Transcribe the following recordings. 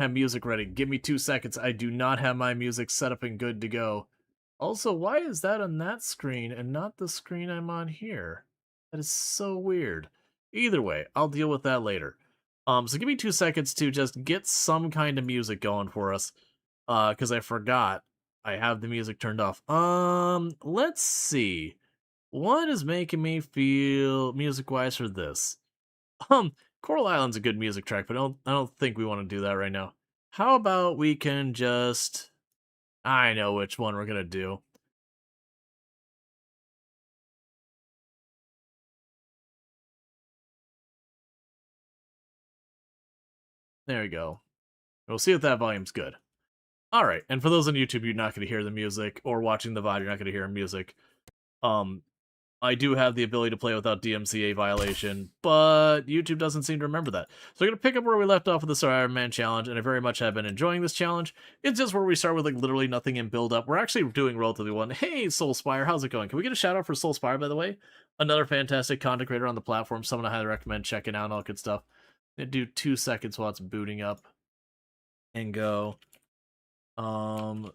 have music ready. Give me 2 seconds. I do not have my music set up and good to go. Also, why is that on that screen and not the screen I'm on here? That is so weird. Either way, I'll deal with that later. So give me 2 seconds to just get some kind of music going for us. Because I forgot I have the music turned off. Let's see. What is making me feel music-wise for this? Um, Coral Island's a good music track, but I don't think we want to do that right now. How about we can just... I know which one we're gonna do. There we go. We'll see if that volume's good. Alright, and for those on YouTube, you're not gonna hear the music, or watching the VOD, you're not gonna hear music. Um, I do have the ability to play without DMCA violation, but YouTube doesn't seem to remember that. So we're going to pick up where we left off with the Survivor Man Challenge, and I very much have been enjoying this challenge. It's just where we start with like literally nothing in build-up. We're actually doing relatively well. Hey, Soulspire, how's it going? Can we get a shout-out for Soulspire, by the way? Another fantastic content creator on the platform, someone I highly recommend checking out and all good stuff. I'm going to do 2 seconds while it's booting up. And go. And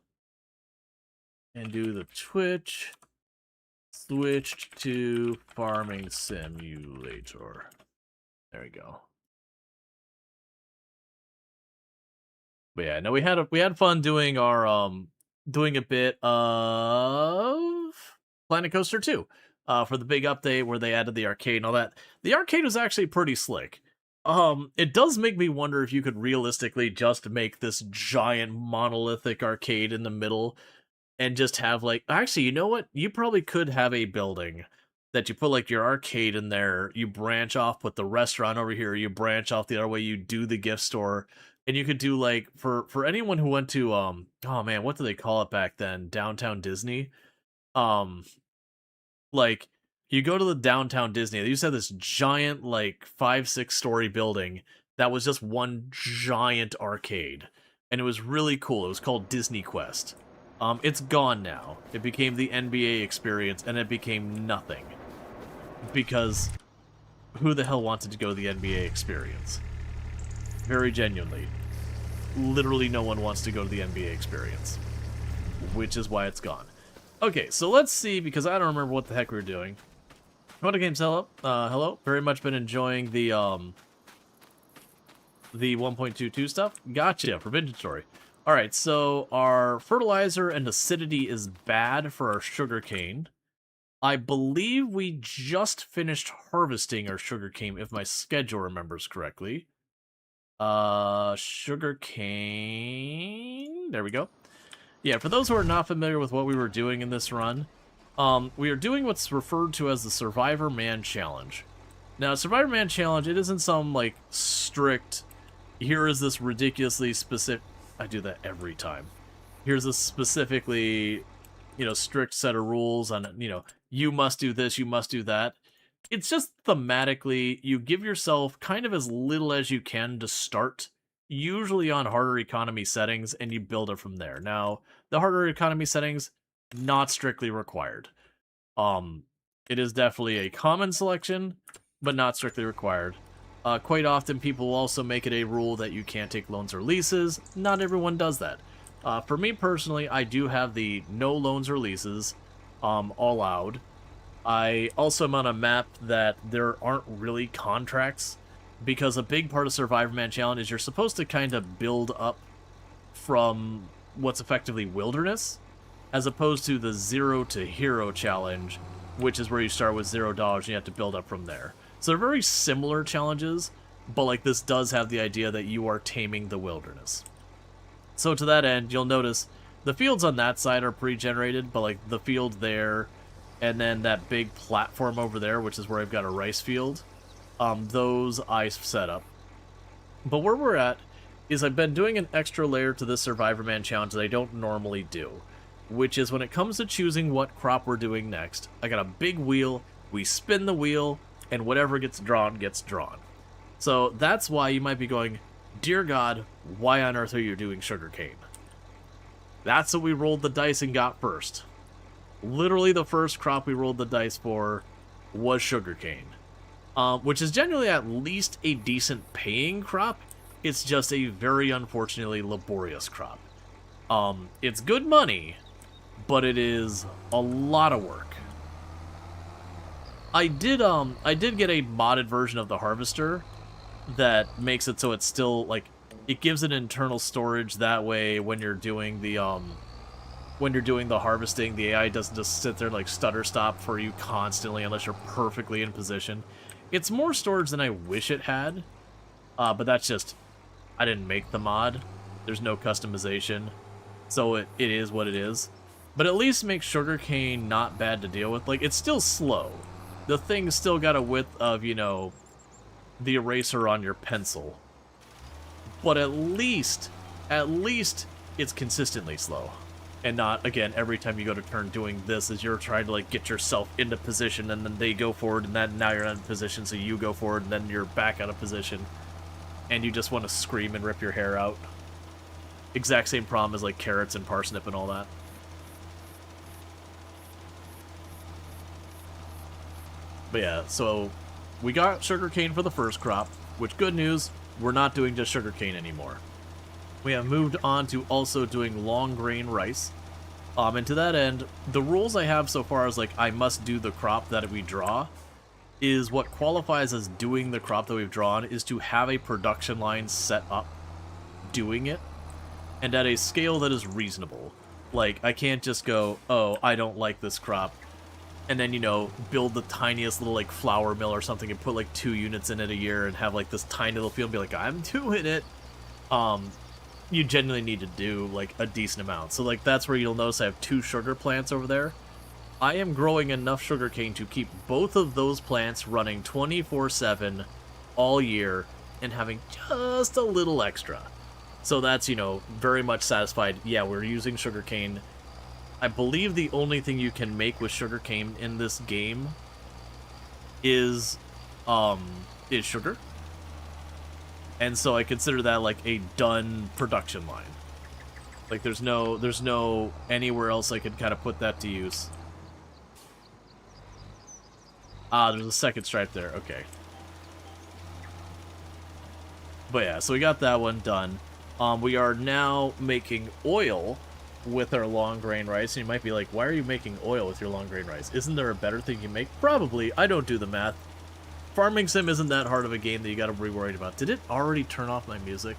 do the Twitch. Switched to Farming Simulator. There we go. But yeah, no, we had fun doing our doing a bit of Planet Coaster 2 for the big update where they added the arcade and all that. The arcade was actually pretty slick. It does make me wonder if you could realistically just make this giant monolithic arcade in the middle and just have, like... Actually, you know what? You probably could have a building that you put, like, your arcade in there, you branch off, put the restaurant over here, you branch off the other way, you do the gift store, and you could do, like, for anyone who went to, oh man, what do they call it back then? Downtown Disney? Like, you go to the Downtown Disney, they used to have this giant, like, 5-6 story building that was just one giant arcade, and it was really cool. It was called Disney Quest. It's gone now. It became the NBA experience, and it became nothing. Because who the hell wanted to go to the NBA experience? Very genuinely. Literally no one wants to go to the NBA experience. Which is why it's gone. Okay, so let's see, because I don't remember what the heck we were doing. What games, hello? Hello? Very much been enjoying the 1.22 stuff. Gotcha, for Vintage Story. Alright, so our fertilizer and acidity is bad for our sugarcane. I believe we just finished harvesting our sugarcane, if my schedule remembers correctly. Sugarcane... There we go. Yeah, for those who are not familiar with what we were doing in this run, we are doing what's referred to as the Survivor Man Challenge. Now, Survivor Man Challenge, it isn't some, like, strict, here is this ridiculously specific... I do that every time. Here's a specifically, strict set of rules on, you must do this, you must do that. It's just thematically, you give yourself kind of as little as you can to start, usually on harder economy settings, and you build it from there. Now, the harder economy settings, not strictly required. It is definitely a common selection, but not strictly required. Quite often, people will also make it a rule that you can't take loans or leases. Not everyone does that. For me personally, I do have the no loans or leases allowed. I also am on a map that there aren't really contracts, because a big part of Survivor Man Challenge is you're supposed to kind of build up from what's effectively wilderness, as opposed to the 0 to hero challenge, which is where you start with $0 and you have to build up from there. So they're very similar challenges, but like this does have the idea that you are taming the wilderness. So to that end, you'll notice the fields on that side are pre-generated, but like the field there, and then that big platform over there, which is where I've got a rice field, those I set up. But where we're at is I've been doing an extra layer to this Survivor Man Challenge that I don't normally do, which is when it comes to choosing what crop we're doing next, I got a big wheel, we spin the wheel, and whatever gets drawn, gets drawn. So that's why you might be going, dear God, why on earth are you doing sugarcane? That's what we rolled the dice and got first. Literally the first crop we rolled the dice for was sugarcane. Which is generally at least a decent paying crop. It's just a very unfortunately laborious crop. It's good money, but it is a lot of work. I did get a modded version of the harvester that makes it so it's still, like, it gives it internal storage. That way, when you're doing the harvesting, the AI doesn't just sit there and, like, stutter stop for you constantly unless you're perfectly in position. It's more storage than I wish it had, but that's just, I didn't make the mod. There's no customization, so it is what it is. But at least makes sugarcane not bad to deal with. Like, it's still slow. The thing's still got a width of, you know, the eraser on your pencil. But at least it's consistently slow. And not, again, every time you go to turn doing this as you're trying to, like, get yourself into position, and then they go forward, and then now you're in position, so you go forward, and then you're back out of position. And you just want to scream and rip your hair out. Exact same problem as, like, carrots and parsnip and all that. But yeah, so we got sugarcane for the first crop, which, good news, we're not doing just sugarcane anymore. We have moved on to also doing long grain rice. And to that end, the rules I have so far is, like, I must do the crop that we draw, is what qualifies as doing the crop that we've drawn is to have a production line set up doing it, and at a scale that is reasonable. Like, I can't just go, oh, I don't like this crop, and then, you know, build the tiniest little, like, flour mill or something and put, like, 2 units in it a year and have, like, this tiny little field and be like, I'm doing it. You genuinely need to do, like, a decent amount. So, like, that's where you'll notice I have 2 sugar plants over there. I am growing enough sugarcane to keep both of those plants running 24/7 all year and having just a little extra. So that's, you know, very much satisfied. Yeah, we're using sugarcane. I believe the only thing you can make with sugarcane in this game is sugar. And so I consider that like a done production line. Like there's no anywhere else I could kind of put that to use. Ah, there's a second stripe there. Okay. But yeah, so we got that one done. We are now making oil with our long grain rice. And you might be like, why are you making oil with your long grain rice? Isn't there a better thing you make? Probably. I don't do the math. Farming Sim isn't that hard of a game that you gotta be worried about. Did it already turn off my music?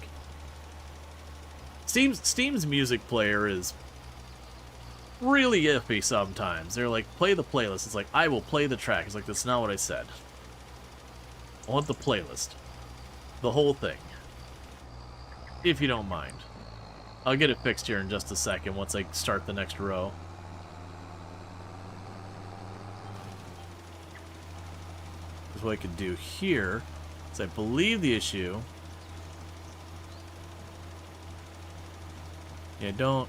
Steam's music player is really iffy sometimes. They're like, play the playlist. It's like, I will play the track. It's like, that's not what I said. I want the playlist. The whole thing. If you don't mind. I'll get it fixed here in just a second once I start the next row. Because what I could do here is I believe the issue... Yeah, don't...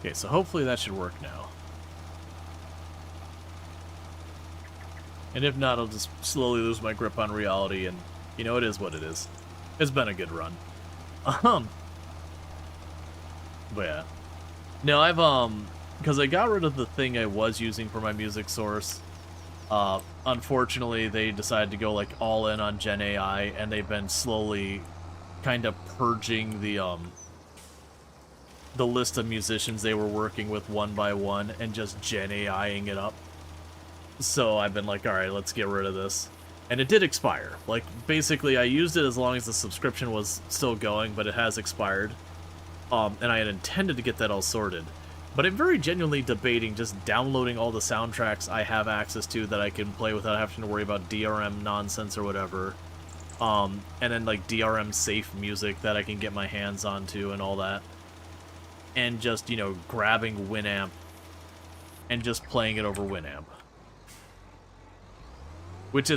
Okay, so hopefully that should work now. And if not, I'll just slowly lose my grip on reality, and, you know, it is what it is. It's been a good run. But yeah. No, I've, because I got rid of the thing I was using for my music source. Unfortunately, they decided to go, like, all in on Gen AI, and they've been slowly kind of purging the list of musicians they were working with one by one, and just Gen AI-ing it up. So I've been like, alright, let's get rid of this. And it did expire. Like, basically, I used it as long as the subscription was still going, but it has expired. And I had intended to get that all sorted. But I'm very genuinely debating just downloading all the soundtracks I have access to that I can play without having to worry about DRM nonsense or whatever. And then, like, DRM safe music that I can get my hands onto and all that. And just, you know, grabbing Winamp and just playing it over Winamp. Which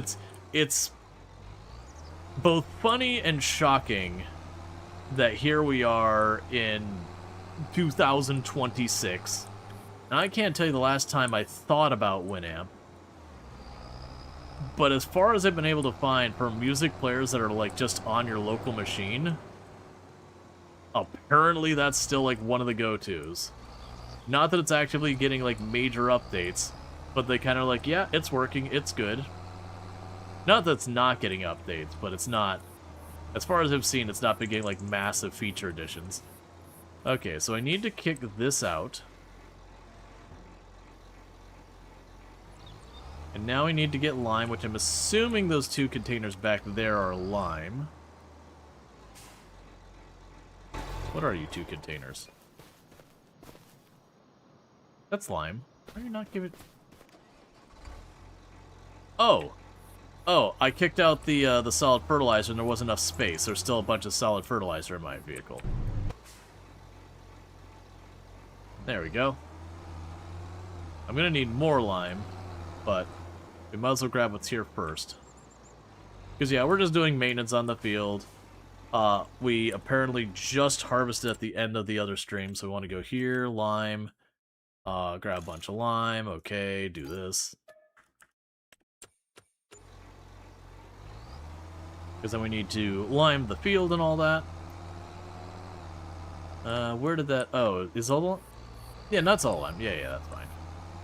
it's both funny and shocking that here we are in 2026. And I can't tell you the last time I thought about Winamp. But as far as I've been able to find for music players that are like just on your local machine, apparently that's still like one of the go-tos. Not that it's actively getting, like, major updates, but they kind of like, yeah, it's working, it's good. Not that it's not getting updates, but it's not, as far as I've seen, it's not been getting, like, massive feature additions. Okay, so I need to kick this out. And now we need to get lime, which I'm assuming those 2 containers back there are lime. What are you 2 containers? That's lime. Why are you not giving... Oh! Oh, I kicked out the solid fertilizer and there wasn't enough space. There's still a bunch of solid fertilizer in my vehicle. There we go. I'm gonna need more lime, but we might as well grab what's here first. Because, yeah, we're just doing maintenance on the field. We apparently just harvested at the end of the other stream, so we want to go here, lime, grab a bunch of lime, okay, do this. Because then we need to lime the field and all that. Where did that... Oh, is all the... Yeah, that's all lime. Yeah, that's fine.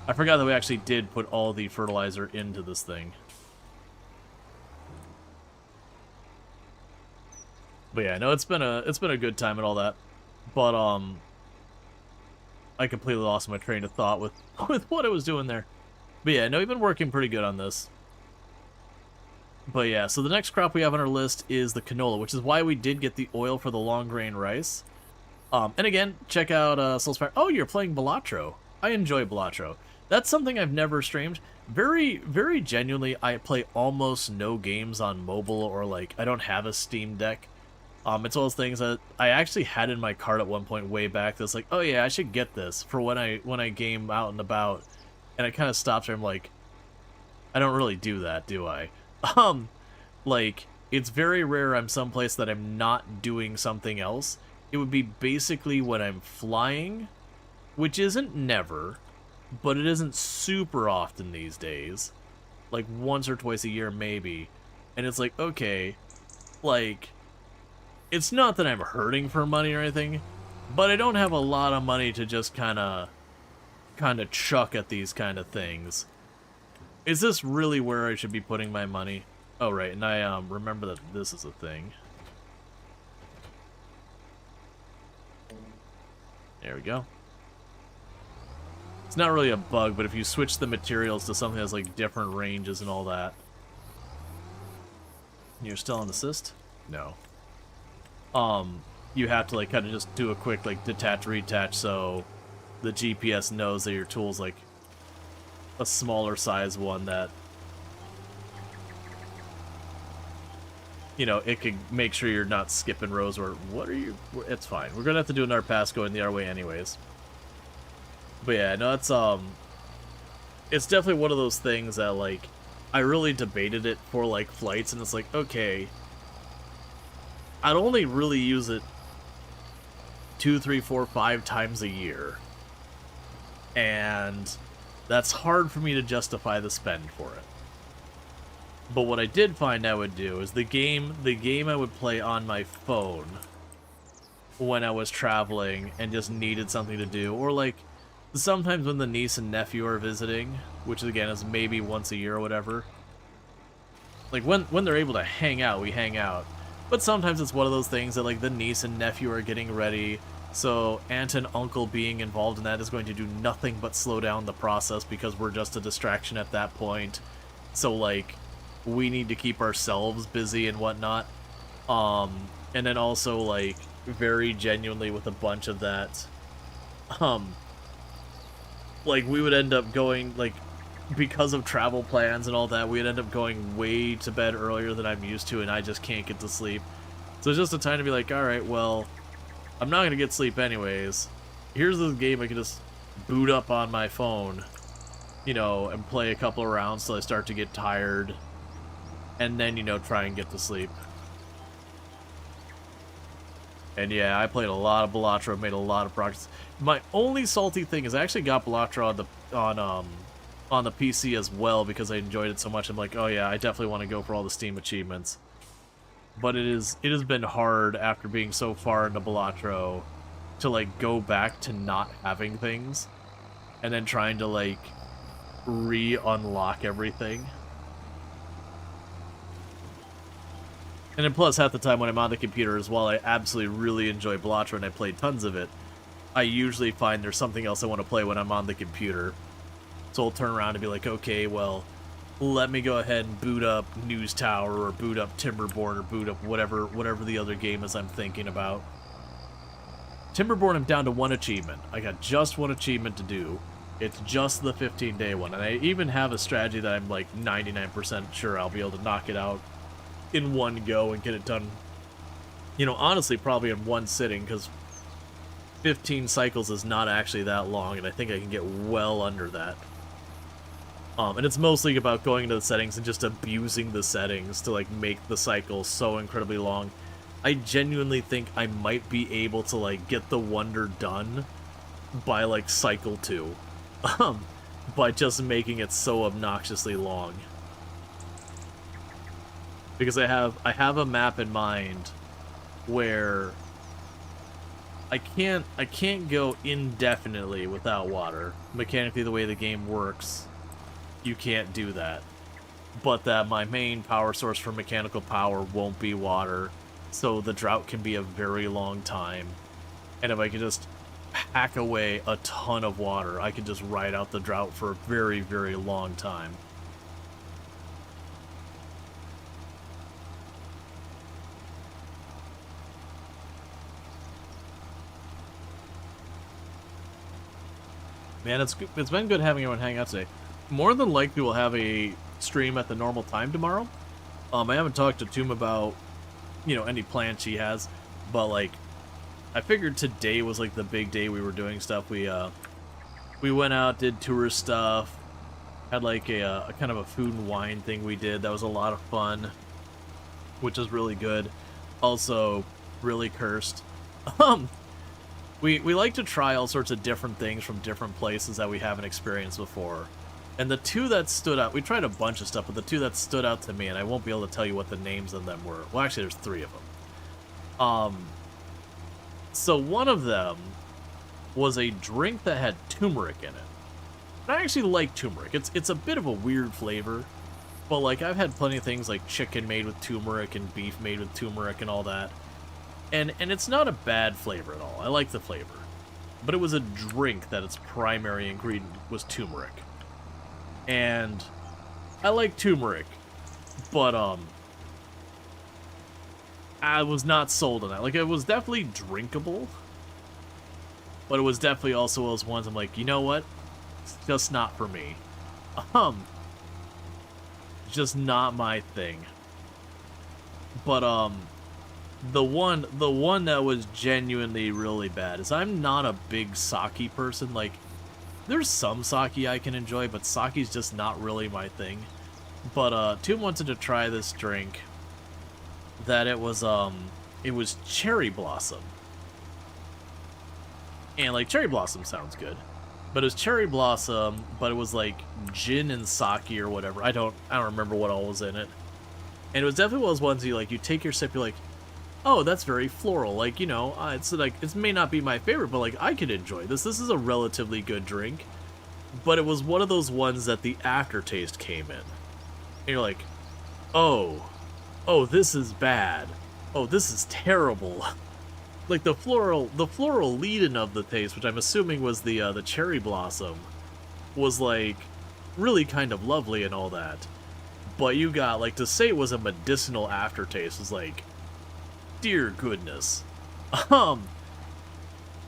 I forgot that we actually did put all the fertilizer into this thing. But yeah, no, it's been a good time and all that. But I completely lost my train of thought with what I was doing there. But yeah, no, we've been working pretty good on this. But yeah, so the next crop we have on our list is the canola, which is why we did get the oil for the long grain rice. And again, check out Soulspire. Oh, you're playing Balatro. I enjoy Balatro. That's something I've never streamed. Very, very genuinely, I play almost no games on mobile, or like, I don't have a Steam Deck. It's one of those things that I actually had in my cart at one point way back that's like, oh yeah, I should get this for when I game out and about. And I kind of stopped there, I'm like, I don't really do that, do I? Like, it's very rare I'm someplace that I'm not doing something else. It would be basically when I'm flying, which isn't never, but it isn't super often these days. Like, once or twice a year, maybe. And it's like, okay, like, it's not that I'm hurting for money or anything, but I don't have a lot of money to just kind of chuck at these kind of things. Is this really where I should be putting my money? Oh, right, and I remember that this is a thing. There we go. It's not really a bug, but if you switch the materials to something that has, like, different ranges and all that. You're still on assist? No. You have to, like, kind of just do a quick, like, detach, retach, so the GPS knows that your tool's, like, a smaller size one that, you know, it can make sure you're not skipping rows or what are you... It's fine. We're gonna have to do another pass going the other way anyways. But yeah, no, it's definitely one of those things that, like, I really debated it for, like, flights, and it's like, okay, I'd only really use it 2, 3, 4, 5 times a year. And that's hard for me to justify the spend for it. But what I did find I would do is the game I would play on my phone when I was traveling and just needed something to do, or like sometimes when the niece and nephew are visiting, which again is maybe once a year or whatever. Like when they're able to hang out, we hang out. But sometimes it's one of those things that like the niece and nephew are getting ready, so aunt and uncle being involved in that is going to do nothing but slow down the process because we're just a distraction at that point. So like we need to keep ourselves busy and whatnot. And then also like very genuinely with a bunch of that, like we would end up going like, because of travel plans and all that, we'd end up going way to bed earlier than I'm used to, and I just can't get to sleep. So it's just a time to be like, alright, well, I'm not gonna get sleep anyways. Here's this game I can just boot up on my phone, you know, and play a couple of rounds till I start to get tired, and then, you know, try and get to sleep. And yeah, I played a lot of Balatro, made a lot of progress. My only salty thing is I actually got Balatro on the PC as well because I enjoyed it so much. I'm like, oh yeah, I definitely want to go for all the Steam achievements. But it has been hard after being so far into Balatro to, like, go back to not having things, and then trying to, like, re-unlock everything. And then plus, half the time when I'm on the computer as well, I absolutely really enjoy Blotcher and I play tons of it. I usually find there's something else I want to play when I'm on the computer. So I'll turn around and be like, okay, well, let me go ahead and boot up News Tower, or boot up Timberborn, or boot up whatever the other game is I'm thinking about. Timberborn, I'm down to 1 achievement. I got just 1 achievement to do. It's just the 15-day one. And I even have a strategy that I'm like 99% sure I'll be able to knock it out in one go and get it done, you know, honestly, probably in one sitting, because 15 cycles is not actually that long, and I think I can get well under that. And it's mostly about going into the settings and just abusing the settings to, like, make the cycle so incredibly long. I genuinely think I might be able to, like, get the wonder done by, like, cycle 2. By just making it so obnoxiously long. Because I have a map in mind where I can't go indefinitely without water. Mechanically, the way the game works, you can't do that. But that my main power source for mechanical power won't be water, so the drought can be a very long time. And if I can just pack away a ton of water, I can just ride out the drought for a very, very long time. Man, it's been good having everyone hang out today. More than likely, we'll have a stream at the normal time tomorrow. I haven't talked to Toom about, you know, any plans she has, but, like, I figured today was, like, the big day we were doing stuff. We went out, did tourist stuff, had, like, a kind of a food and wine thing we did. That was a lot of fun, which is really good. Also, really cursed. We like to try all sorts of different things from different places that we haven't experienced before. And the two that stood out, we tried a bunch of stuff, but the two that stood out to me, and I won't be able to tell you what the names of them were. Well, actually, there's 3 of them. So one of them was a drink that had turmeric in it. And I actually like turmeric. It's a bit of a weird flavor, but, like, I've had plenty of things like chicken made with turmeric and beef made with turmeric and all that. And it's not a bad flavor at all. I like the flavor. But it was a drink that its primary ingredient was turmeric. And I like turmeric, but I was not sold on that. Like, it was definitely drinkable, but it was definitely also those ones I'm like, you know what? It's just not for me. Just not my thing. But the one that was genuinely really bad is I'm not a big sake person. Like, there's some sake I can enjoy, but sake's just not really my thing. But Toom wanted to try this drink that it was cherry blossom. And, like, cherry blossom sounds good. But it was cherry blossom, but it was like gin and sake or whatever. I don't remember what all was in it. And it was definitely one of those ones you take your sip, you're like, oh, that's very floral. Like, you know, it's like, it may not be my favorite, but, like, I could enjoy this. This is a relatively good drink. But it was one of those ones that the aftertaste came in. And you're like, oh, this is bad. Oh, this is terrible. Like, the floral lead-in of the taste, which I'm assuming was the cherry blossom, was, like, really kind of lovely and all that. But you got, like, to say it was a medicinal aftertaste was like, dear goodness.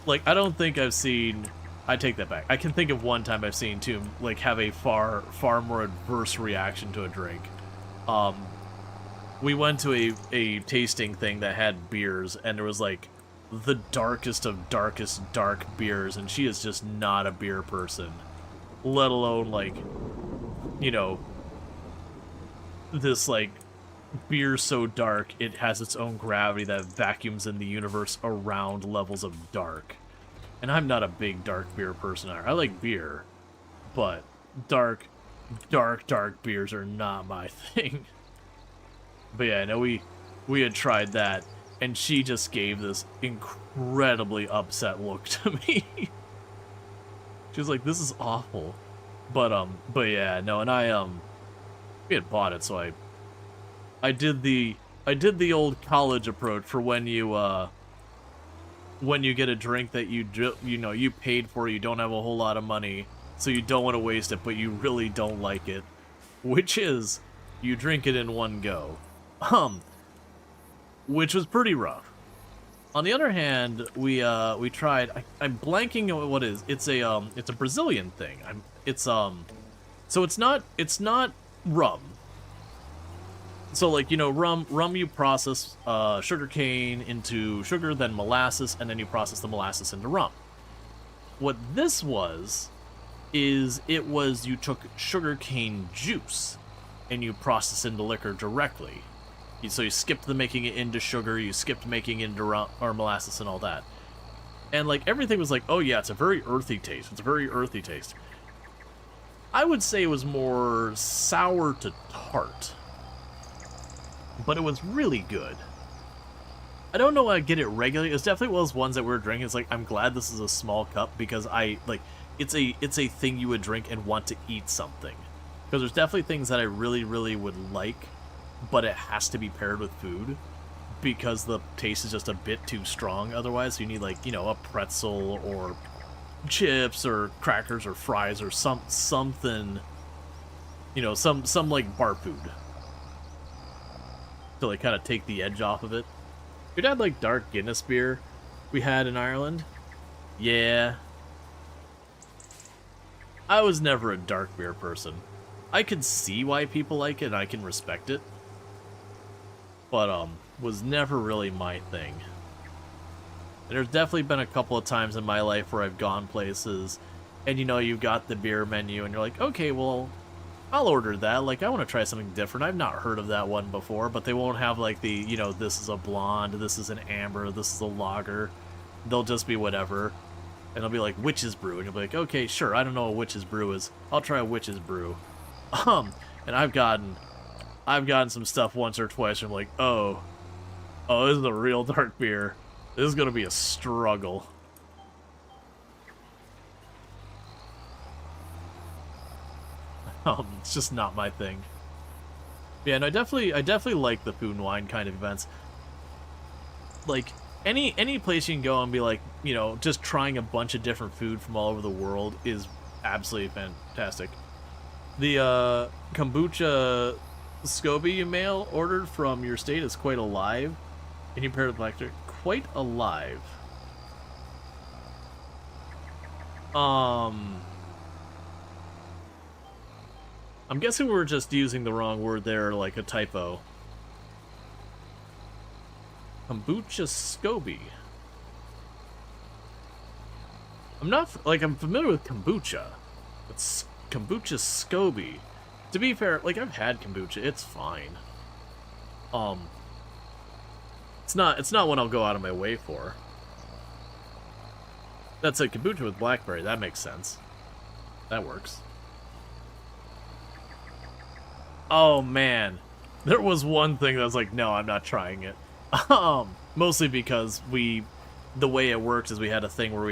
Like, I don't think I've seen... I take that back. I can think of one time I've seen Toom, like, have a far more adverse reaction to a drink. We went to a tasting thing that had beers, and there was, like, the darkest of darkest dark beers, and she is just not a beer person. Let alone, like, you know, this, like, beer so dark it has its own gravity that vacuums in the universe around levels of dark. And I'm not a big dark beer person. I like beer, but dark beers are not my thing. But yeah, I know we had tried that, And she just gave this incredibly upset look to me. She was like, this is awful. But yeah, no, and we had bought it, so I did the old college approach for when you get a drink that you paid for, you don't have a whole lot of money, so you don't want to waste it, but you really don't like it, which is you drink it in one go, which was pretty rough. On the other hand, we tried. I'm blanking on what it is. It's a Brazilian thing. So it's not rum. So like rum you process sugar cane into sugar, then molasses, and then you process the molasses into rum. What this was is you took sugar cane juice and you process into liquor directly. So you skipped the making it into sugar, you skipped making it into rum or molasses and all that. And like everything was like, oh yeah, it's a very earthy taste. It's a very earthy taste. I would say it was more sour to tart. But it was really good. I don't know how I get it regularly. It's definitely one of those ones that we were drinking. It's like, I'm glad this is a small cup because it's a thing you would drink and want to eat something. Because there's definitely things that I really, really would like, but it has to be paired with food because the taste is just a bit too strong otherwise. So you need like, a pretzel or chips or crackers or fries or something, some like bar food to like kind of take the edge off of it. Your dad like dark Guinness beer we had in Ireland? Yeah. I was never a dark beer person. I could see why people like it and I can respect it. But was never really my thing. And there's definitely been a couple of times in my life where I've gone places and you've got the beer menu and you're like, okay, well, I'll order that. Like, I want to try something different. I've not heard of that one before, but they won't have like the, this is a blonde, this is an amber, this is a lager. They'll just be whatever. And they'll be like, witch's brew. And you'll be like, okay, sure, I don't know what witch's brew is. I'll try a witch's brew. And I've gotten some stuff once or twice where I'm like, oh, this is a real dark beer. This is going to be a struggle. It's just not my thing. Yeah, and I definitely like the food and wine kind of events. Like, any place you can go and be like, just trying a bunch of different food from all over the world is absolutely fantastic. The kombucha SCOBY you mail ordered from your state is quite alive. And you pair it with blackjack. Quite alive. I'm guessing we're just using the wrong word there, like a typo. Kombucha SCOBY. I'm familiar with kombucha. It's kombucha SCOBY. To be fair, like, I've had kombucha, it's fine. It's not one I'll go out of my way for. That's a kombucha with blackberry, that makes sense. That works. Oh we there was one thing that was like, no, I'm not trying it. Mostly because the way it works is we had a thing where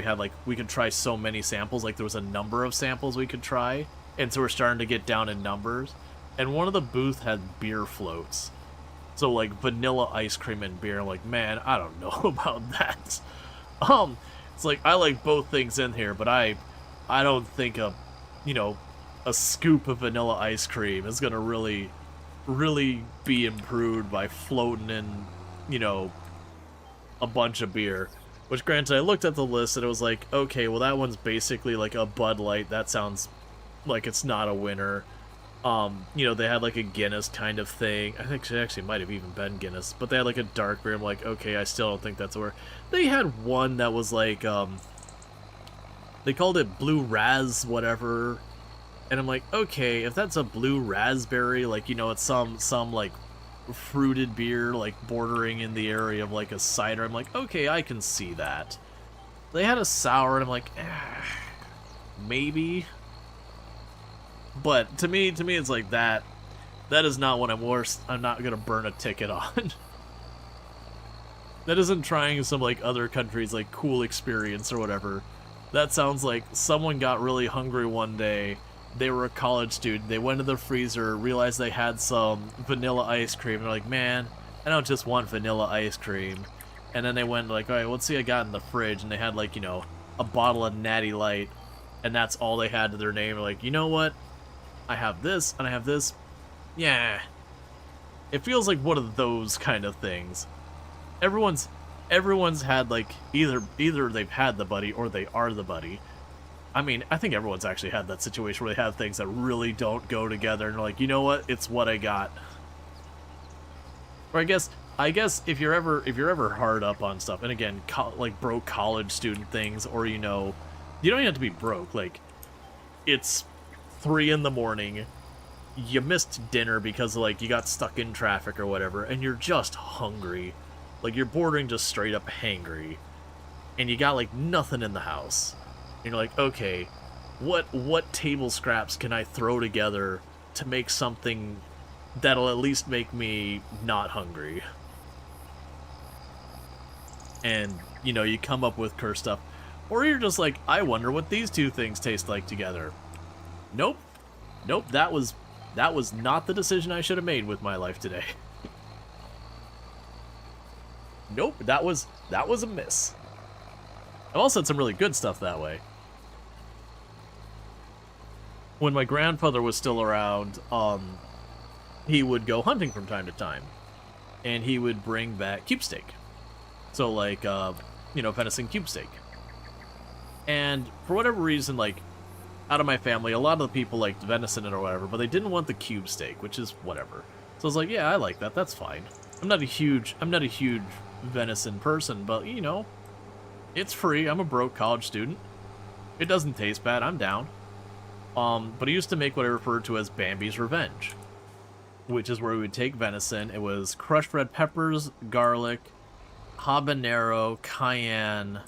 we could try so many samples, like there was a number of samples we could try, and so we're starting to get down in numbers. And one of the booths had beer floats. So like vanilla ice cream and beer. I'm like, man, I don't know about that. It's like I like both things in here, but I don't think a scoop of vanilla ice cream is gonna really be improved by floating in, a bunch of beer. Which, granted, I looked at the list and it was like, okay, well that one's basically like a Bud Light. That sounds like it's not a winner. They had like a Guinness kind of thing. I think it actually might have even been Guinness, but they had like a dark beer. I'm like, okay, I still don't think that's a winner. They had one that was like, they called it Blue Raz whatever. And I'm like, okay, if that's a blue raspberry, like, it's some like fruited beer, like bordering in the area of like a cider, I'm like, okay, I can see that. They had a sour, and I'm like, maybe. But to me, it's like that is not what I'm not gonna burn a ticket on. That isn't trying some, like, other country's, like, cool experience or whatever. That sounds like someone got really hungry one day. They were a college student. They went to the freezer, realized they had some vanilla ice cream. They're like, man, I don't just want vanilla ice cream. And then they went like, all right, let's see what I got in the fridge. And they had, like, you know, a bottle of Natty Light. And that's all they had to their name. They're like, you know what? I have this, and I have this. Yeah. It feels like one of those kind of things. Everyone's had, like, either they've had the buddy or they are the buddy. I mean, I think everyone's actually had that situation where they have things that really don't go together and they're like, you know what, it's what I got. Or I guess if you're ever hard up on stuff, and again, like broke college student things, or you know, you don't even have to be broke. Like, it's 3 in the morning, you missed dinner because like you got stuck in traffic or whatever, and you're just hungry. Like, you're bordering just straight up hangry, and you got, like, nothing in the house. And you're like, okay, what table scraps can I throw together to make something that'll at least make me not hungry? And, you know, you come up with cursed stuff. Or you're just like, I wonder what these two things taste like together. Nope. Nope, that was not the decision I should have made with my life today. Nope, that was a miss. I've also had some really good stuff that way. When my grandfather was still around, he would go hunting from time to time. And he would bring back cube steak. So, like, you know, venison cube steak. And for whatever reason, like, out of my family, a lot of the people liked venison or whatever, but they didn't want the cube steak, which is whatever. So I was like, yeah, I like that, that's fine. I'm not a huge venison person, but, you know, it's free. I'm a broke college student. It doesn't taste bad. I'm down. But he used to make what I referred to as Bambi's Revenge, which is where we would take venison. It was crushed red peppers, garlic, habanero, cayenne,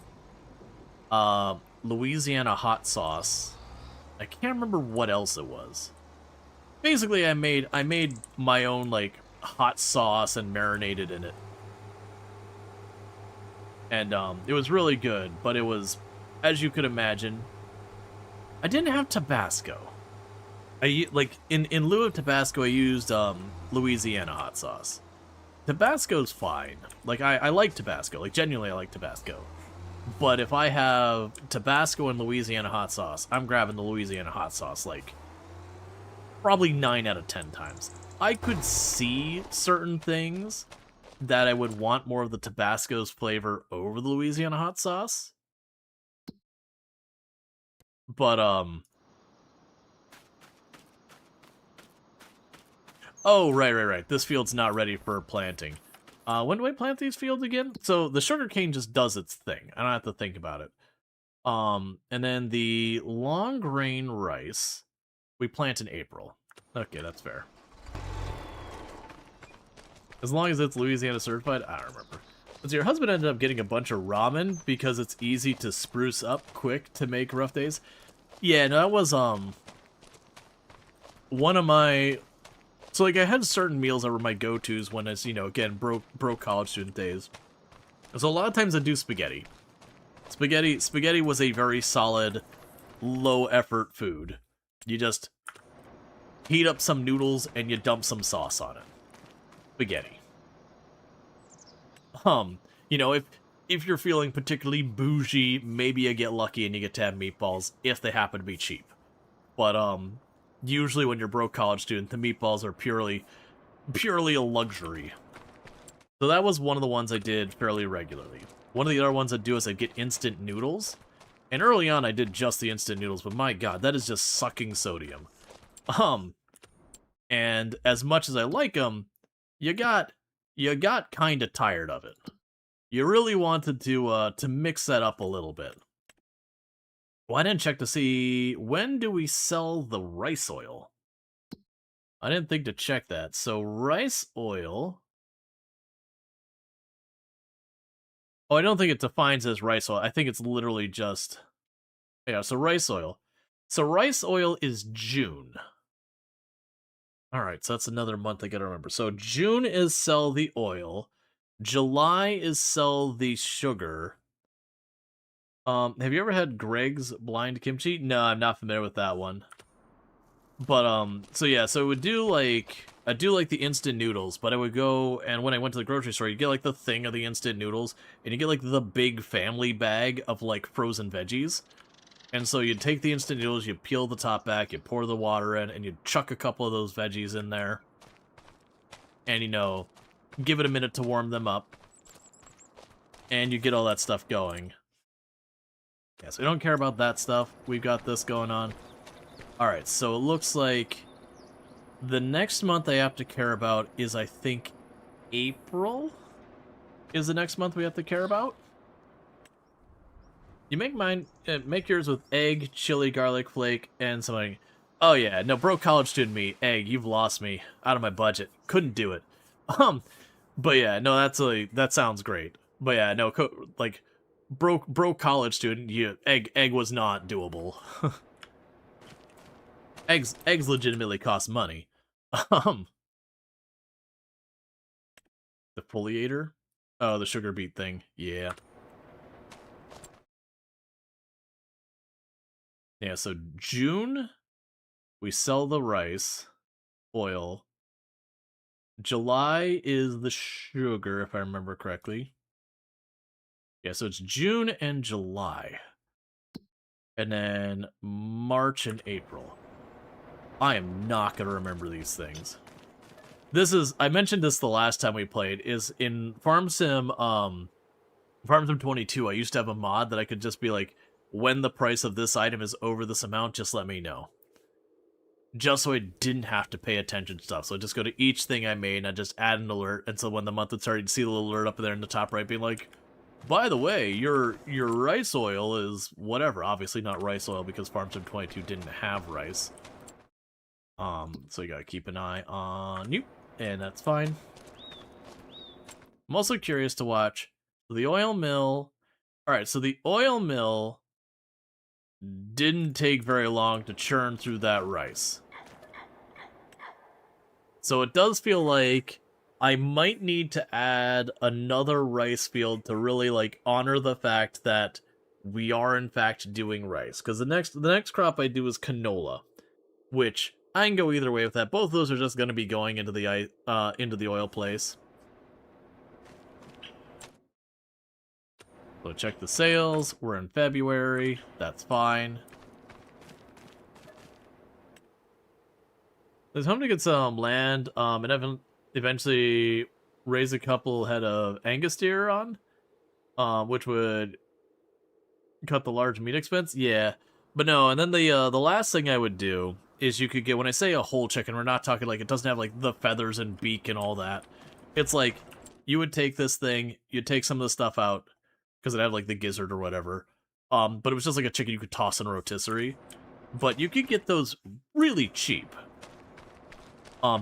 Louisiana hot sauce. I can't remember what else it was. Basically, I made my own, like, hot sauce and marinated in it. And, it was really good, but it was, as you could imagine, I didn't have Tabasco. Like, in lieu of Tabasco, I used, Louisiana hot sauce. Tabasco's fine. Like, I like Tabasco. Like, genuinely, I like Tabasco. But if I have Tabasco and Louisiana hot sauce, I'm grabbing the Louisiana hot sauce, like, probably 9 out of 10 times. I could see certain things that I would want more of the Tabasco's flavor over the Louisiana hot sauce. But, oh, right. This field's not ready for planting. When do I plant these fields again? So the sugarcane just does its thing. I don't have to think about it. And then the long grain rice, we plant in April. Okay, that's fair. As long as it's Louisiana certified, I don't remember. So your husband ended up getting a bunch of ramen because it's easy to spruce up quick to make rough days. Yeah, no, that was, one of my... So, like, I had certain meals that were my go-tos when it's, you know, again, broke college student days. So a lot of times I do spaghetti. Spaghetti was a very solid, low-effort food. You just heat up some noodles and you dump some sauce on it. Spaghetti. You know, if you're feeling particularly bougie, maybe you get lucky and you get to have meatballs if they happen to be cheap. But, usually when you're a broke college student, the meatballs are purely a luxury. So that was one of the ones I did fairly regularly. One of the other ones I'd do is I'd get instant noodles. And early on I did just the instant noodles, but my god, that is just sucking sodium. And as much as I like them, you got kind of tired of it. You really wanted to mix that up a little bit. Well, I didn't check to see, when do we sell the rice oil? I didn't think to check that. So, rice oil... Oh, I don't think it defines as rice oil. I think it's literally just... Yeah, so rice oil. So, rice oil is June. Alright, so that's another month I gotta remember. So, June is sell the oil. July is sell the sugar. Have you ever had Greg's blind kimchi? No, I'm not familiar with that one. But so yeah, so it would do like I do like the instant noodles, but I would go and when I went to the grocery store, you get like the thing of the instant noodles, and you get like the big family bag of like frozen veggies. And so you'd take the instant noodles, you peel the top back, you pour the water in, and you chuck a couple of those veggies in there. And you know, give it a minute to warm them up. And you get all that stuff going. Yeah, so we don't care about that stuff. We've got this going on. Alright, so it looks like the next month I have to care about is, I think, April? Is the next month we have to care about? You make mine, make yours with egg, chili, garlic flake, and something. Oh yeah, no, broke college student meat, egg, you've lost me. Out of my budget. Couldn't do it. But yeah, no, that sounds great. But yeah, no, like, broke college student, egg was not doable. Eggs legitimately cost money. Defoliator? Oh, the sugar beet thing. Yeah. Yeah, so June, we sell the rice, oil. July is the sugar, if I remember correctly. Yeah, so it's June and July. And then March and April. I am not going to remember these things. I mentioned this the last time we played, is in Farm Sim 22, I used to have a mod that I could just be like, when the price of this item is over this amount, just let me know. Just so I didn't have to pay attention to stuff. So I just go to each thing I made and I just add an alert, and so when the month would start, you'd see the little alert up there in the top right being like, by the way, your rice oil is whatever. Obviously not rice oil because Farm Sim 22 didn't have rice. So you gotta keep an eye on you, and that's fine. I'm also curious to watch the oil mill. Alright, so the oil mill didn't take very long to churn through that rice. So it does feel like I might need to add another rice field to really, like, honor the fact that we are, in fact, doing rice. Because the next crop I do is canola, which I can go either way with that. Both of those are just going to be going into the oil place. So check the sales. We're in February. That's fine. There's home to get some land, and eventually raise a couple head of Angus deer on, which would cut the large meat expense. Yeah, but no. And then the last thing I would do is you could get, when I say a whole chicken, we're not talking like it doesn't have like the feathers and beak and all that. It's like you would take this thing, you'd take some of the stuff out because it had like the gizzard or whatever. But it was just like a chicken you could toss in a rotisserie. But you could get those really cheap.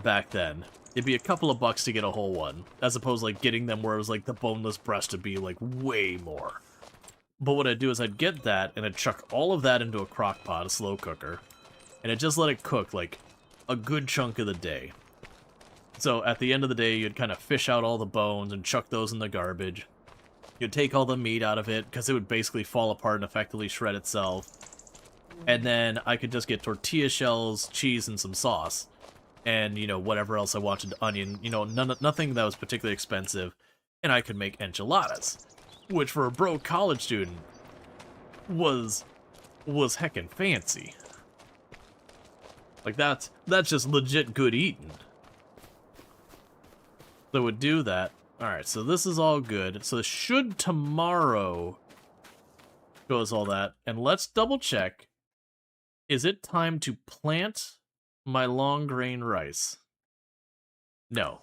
Back then. It'd be a couple of bucks to get a whole one, as opposed to like getting them where it was like the boneless breast would be like way more. But what I'd do is I'd get that and I'd chuck all of that into a crock pot, a slow cooker, and I'd just let it cook like a good chunk of the day. So at the end of the day, you'd kind of fish out all the bones and chuck those in the garbage. You'd take all the meat out of it because it would basically fall apart and effectively shred itself. And then I could just get tortilla shells, cheese, and some sauce. And, you know, whatever else I wanted, onion, you know, nothing that was particularly expensive, and I could make enchiladas, which for a broke college student was heckin' fancy. Like, that's just legit good eating. So would do that. Alright, so this is all good. So should tomorrow goes all that, and let's double check. Is it time to plant my long grain rice? No.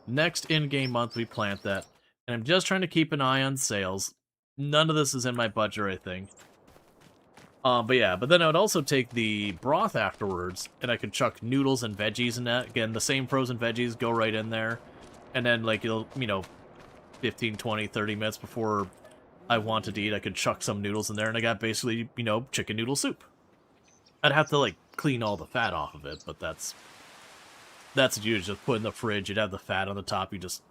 Next in-game month we plant that. And I'm just trying to keep an eye on sales. None of this is in my budget or anything. But yeah, but then I would also take the broth afterwards, and I could chuck noodles and veggies in that. Again, the same frozen veggies go right in there. And then, like, it'll, you know, 15, 20, 30 minutes before I wanted to eat, I could chuck some noodles in there, and I got basically, you know, chicken noodle soup. I'd have to, like, clean all the fat off of it, but that's what you just put in the fridge. You'd have the fat on the top. You just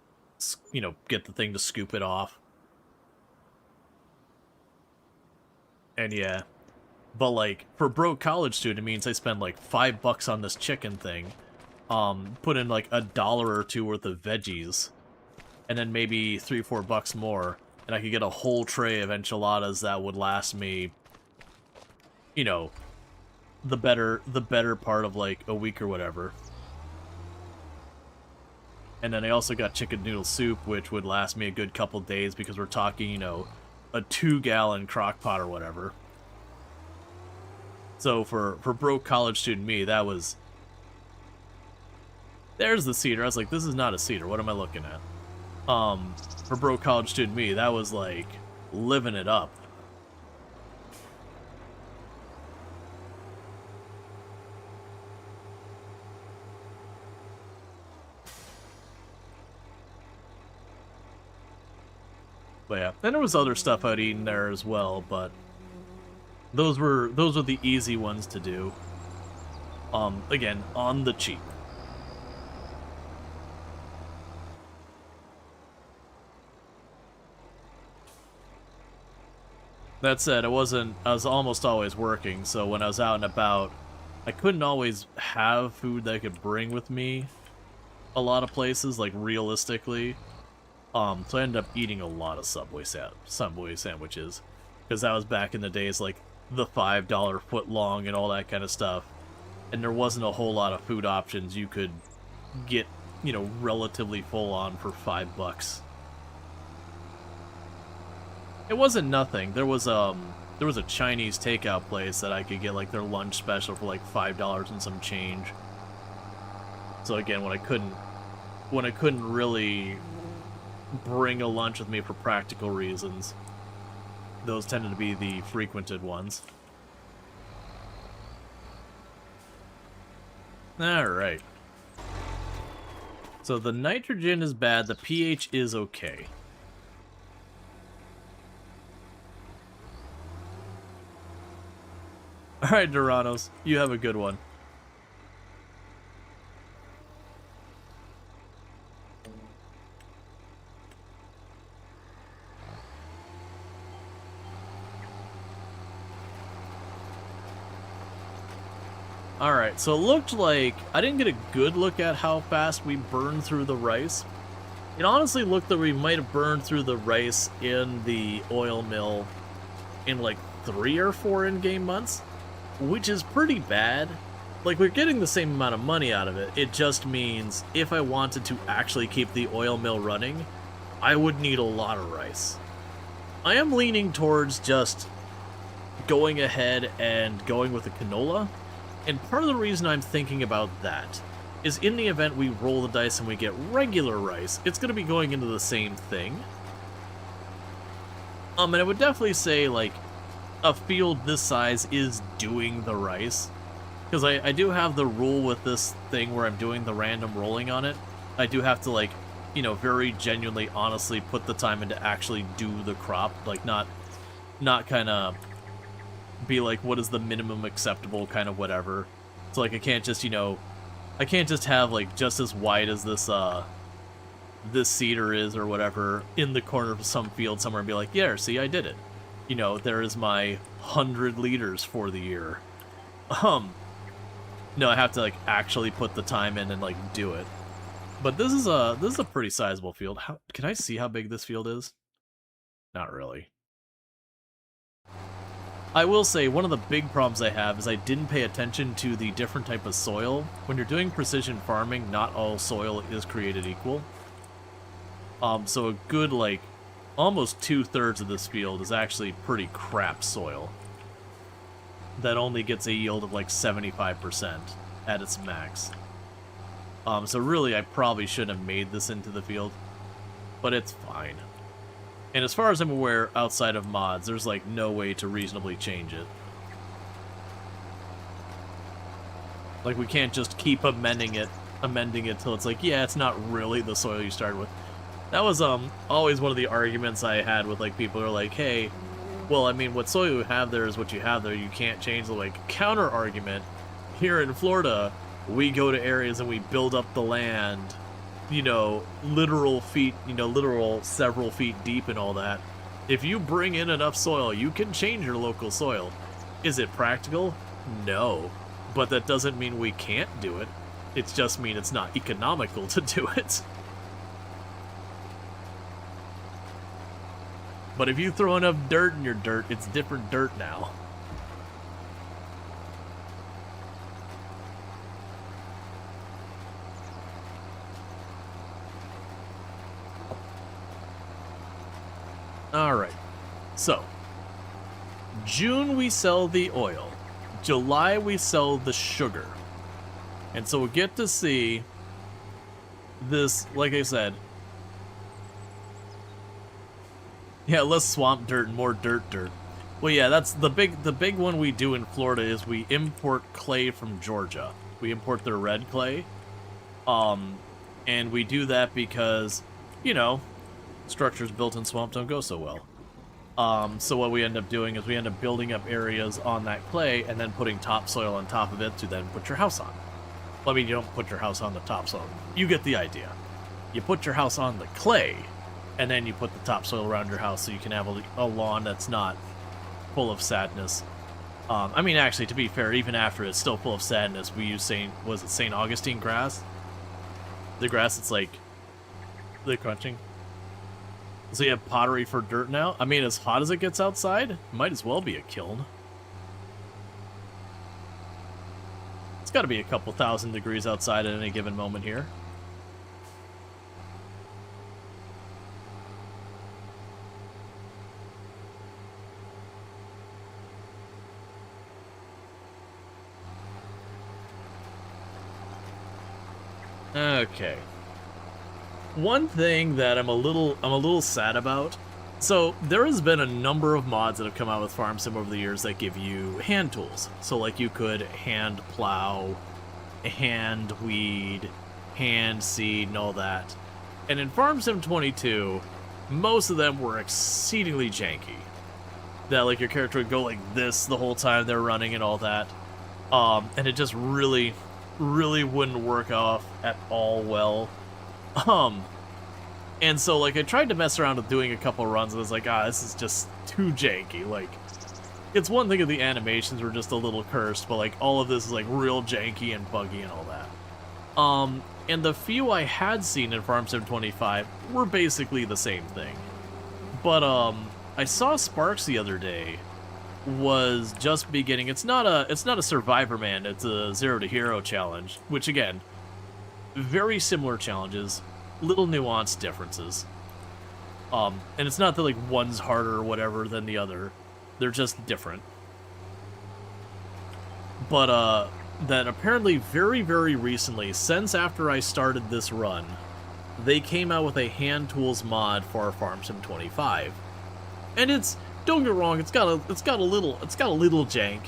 you know, get the thing to scoop it off. And yeah. But, like, for a broke college student, it means I spend, like, $5 on this chicken thing. Put in, like, $1 or $2 worth of veggies. And then maybe $3-4 more. And I could get a whole tray of enchiladas that would last me, you know, the better part of, like, a week or whatever. And then I also got chicken noodle soup, which would last me a good couple days because we're talking, you know, a 2-gallon crock pot or whatever. So for broke college student me, that was... There's the cedar. I was like, this is not a cedar. What am I looking at? For broke college student me, that was like living it up. But yeah, and there was other stuff I'd eaten there as well, but those were the easy ones to do. Again, on the cheap. That said, I was almost always working, so when I was out and about, I couldn't always have food that I could bring with me a lot of places, like, realistically. So I ended up eating a lot of Subway sandwiches, because that was back in the days, like, the $5 foot long and all that kind of stuff, and there wasn't a whole lot of food options you could get, you know, relatively full on for $5. It wasn't nothing. There was a Chinese takeout place that I could get, like, their lunch special for like $5 and some change. So again, when I couldn't really bring a lunch with me for practical reasons, those tended to be the frequented ones. Alright. So the nitrogen is bad, the pH is okay. Alright, Doranos, you have a good one. Alright, so it looked like I didn't get a good look at how fast we burned through the rice. It honestly looked that we might have burned through the rice in the oil mill in like 3 or 4 in-game months, which is pretty bad. Like, we're getting the same amount of money out of it. It just means if I wanted to actually keep the oil mill running, I would need a lot of rice. I am leaning towards just going ahead and going with the canola. And part of the reason I'm thinking about that is in the event we roll the dice and we get regular rice, it's going to be going into the same thing. And I would definitely say, like, a field this size is doing the rice. Because I do have the rule with this thing where I'm doing the random rolling on it. I do have to, like, you know, very genuinely, honestly put the time in to actually do the crop. Like, not kind of be like, what is the minimum acceptable kind of whatever. So, like, I can't just, you know, I can't just have, like, just as wide as this, this cedar is or whatever in the corner of some field somewhere and be like, yeah, see, I did it. You know, there is my 100 liters for the year. No, I have to, like, actually put the time in and, like, do it. But this is a pretty sizable field. Can I see how big this field is? Not really. I will say, one of the big problems I have is I didn't pay attention to the different type of soil. When you're doing precision farming, not all soil is created equal. So a good, like, almost 2/3 of this field is actually pretty crap soil. That only gets a yield of, like, 75% at its max. So really, I probably shouldn't have made this into the field. But it's fine. And as far as I'm aware, outside of mods, there's, like, no way to reasonably change it. Like, we can't just keep amending it till it's like, yeah, it's not really the soil you started with. That was, always one of the arguments I had with, like, people who are like, hey, well, I mean, what soil you have there is what you have there, you can't change the, like, counter-argument. Here in Florida, we go to areas and we build up the land you know, literal feet, you know, literal several feet deep and all that. If you bring in enough soil, you can change your local soil. Is it practical? No. But that doesn't mean we can't do it. It just means it's not economical to do it. But if you throw enough dirt in your dirt, it's different dirt now. Alright, so June we sell the oil, July we sell the sugar, and so we'll get to see this, like I said, yeah, less swamp dirt and more dirt. Well, yeah, that's the big one we do in Florida is we import clay from Georgia. We import their red clay, and we do that because, you know, structures built in swamp don't go so well. So what we end up doing is we end up building up areas on that clay and then putting topsoil on top of it to then put your house on. Well, I mean, you don't put your house on the topsoil. You get the idea. You put your house on the clay, and then you put the topsoil around your house so you can have a lawn that's not full of sadness. I mean, actually, to be fair, even after it's still full of sadness, we use St. Augustine grass? The grass that's like, the crunching. So you have pottery for dirt now? I mean, as hot as it gets outside, it might as well be a kiln. It's got to be a couple thousand degrees outside at any given moment here. Okay. One thing that I'm a little sad about. So there has been a number of mods that have come out with Farm Sim over the years that give you hand tools. So like you could hand plow, hand weed, hand seed, and all that. And in Farm Sim 22, most of them were exceedingly janky. That like your character would go like this the whole time they're running and all that. And it just really wouldn't work off at all well. And so, like, I tried to mess around with doing a couple runs, and I was like, this is just too janky. Like, it's one thing if the animations were just a little cursed, but, like, all of this is, like, real janky and buggy and all that. And the few I had seen in Farm Sim 25 were basically the same thing. But, I saw Sparks the other day was just beginning. It's not a Survivor Man, it's a Zero to Hero challenge, which, again, very similar challenges, little nuanced differences. And it's not that like one's harder or whatever than the other. They're just different. But that apparently very recently, since after I started this run, they came out with a hand tools mod for Farm Sim 25. And it's, don't get me wrong, it's got a little jank.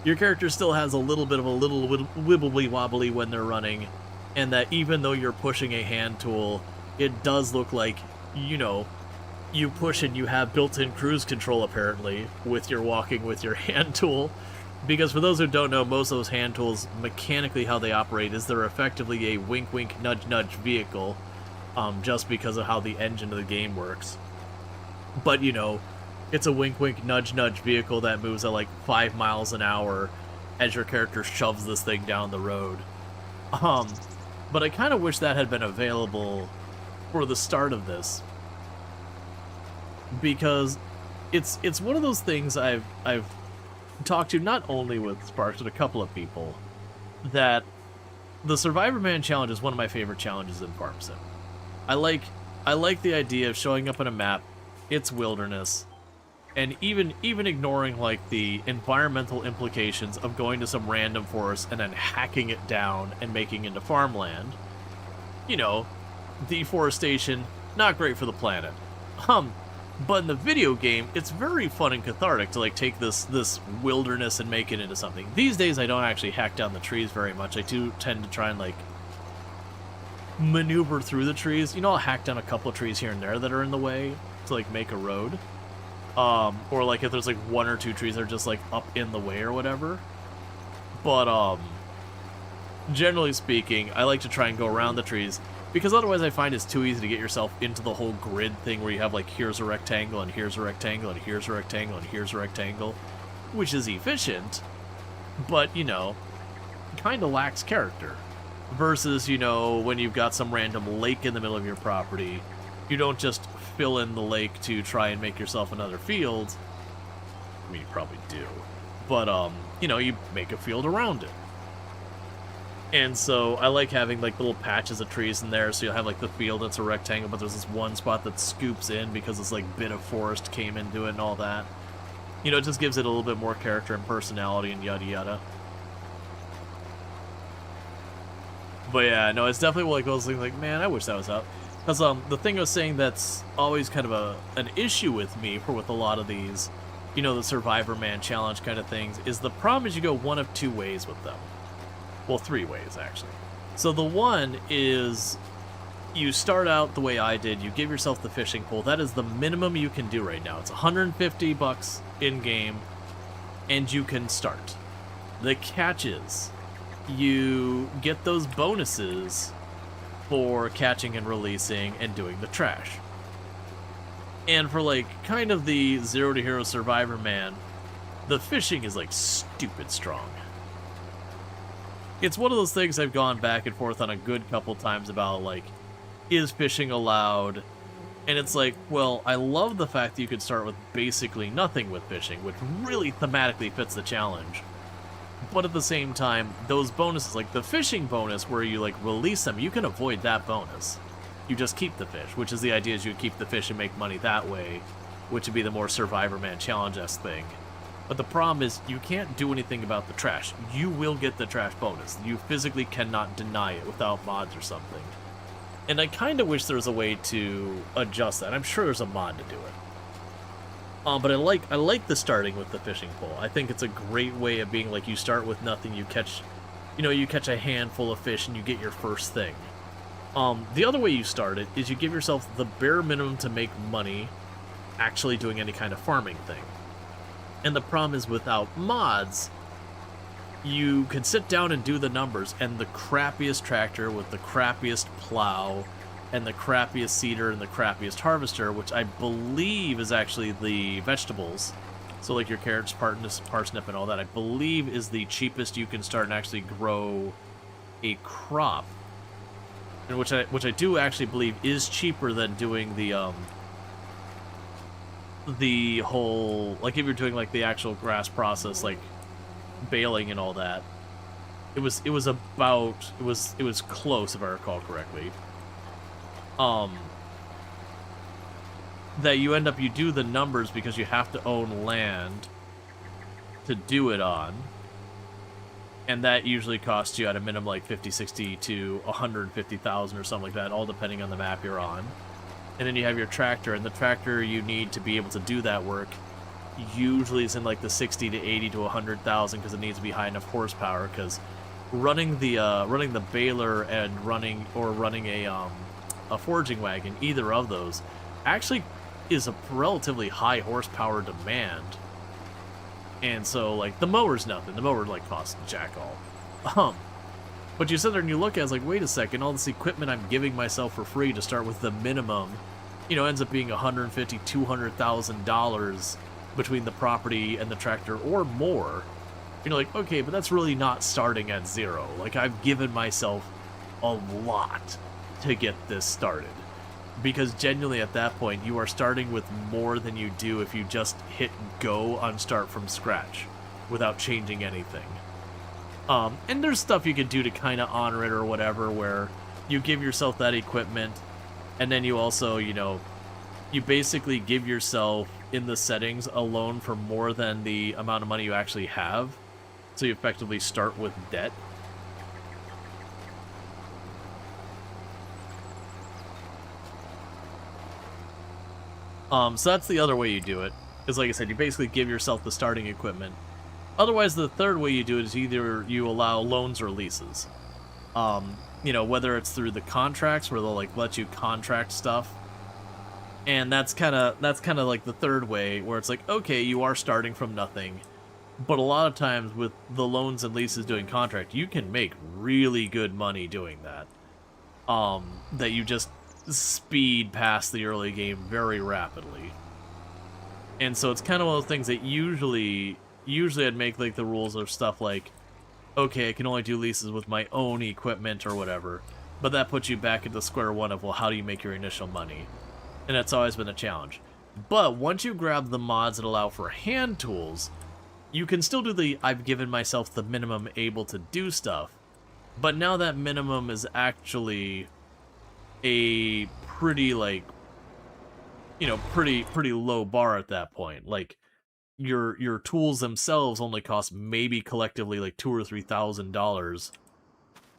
Your character still has a little bit of a little wibbly wobbly when they're running. And that even though you're pushing a hand tool, it does look like, you know, you push and you have built-in cruise control, apparently, with your walking with your hand tool. Because for those who don't know, most of those hand tools, mechanically how they operate is they're effectively a wink-wink, nudge-nudge vehicle, just because of how the engine of the game works. But, you know, it's a wink-wink, nudge-nudge vehicle that moves at like 5 miles an hour as your character shoves this thing down the road. But I kind of wish that had been available for the start of this, because it's one of those things I've talked to not only with Sparks but a couple of people, that the Survivor Man challenge is one of my favorite challenges in Farm Sim. I like the idea of showing up on a map, it's wilderness, and even ignoring like the environmental implications of going to some random forest and then hacking it down and making into farmland. You know, deforestation, not great for the planet. But in the video game, it's very fun and cathartic to like take this wilderness and make it into something. These days I don't actually hack down the trees very much. I do tend to try and like maneuver through the trees. You know, I'll hack down a couple of trees here and there that are in the way to like make a road. Or like if there's like 1 or 2 trees that are just like up in the way or whatever. But generally speaking, I like to try and go around the trees, because otherwise I find it's too easy to get yourself into the whole grid thing where you have, like, here's a rectangle, and here's a rectangle, and here's a rectangle, and here's a rectangle, which is efficient, but, you know, kind of lacks character. Versus, you know, when you've got some random lake in the middle of your property, you don't just fill in the lake to try and make yourself another field. I mean, you probably do. But, you know, you make a field around it. And so I like having, like, little patches of trees in there, so you'll have, like, the field that's a rectangle, but there's this one spot that scoops in because this, like, bit of forest came into it and all that. You know, it just gives it a little bit more character and personality and yada yada. But yeah, no, it's definitely like those things like, man, I wish that was up. Because the thing I was saying that's always kind of an issue with me with a lot of these, you know, the Survivor Man challenge kind of things, is the problem is you go one of two ways with them. Well, three ways, actually. So the one is you start out the way I did. You give yourself the fishing pole. That is the minimum you can do right now. It's $150 in-game, and you can start. The catch is you get those bonuses for catching and releasing and doing the trash. And for, like, kind of the Zero to Hero Survivor Man, the fishing is, like, stupid strong. It's one of those things I've gone back and forth on a good couple times about, like, is fishing allowed? And it's like, well, I love the fact that you could start with basically nothing with fishing, which really thematically fits the challenge. But at the same time, those bonuses, like the fishing bonus where you, like, release them, you can avoid that bonus. You just keep the fish, which is the idea is you keep the fish and make money that way, which would be the more Survivor Man challenge-esque thing. But the problem is you can't do anything about the trash. You will get the trash bonus. You physically cannot deny it without mods or something. And I kind of wish there was a way to adjust that. I'm sure there's a mod to do it. But I like the starting with the fishing pole. I think it's a great way of being like, you start with nothing, you catch a handful of fish and you get your first thing. The other way you start it is you give yourself the bare minimum to make money actually doing any kind of farming thing. And the problem is without mods, you can sit down and do the numbers, and the crappiest tractor with the crappiest plow and the crappiest seeder and the crappiest harvester, which I believe is actually the vegetables, so like your carrots, parsnip, and all that, I believe is the cheapest you can start and actually grow a crop, and which I do actually believe is cheaper than doing the whole, like, if you're doing like the actual grass process, like baling and all that. It was close, if I recall correctly. That you do the numbers because you have to own land to do it on, and that usually costs you at a minimum like 50, 60 to 150,000 or something like that, all depending on the map you're on. And then you have your tractor, and the tractor you need to be able to do that work usually is in like the 60 to 80 to 100,000 because it needs to be high enough horsepower, because running the baler and running a foraging wagon, either of those, actually is a relatively high horsepower demand. And so, like, the mower's nothing. The mower, like, costs jack all. But you sit there and you look at it, it's like, wait a second, all this equipment I'm giving myself for free to start with the minimum, you know, ends up being $150,000, $200,000 between the property and the tractor, or more. You're like, okay, but that's really not starting at zero. Like, I've given myself a lot to get this started. Because genuinely at that point, you are starting with more than you do if you just hit go on start from scratch without changing anything. And there's stuff you can do to kind of honor it or whatever, where you give yourself that equipment, and then you also, you know, you basically give yourself in the settings a loan for more than the amount of money you actually have. So you effectively start with debt. So that's the other way you do it. Is, like I said, you basically give yourself the starting equipment. Otherwise, the third way you do it is either you allow loans or leases. You know, whether it's through the contracts where they'll, like, let you contract stuff. And that's kind of like the third way, where it's like, okay, you are starting from nothing, But a lot of times with the loans and leases doing contract, you can make really good money doing that. That you just speed past the early game very rapidly. And so it's kind of one of those things that usually I'd make like the rules of stuff like, okay, I can only do leases with my own equipment or whatever. But that puts you back at the square one of, well, how do you make your initial money? And that's always been a challenge. But once you grab the mods that allow for hand tools, you can still do the I've given myself the minimum able to do stuff. But now that minimum is actually a pretty, like, you know, pretty low bar at that point. Like, your tools themselves only cost maybe collectively like $2,000 or $3,000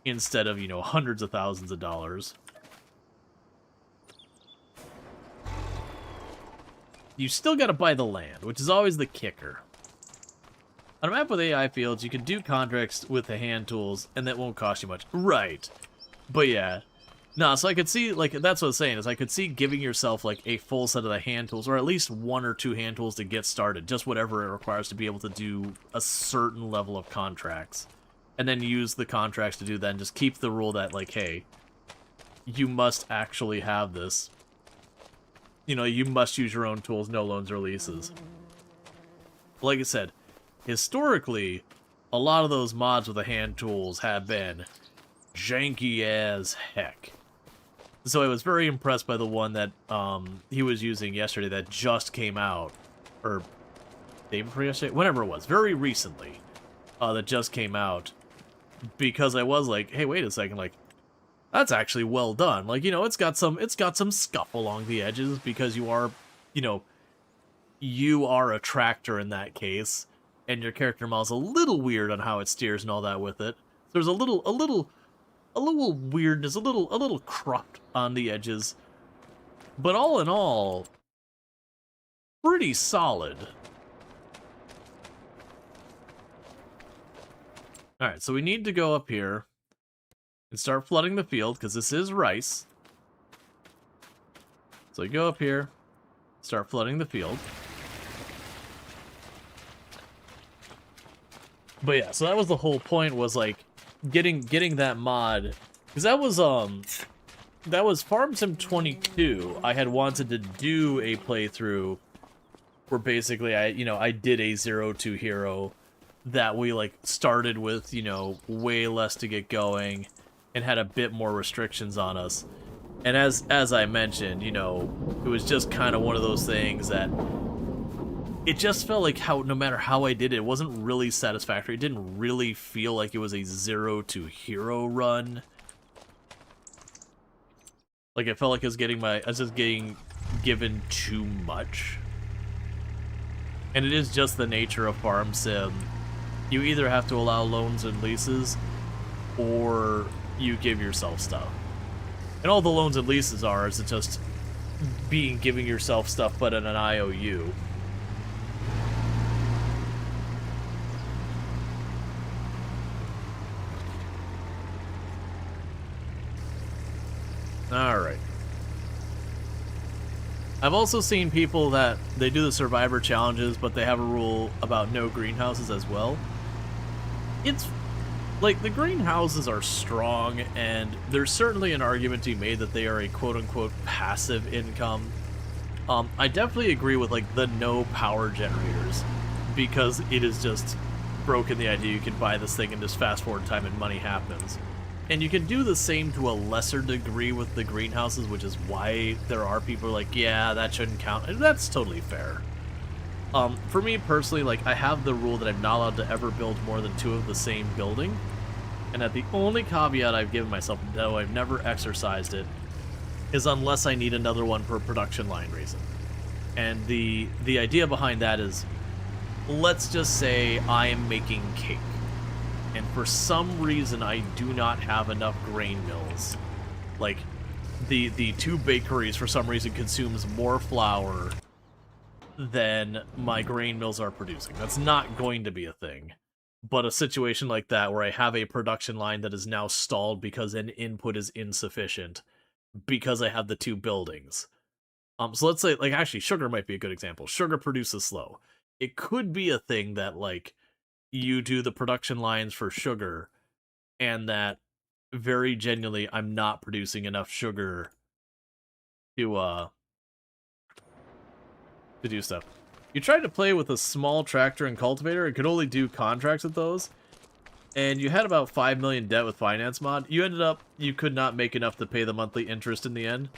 instead of, you know, hundreds of thousands of dollars. You still gotta buy the land, which is always the kicker. On a map with AI fields, you can do contracts with the hand tools, and that won't cost you much. Right. But yeah. No, so I could see, like, that's what I was saying, is I could see giving yourself, like, a full set of the hand tools, or at least 1 or 2 hand tools to get started, just whatever it requires to be able to do a certain level of contracts. And then use the contracts to do that, and just keep the rule that, like, hey, you must actually have this. You know, you must use your own tools, no loans or leases. Like I said, historically, a lot of those mods with the hand tools have been janky as heck. So I was very impressed by the one that he was using yesterday that just came out, or day before yesterday, whenever it was, very recently, that just came out, because I was like, hey, wait a second, like, that's actually well done. Like, you know, it's got some scuff along the edges because you are, you know, you are a tractor in that case, and your character model's a little weird on how it steers and all that with it. There's a little weirdness, a little cropped on the edges, but all in all, pretty solid. All right, so we need to go up here and start flooding the field, because this is rice. So you go up here, start flooding the field. But yeah, so that was the whole point, was like getting that mod, because that was Farm Sim 22. I had wanted to do a playthrough where basically I did a 0-2 hero that we like started with, you know, way less to get going and had a bit more restrictions on us. And as I mentioned, you know, it was just kind of one of those things that it just felt like no matter how I did it, it wasn't really satisfactory. It didn't really feel like it was a 0-2 hero run. Like, it felt like I was just getting given too much. And it is just the nature of Farm Sim. You either have to allow loans and leases, or you give yourself stuff. And all the loans and leases are is just giving yourself stuff, but at an IOU. Alright. I've also seen people that they do the survivor challenges, but they have a rule about no greenhouses as well. It's like, the greenhouses are strong, and there's certainly an argument to be made that they are a quote-unquote passive income. I definitely agree with, like, the no power generators, because it is just broken the idea you can buy this thing and just fast forward time and money happens. And you can do the same to a lesser degree with the greenhouses, which is why there are people who are like, yeah, that shouldn't count. And that's totally fair. For me personally, like, I have the rule that I'm not allowed to ever build more than 2 of the same building. And that the only caveat I've given myself, though I've never exercised it, is unless I need another one for a production line reason. And the idea behind that is, let's just say I am making cake, and for some reason I do not have enough grain mills. Like, the 2 bakeries for some reason consumes more flour than my grain mills are producing. That's not going to be a thing. But a situation like that, where I have a production line that is now stalled because an input is insufficient, because I have the 2 buildings. So let's say, like, actually, sugar might be a good example. Sugar produces slow. It could be a thing that, like, you do the production lines for sugar, and that very genuinely I'm not producing enough sugar to do stuff. You tried to play with a small tractor and cultivator, and could only do contracts with those, and you had about 5 million debt with finance mod. You ended up, you could not make enough to pay the monthly interest in the end.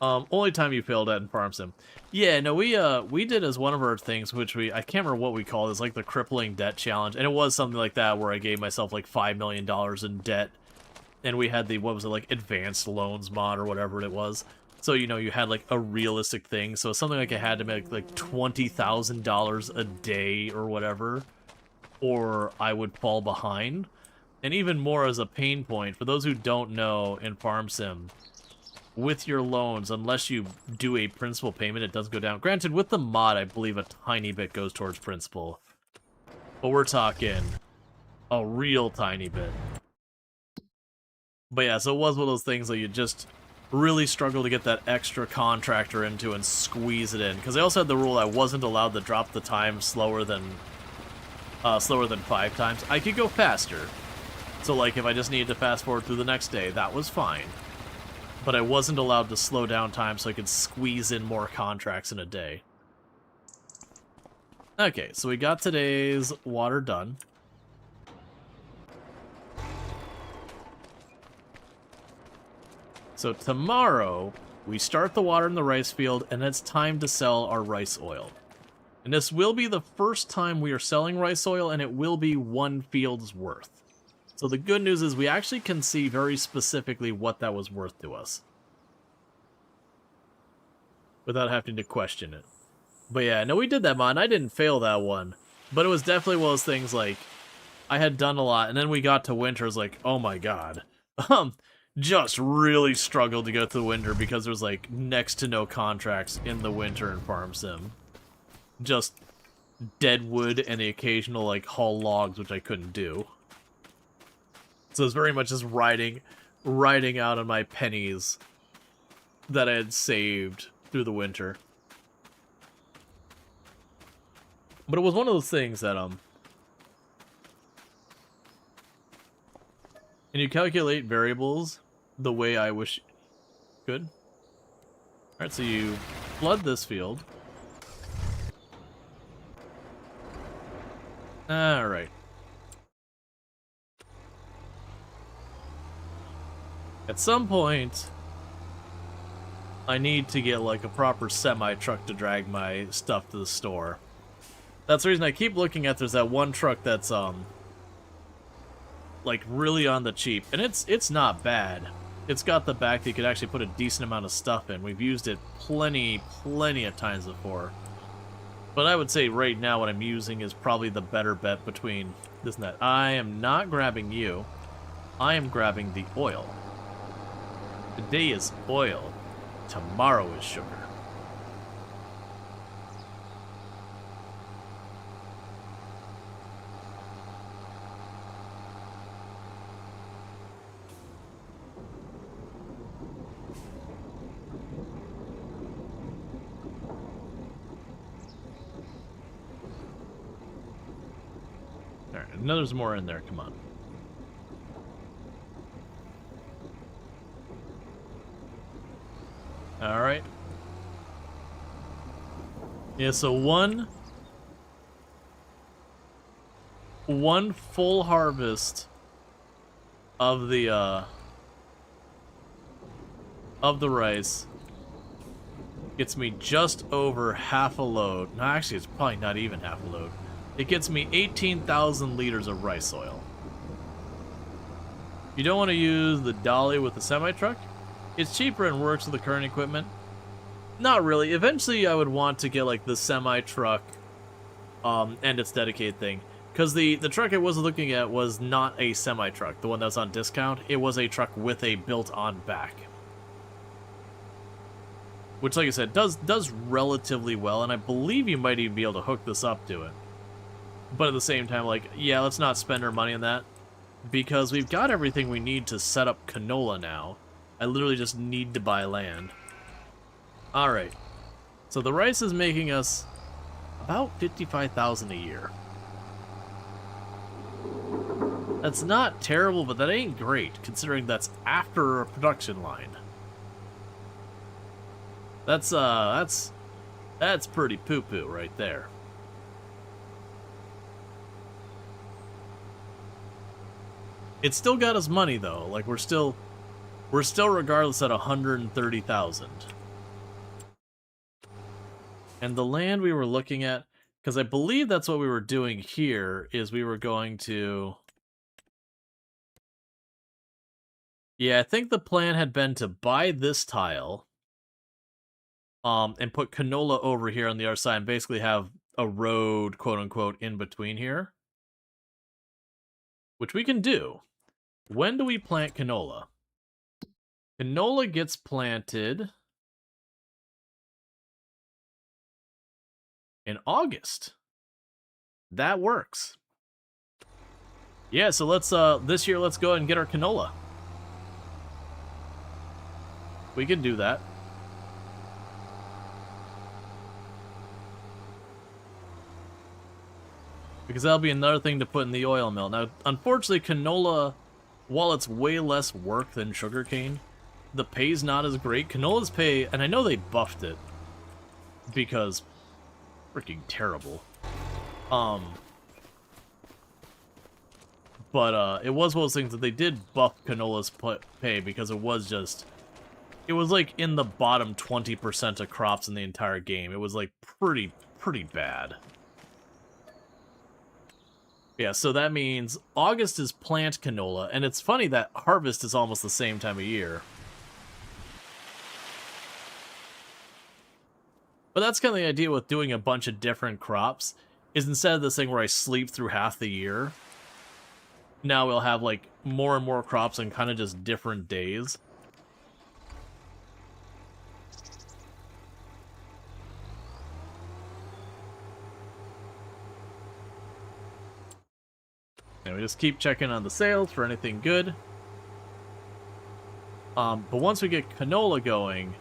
Only time you failed at in Farm Sim. Yeah, no, we did as one of our things, which I can't remember what we called it, it's like the crippling debt challenge, and it was something like that where I gave myself like $5 million in debt, and we had the, what was it, like advanced loans mod or whatever it was. So, you know, you had like a realistic thing, so something like I had to make like $20,000 a day or whatever, or I would fall behind. And even more as a pain point, for those who don't know in Farm Sim, with your loans, unless you do a principal payment, it does go down. Granted, with the mod, I believe a tiny bit goes towards principal. But we're talking a real tiny bit. But yeah, so it was one of those things that you just really struggle to get that extra contractor into and squeeze it in. Because I also had the rule I wasn't allowed to drop the time slower than 5 times. I could go faster. So like if I just needed to fast forward through the next day, that was fine. But I wasn't allowed to slow down time so I could squeeze in more contracts in a day. Okay, so we got today's water done. So tomorrow, we start the water in the rice field, and it's time to sell our rice oil. And this will be the first time we are selling rice oil, and it will be 1 field's worth. So the good news is we actually can see very specifically what that was worth to us, without having to question it. But yeah, no, we did that mod, and I didn't fail that one. But it was definitely one of those things, like, I had done a lot, and then we got to winter, it's like, oh my god. Just really struggled to go through the winter because there's, like, next to no contracts in the winter in Farm Sim. Just dead wood and the occasional, like, haul logs, which I couldn't do. So it's very much just riding out on my pennies that I had saved through the winter. But it was one of those things that, and you calculate variables the way I wish you could. Alright, so you flood this field. Alright. At some point, I need to get like a proper semi-truck to drag my stuff to the store. That's the reason I keep looking at, there's that one truck that's, like, really on the cheap. And it's not bad. It's got the back that you could actually put a decent amount of stuff in. We've used it plenty of times before. But I would say right now what I'm using is probably the better bet between this and that. I am not grabbing you. I am grabbing the oil. Today is oil. Tomorrow is sugar. Alright, I know there's more in there, come on. Alright. Yeah, so one full harvest of the rice gets me just over half a load. No, actually, it's probably not even half a load. It gets me 18,000 liters of rice oil. You don't want to use the dolly with the semi-truck. It's cheaper and works with the current equipment. Not really. Eventually, I would want to get like the semi-truck and its dedicated thing. Because the truck I was looking at was not a semi-truck. The one that was on discount. It was a truck with a built-on back. Which, like I said, does relatively well. And I believe you might even be able to hook this up to it. But at the same time, like, yeah, let's not spend our money on that. Because we've got everything we need to set up canola now. I literally just need to buy land. Alright. So the rice is making us about 55,000 a year. That's not terrible, but that ain't great, considering that's after a production line. That's pretty poo-poo right there. It's still got us money though. Like we're still regardless at 130,000. And the land we were looking at, because I believe that's what we were doing here, is we were going to... Yeah, I think the plan had been to buy this tile, and put canola over here on the other side and basically have a road, quote-unquote, in between here. Which we can do. When do we plant canola? Canola gets planted in August. That works. Yeah, so let's, this year, let's go ahead and get our canola. We can do that. Because that'll be another thing to put in the oil mill. Now, unfortunately, canola, while it's way less work than sugarcane, the pay's not as great. Canola's pay, and I know they buffed it, because freaking terrible. But it was one of those things that they did buff canola's pay because it was just... It was like in the bottom 20% of crops in the entire game. It was like pretty bad. Yeah, so that means August is plant canola, and it's funny that harvest is almost the same time of year. But that's kind of the idea with doing a bunch of different crops, is instead of this thing where I sleep through half the year, now we'll have like more and more crops on kind of just different days. And we just keep checking on the sales for anything good. But once we get canola going,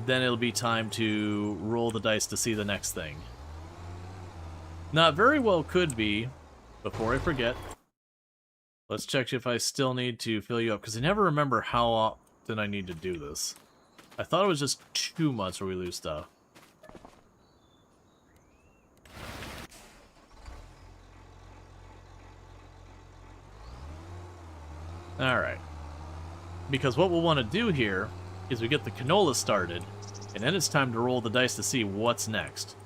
then it'll be time to roll the dice to see the next thing. Now, it very well could be, before I forget, let's check if I still need to fill you up, because I never remember how often I need to do this. I thought it was just 2 months where we lose stuff. Alright. Because what we'll want to do here is we get the canola started, and then it's time to roll the dice to see what's next.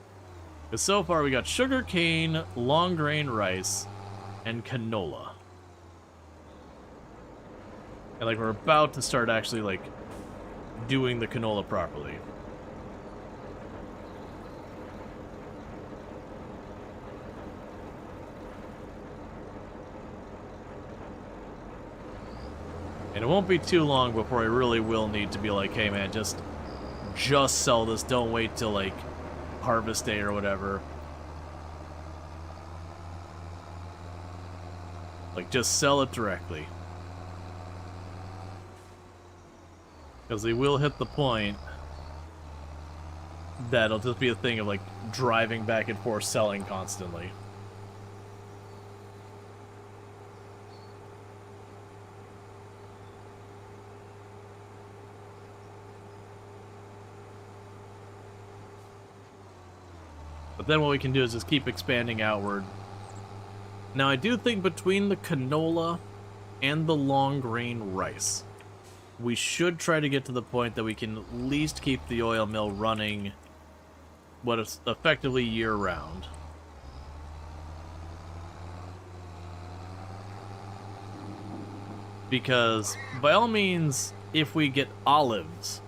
Because so far we got sugarcane, long grain rice, and canola. And like we're about to start actually like doing the canola properly. And it won't be too long before I really will need to be like, hey man, just sell this. Don't wait till like harvest day or whatever. Like just sell it directly. Because they will hit the point that it'll just be a thing of like driving back and forth selling constantly. But then what we can do is just keep expanding outward. Now I do think between the canola and the long grain rice, we should try to get to the point that we can at least keep the oil mill running what is effectively year-round. Because, by all means, if we get olives,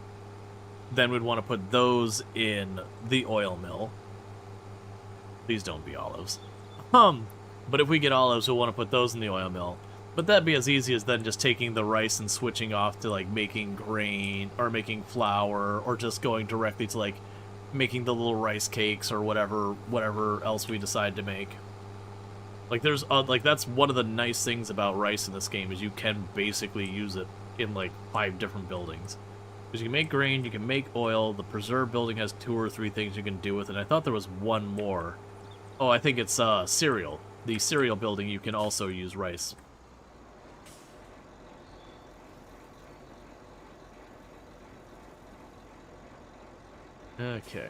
then we'd want to put those in the oil mill. Please don't be olives. But if we get olives, we'll want to put those in the oil mill. But that'd be as easy as then just taking the rice and switching off to, like, making grain, or making flour, or just going directly to, like, making the little rice cakes, or whatever else we decide to make. Like, there's, like, that's one of the nice things about rice in this game, is you can basically use it in, like, 5 different buildings. Because you can make grain, you can make oil, the preserve building has 2 or 3 things you can do with it, and I thought there was one more. Oh, I think it's, cereal. The cereal building, you can also use rice. Okay.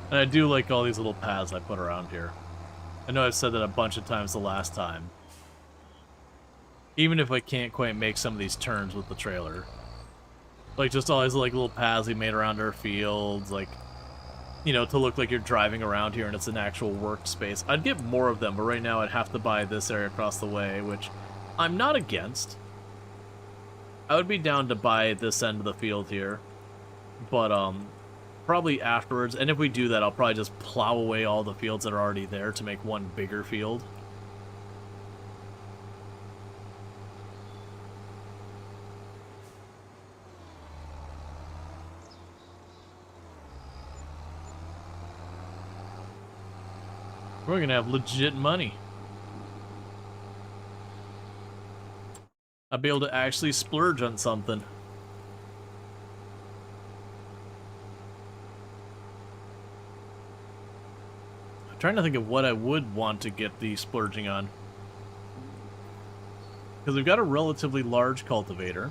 And I do like all these little paths I put around here. I know I've said that a bunch of times the last time. Even if I can't quite make some of these turns with the trailer. Like, just all these like little paths we made around our fields, like, you know, to look like you're driving around here and it's an actual workspace. I'd get more of them, but right now I'd have to buy this area across the way, which I'm not against. I would be down to buy this end of the field here, but, probably afterwards, and if we do that, I'll probably just plow away all the fields that are already there to make one bigger field. We're gonna have legit money. I'll be able to actually splurge on something. Trying to think of what I would want to get the splurging on. Because we've got a relatively large cultivator.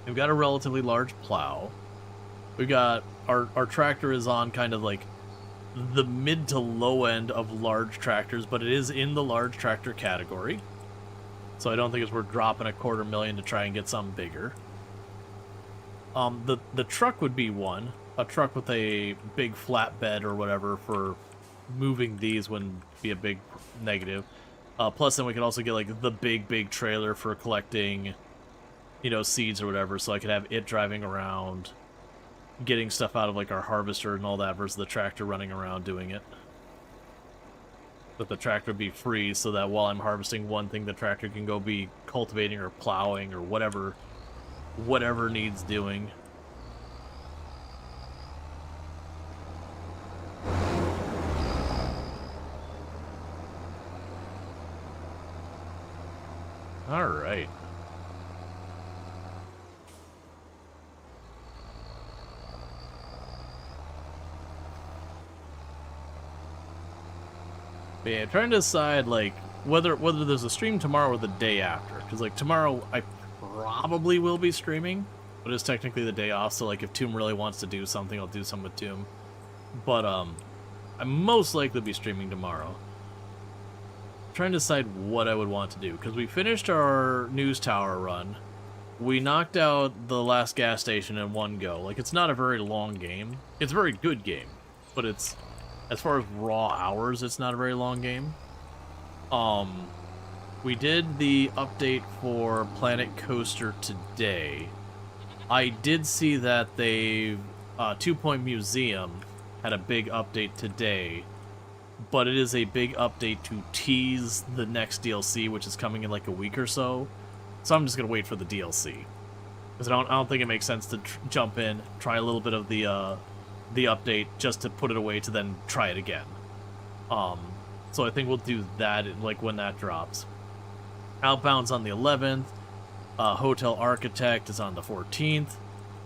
We've got a relatively large plow. We've got our tractor is on kind of like the mid to low end of large tractors, but it is in the large tractor category. So I don't think it's worth dropping $250,000 to try and get something bigger. The truck would be one. A truck with a big flatbed or whatever for moving these wouldn't be a big negative. Plus, then we could also get like the big trailer for collecting, you know, seeds or whatever. So I could have it driving around, getting stuff out of like our harvester and all that, versus the tractor running around doing it. But the tractor would be free, so that while I'm harvesting one thing, the tractor can go be cultivating or plowing or whatever needs doing. All right. But yeah, trying to decide like whether there's a stream tomorrow or the day after, because like tomorrow I probably will be streaming, but it's technically the day off. So like if Tomb really wants to do something, I'll do something with Tomb. But I'm most likely to be streaming tomorrow. Trying to decide what I would want to do, because we finished our news tower run. We knocked out the last gas station in one go. Like, it's not a very long game. It's a very good game, but it's, as far as raw hours, it's not a very long game. We did the update for Planet Coaster today. I did see that they 2 Point Museum had a big update today, but it is a big update to tease the next DLC, which is coming in like a week or so. So I'm just gonna wait for the DLC, because I don't think it makes sense to jump in, try a little bit of the update just to put it away to then try it again. So I think we'll do that like when that drops. Outbound's on the 11th. Hotel Architect is on the 14th.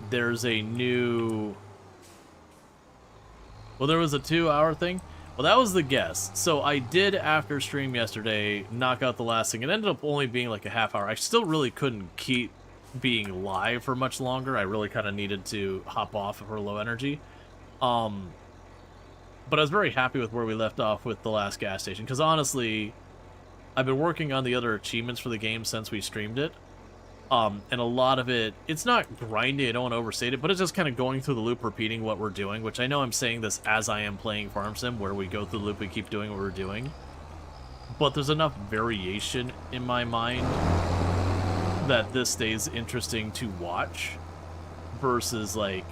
There's a new... Well, there was a 2-hour thing. Well, that was the guess. So I did, after stream yesterday, knock out the last thing. It ended up only being like a half hour. I still really couldn't keep being live for much longer. I really kind of needed to hop off for low energy. But I was very happy with where we left off with the last gas station, because honestly, I've been working on the other achievements for the game since we streamed it. And a lot of it, it's not grindy, I don't want to overstate it, but it's just kind of going through the loop, repeating what we're doing, which I know I'm saying this as I am playing Farm Sim, where we go through the loop, we keep doing what we're doing. But there's enough variation in my mind that this stays interesting to watch, versus, like,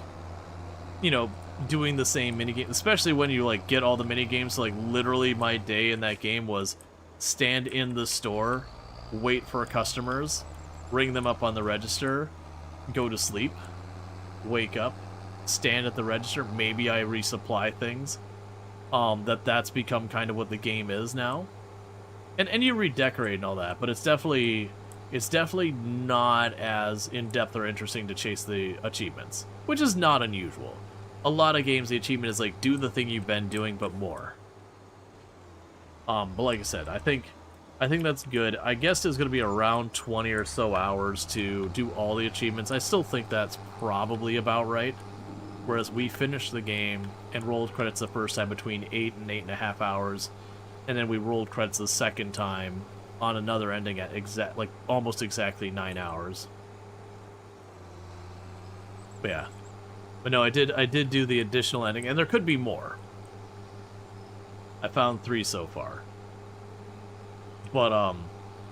you know, doing the same minigame, especially when you, like, get all the minigames. So, like, literally my day in that game was stand in the store, wait for customers, ring them up on the register, go to sleep, wake up, stand at the register, maybe I resupply things. That's become kind of what the game is now. And you redecorate and all that, but it's definitely It's definitely not as in-depth or interesting to chase the achievements, which is not unusual. A lot of games, the achievement is like, do the thing you've been doing, but more. But like I said, I think that's good. I guess it's going to be around 20 or so hours to do all the achievements. I still think that's probably about right. Whereas we finished the game and rolled credits the first time between 8 and 8.5 hours, and then we rolled credits the second time on another ending at almost exactly 9 hours. But yeah. But no, I did do the additional ending, and there could be more. I found 3 so far. But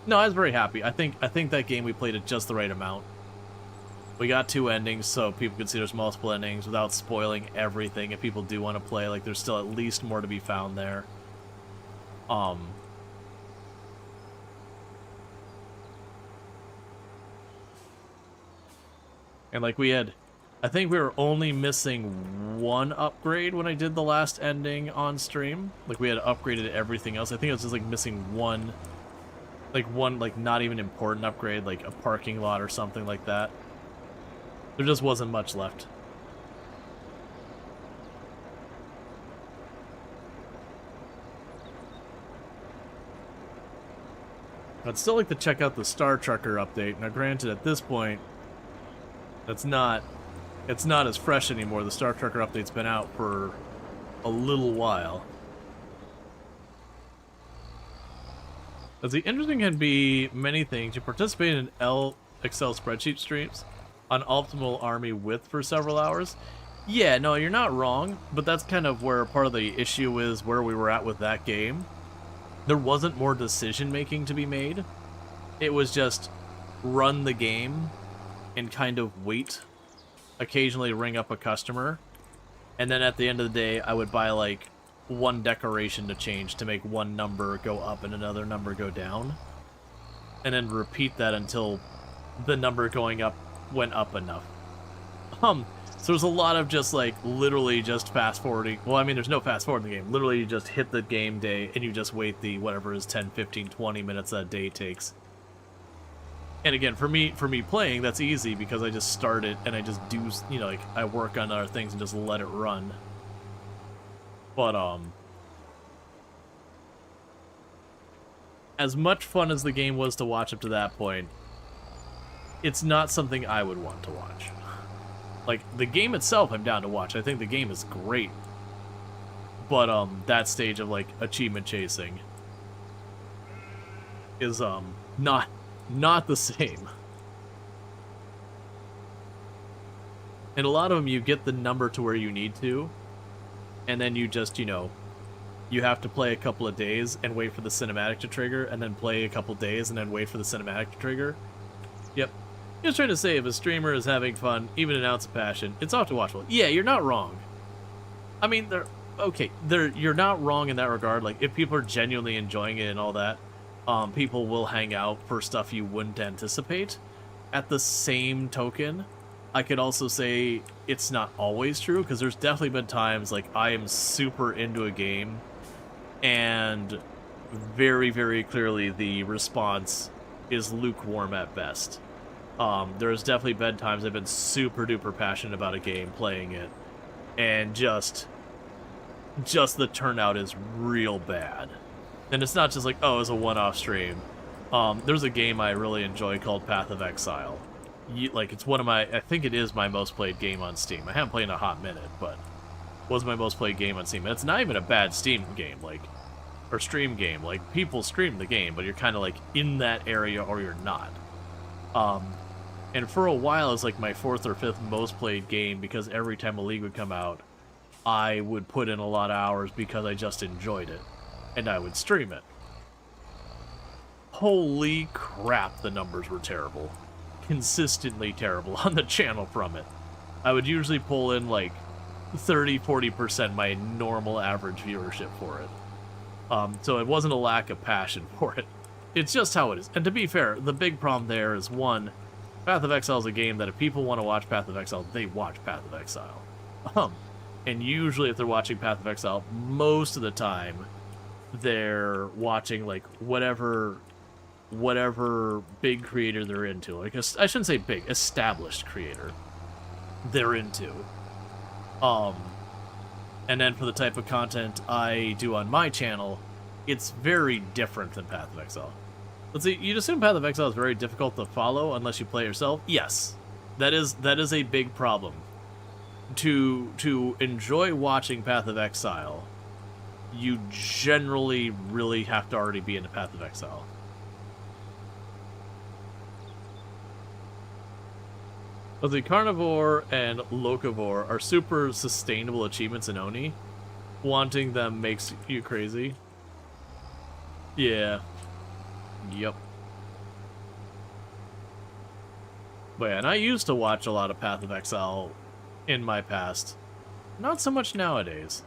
no, I was very happy. I think that game we played at just the right amount. We got 2 endings, so people can see there's multiple endings without spoiling everything. If people do want to play, like, there's still at least more to be found there. And like I think we were only missing 1 upgrade when I did the last ending on stream. Like, we had upgraded everything else. I think it was just like missing one not even important upgrade, like a parking lot or something like that. There just wasn't much left. I'd still like to check out the Star Trekker update. Now granted, at this point, it's not as fresh anymore. The Star Trekker update's been out for a little while. As the interesting can be many things. You participate in Excel spreadsheet streams on optimal army width for several hours. Yeah, no, you're not wrong, but that's kind of where part of the issue is where we were at with that game. There wasn't more decision making to be made. It was just run the game and kind of wait, occasionally ring up a customer, and then at the end of the day I would buy like 1 decoration to change to make 1 number go up and another number go down, and then repeat that until the number going up went up enough. So there's a lot of just like literally just fast forwarding. Well, I mean, there's no fast forward in the game. Literally you just hit the game day and you just wait the whatever is 10, 15, 20 minutes that day takes. And again, for me playing, that's easy because I just start it and I just do, you know, like I work on other things and just let it run. But as much fun as the game was to watch up to that point, it's not something I would want to watch. Like, the game itself I'm down to watch. I think the game is great. But that stage of like achievement chasing is not the same. And a lot of them you get the number to where you need to, and then you just, you know, you have to play a couple of days and wait for the cinematic to trigger, and then play a couple days and then wait for the cinematic to trigger. Yep. Just trying to say, if a streamer is having fun, even an ounce of passion, it's often watchable. Yeah, you're not wrong. I mean, you're not wrong in that regard. Like, if people are genuinely enjoying it and all that, people will hang out for stuff you wouldn't anticipate. At the same token, I could also say it's not always true, because there's definitely been times like I am super into a game and very, very clearly the response is lukewarm at best. There's definitely been times I've been super duper passionate about a game, playing it, and just the turnout is real bad. And it's not just like, oh, it's a one-off stream. There's a game I really enjoy called Path of Exile. Like, it's one of my, I think it is my most played game on Steam. I haven't played in a hot minute, but it was my most played game on Steam. And it's not even a bad Steam game, like, or stream game. Like, people stream the game, but you're kind of like in that area or you're not. And for a while, it's like my 4th or 5th most played game, because every time a league would come out, I would put in a lot of hours because I just enjoyed it, and I would stream it. Holy crap, the numbers were terrible. Consistently terrible on the channel from it. I would usually pull in like 30-40% my normal average viewership for it. So it wasn't a lack of passion for it. It's just how it is. And to be fair, the big problem there is, one, Path of Exile is a game that if people want to watch Path of Exile, they watch Path of Exile. And usually if they're watching Path of Exile, most of the time they're watching like whatever whatever big creator they're into. Like, I shouldn't say big, established creator they're into. And then for the type of content I do on my channel, it's very different than Path of Exile. Let's see, you'd assume Path of Exile is very difficult to follow unless you play yourself. Yes, that is a big problem. To enjoy watching Path of Exile, you generally really have to already be into Path of Exile. But the Carnivore and Locavore are super sustainable achievements in Oni. Wanting them makes you crazy. Yeah. Yep. But yeah, and I used to watch a lot of Path of Exile in my past. Not so much nowadays.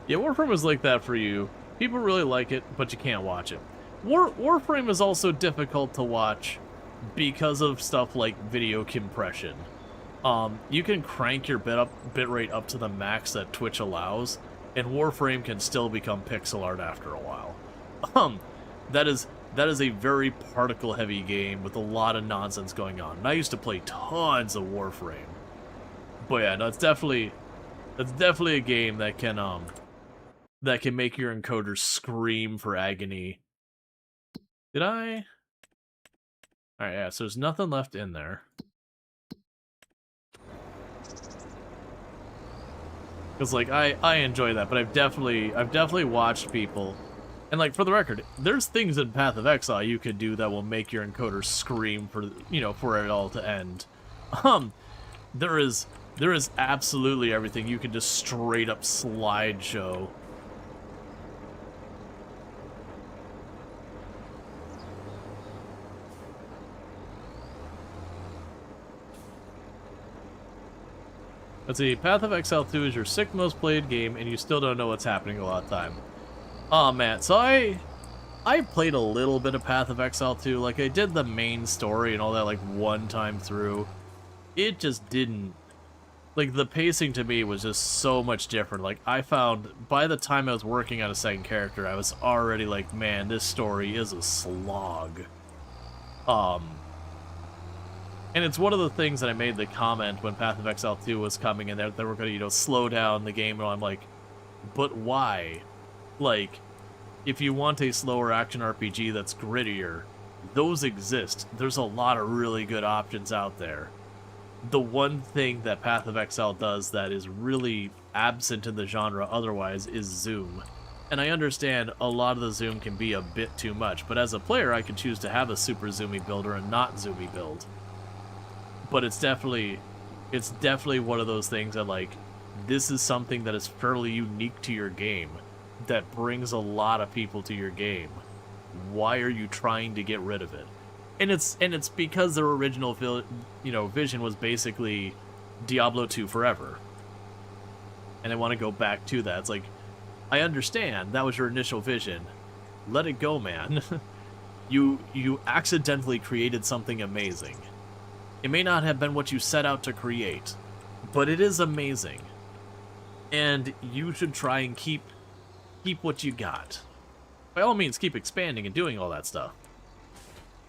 Yeah, Warframe was like that for you. People really like it, but you can't watch it. Warframe is also difficult to watch because of stuff like video compression. You can crank your bitrate up to the max that Twitch allows, and Warframe can still become pixel art after a while. That is a very particle-heavy game with a lot of nonsense going on. And I used to play tons of Warframe. But yeah, no, it's definitely a game that can make your encoder scream for agony. Did I? Alright, yeah, so there's nothing left in there. Because, like, I enjoy that, but I've definitely watched people. And, like, for the record, there's things in Path of Exile you could do that will make your encoder scream for, you know, for it all to end. There is absolutely everything you can just straight up slideshow. Let's see, Path of Exile 2 is your 6th most played game, and you still don't know what's happening a lot of time. Oh man, so I played a little bit of Path of Exile 2, like I did the main story and all that like one time through. It just didn't, like the pacing to me was just so much different. Like I found by the time I was working on a second character, I was already like, man, this story is a slog. And it's one of the things that I made the comment when Path of Exile 2 was coming and they were going to, you know, slow down the game, and I'm like, but why? Like, if you want a slower action RPG that's grittier, those exist. There's a lot of really good options out there. The one thing that Path of Exile does that is really absent in the genre otherwise is zoom. And I understand a lot of the zoom can be a bit too much, but as a player I can choose to have a super zoomy build or a not zoomy build. But it's definitely one of those things that, like, this is something that is fairly unique to your game, that brings a lot of people to your game. Why are you trying to get rid of it? And it's because their original vision was basically Diablo 2 forever. And they want to go back to that. It's like, I understand that was your initial vision. Let it go, man. You accidentally created something amazing. It may not have been what you set out to create, but it is amazing. And you should try and keep what you got. By all means, keep expanding and doing all that stuff.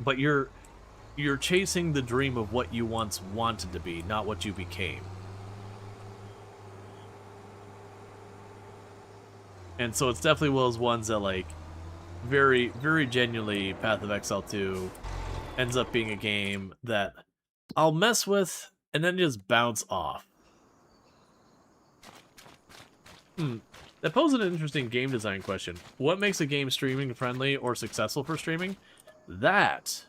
But you're chasing the dream of what you once wanted to be, not what you became. And so it's definitely one of those ones that, like, very, very genuinely, Path of Exile 2 ends up being a game that I'll mess with and then just bounce off. That poses an interesting game design question. What makes a game streaming friendly or successful for streaming? That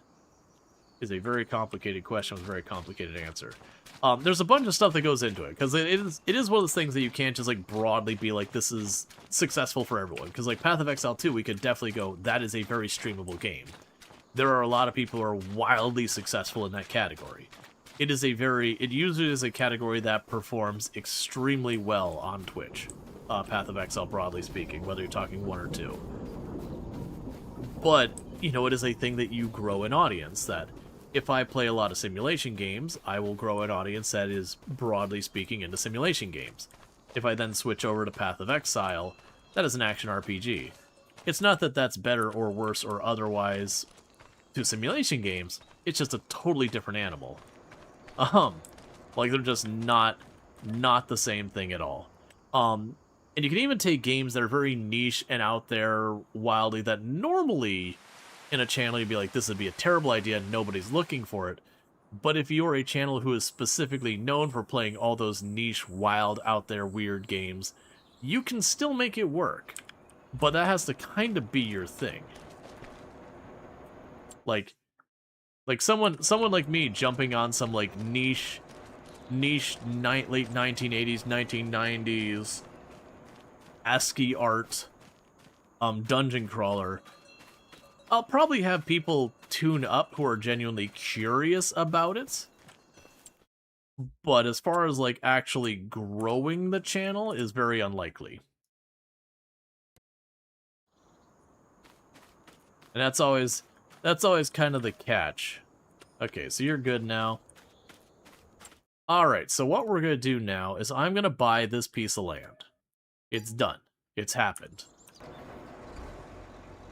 is a very complicated question with a very complicated answer. There's a bunch of stuff that goes into it, because it is one of those things that you can't just like broadly be like, this is successful for everyone. Because like Path of Exile 2, we could definitely go, that is a very streamable game. There are a lot of people who are wildly successful in that category. It usually is a category that performs extremely well on Twitch. Path of Exile, broadly speaking, whether you're talking 1 or 2. But, you know, it is a thing that you grow an audience, that if I play a lot of simulation games, I will grow an audience that is, broadly speaking, into simulation games. If I then switch over to Path of Exile, That is an action RPG. It's not that that's better or worse or otherwise to simulation games. It's just a totally different animal. Like they're just not the same thing at all. And you can even take games that are very niche and out there wildly that normally in a channel you'd be like, this would be a terrible idea, nobody's looking for it. But if you're a channel who is specifically known for playing all those niche, wild, out there, weird games, you can still make it work. But that has to kind of be your thing. Like someone like me jumping on some like niche late 1980s, 1990s ASCII art dungeon crawler. I'll probably have people tune up who are genuinely curious about it. But as far as like actually growing the channel is very unlikely. And that's always kind of the catch. Okay, so you're good now. Alright, so what we're going to do now is I'm going to buy this piece of land. It's done. It's happened.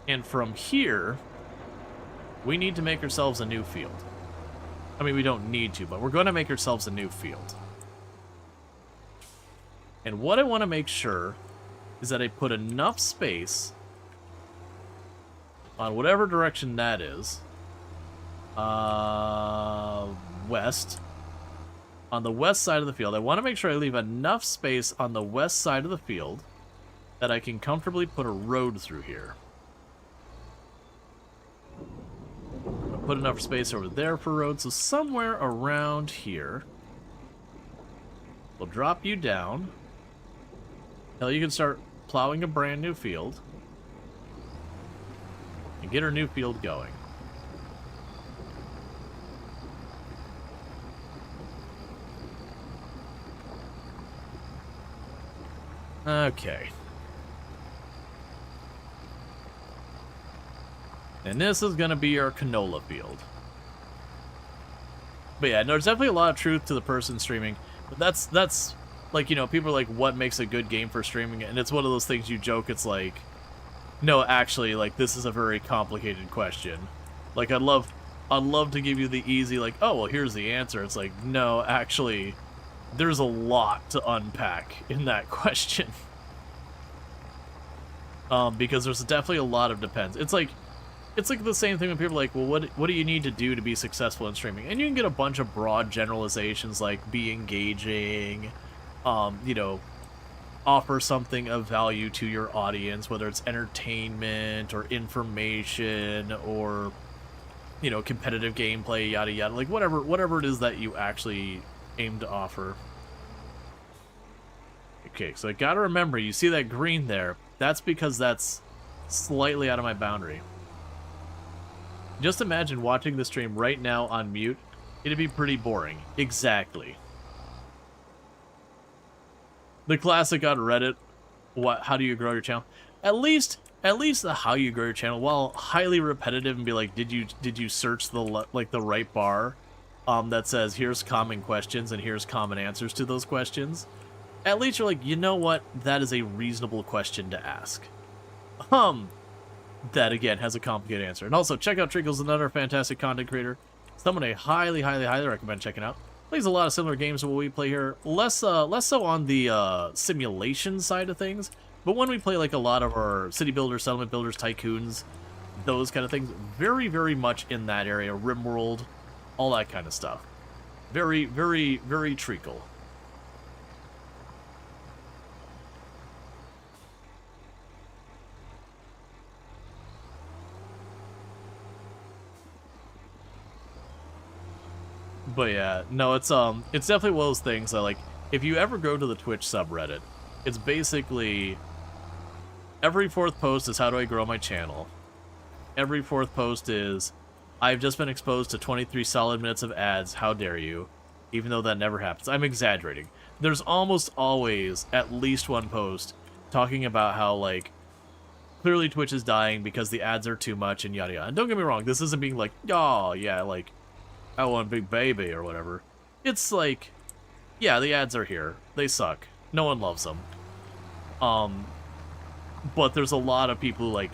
And from here, we need to make ourselves a new field. I mean, we don't need to, but we're going to make ourselves a new field. And what I want to make sure is that I put enough space on whatever direction that is. West. On the west side of the field. I want to make sure I leave enough space on the west side of the field that I can comfortably put a road through here. I'll put enough space over there for road, so somewhere around here. We'll drop you down. Now you can start plowing a brand new field. And get our new field going. Okay. And this is going to be our canola field. But yeah, no, there's definitely a lot of truth to the person streaming. But that's like, you know, people are like, what makes a good game for streaming? And it's one of those things you joke, it's like, no, actually, like, this is a very complicated question. Like, I'd love to give you the easy, like, oh, well, here's the answer. It's like, no, actually, there's a lot to unpack in that question. Because there's definitely a lot of depends. It's like the same thing when people are like, well, what do you need to do to be successful in streaming? And you can get a bunch of broad generalizations like be engaging, you know, offer something of value to your audience, whether it's entertainment or information or, you know, competitive gameplay, yada yada, like whatever it is that you actually aim to offer. Okay, so I gotta remember, you see that green there, that's because that's slightly out of my boundary. Just imagine watching the stream right now on mute. It'd be pretty boring. Exactly. The classic on Reddit, how do you grow your channel? At least the how you grow your channel, while highly repetitive and be like, did you search the right bar that says here's common questions and here's common answers to those questions? At least you're like, you know what? That is a reasonable question to ask. That again has a complicated answer. And also check out Trickles, another fantastic content creator. Someone I highly recommend checking out. Plays a lot of similar games to what we play here. Less so on the simulation side of things, but when we play like a lot of our city builders, settlement builders, tycoons, those kind of things, very, very much in that area. RimWorld, all that kind of stuff. Very, very, very treacle. But yeah, no, it's definitely one of those things that, like, if you ever go to the Twitch subreddit, it's basically every fourth post is how do I grow my channel. Every fourth post is I've just been exposed to 23 solid minutes of ads, how dare you? Even though that never happens. I'm exaggerating. There's almost always at least one post talking about how, like, clearly Twitch is dying because the ads are too much and yada yada. And don't get me wrong, this isn't being like, oh, yeah, like, I want Big Baby or whatever. It's like, yeah, the ads are here. They suck. No one loves them. But there's a lot of people who, like,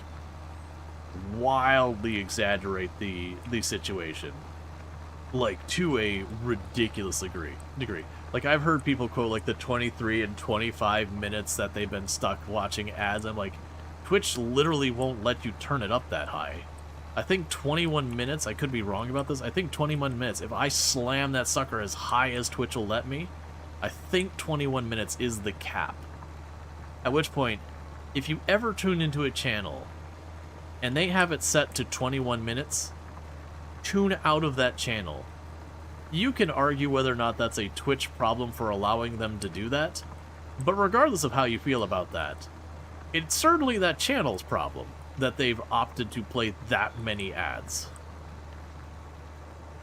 wildly exaggerate the situation, like, to a ridiculous degree. Like, I've heard people quote, like, the 23 and 25 minutes that they've been stuck watching ads. I'm like, Twitch literally won't let you turn it up that high. I think 21 minutes, I could be wrong about this, I think 21 minutes, if I slam that sucker as high as Twitch will let me, I think 21 minutes is the cap. At which point, if you ever tune into a channel and they have it set to 21 minutes, tune out of that channel. You can argue whether or not that's a Twitch problem for allowing them to do that, but regardless of how you feel about that, it's certainly that channel's problem that they've opted to play that many ads.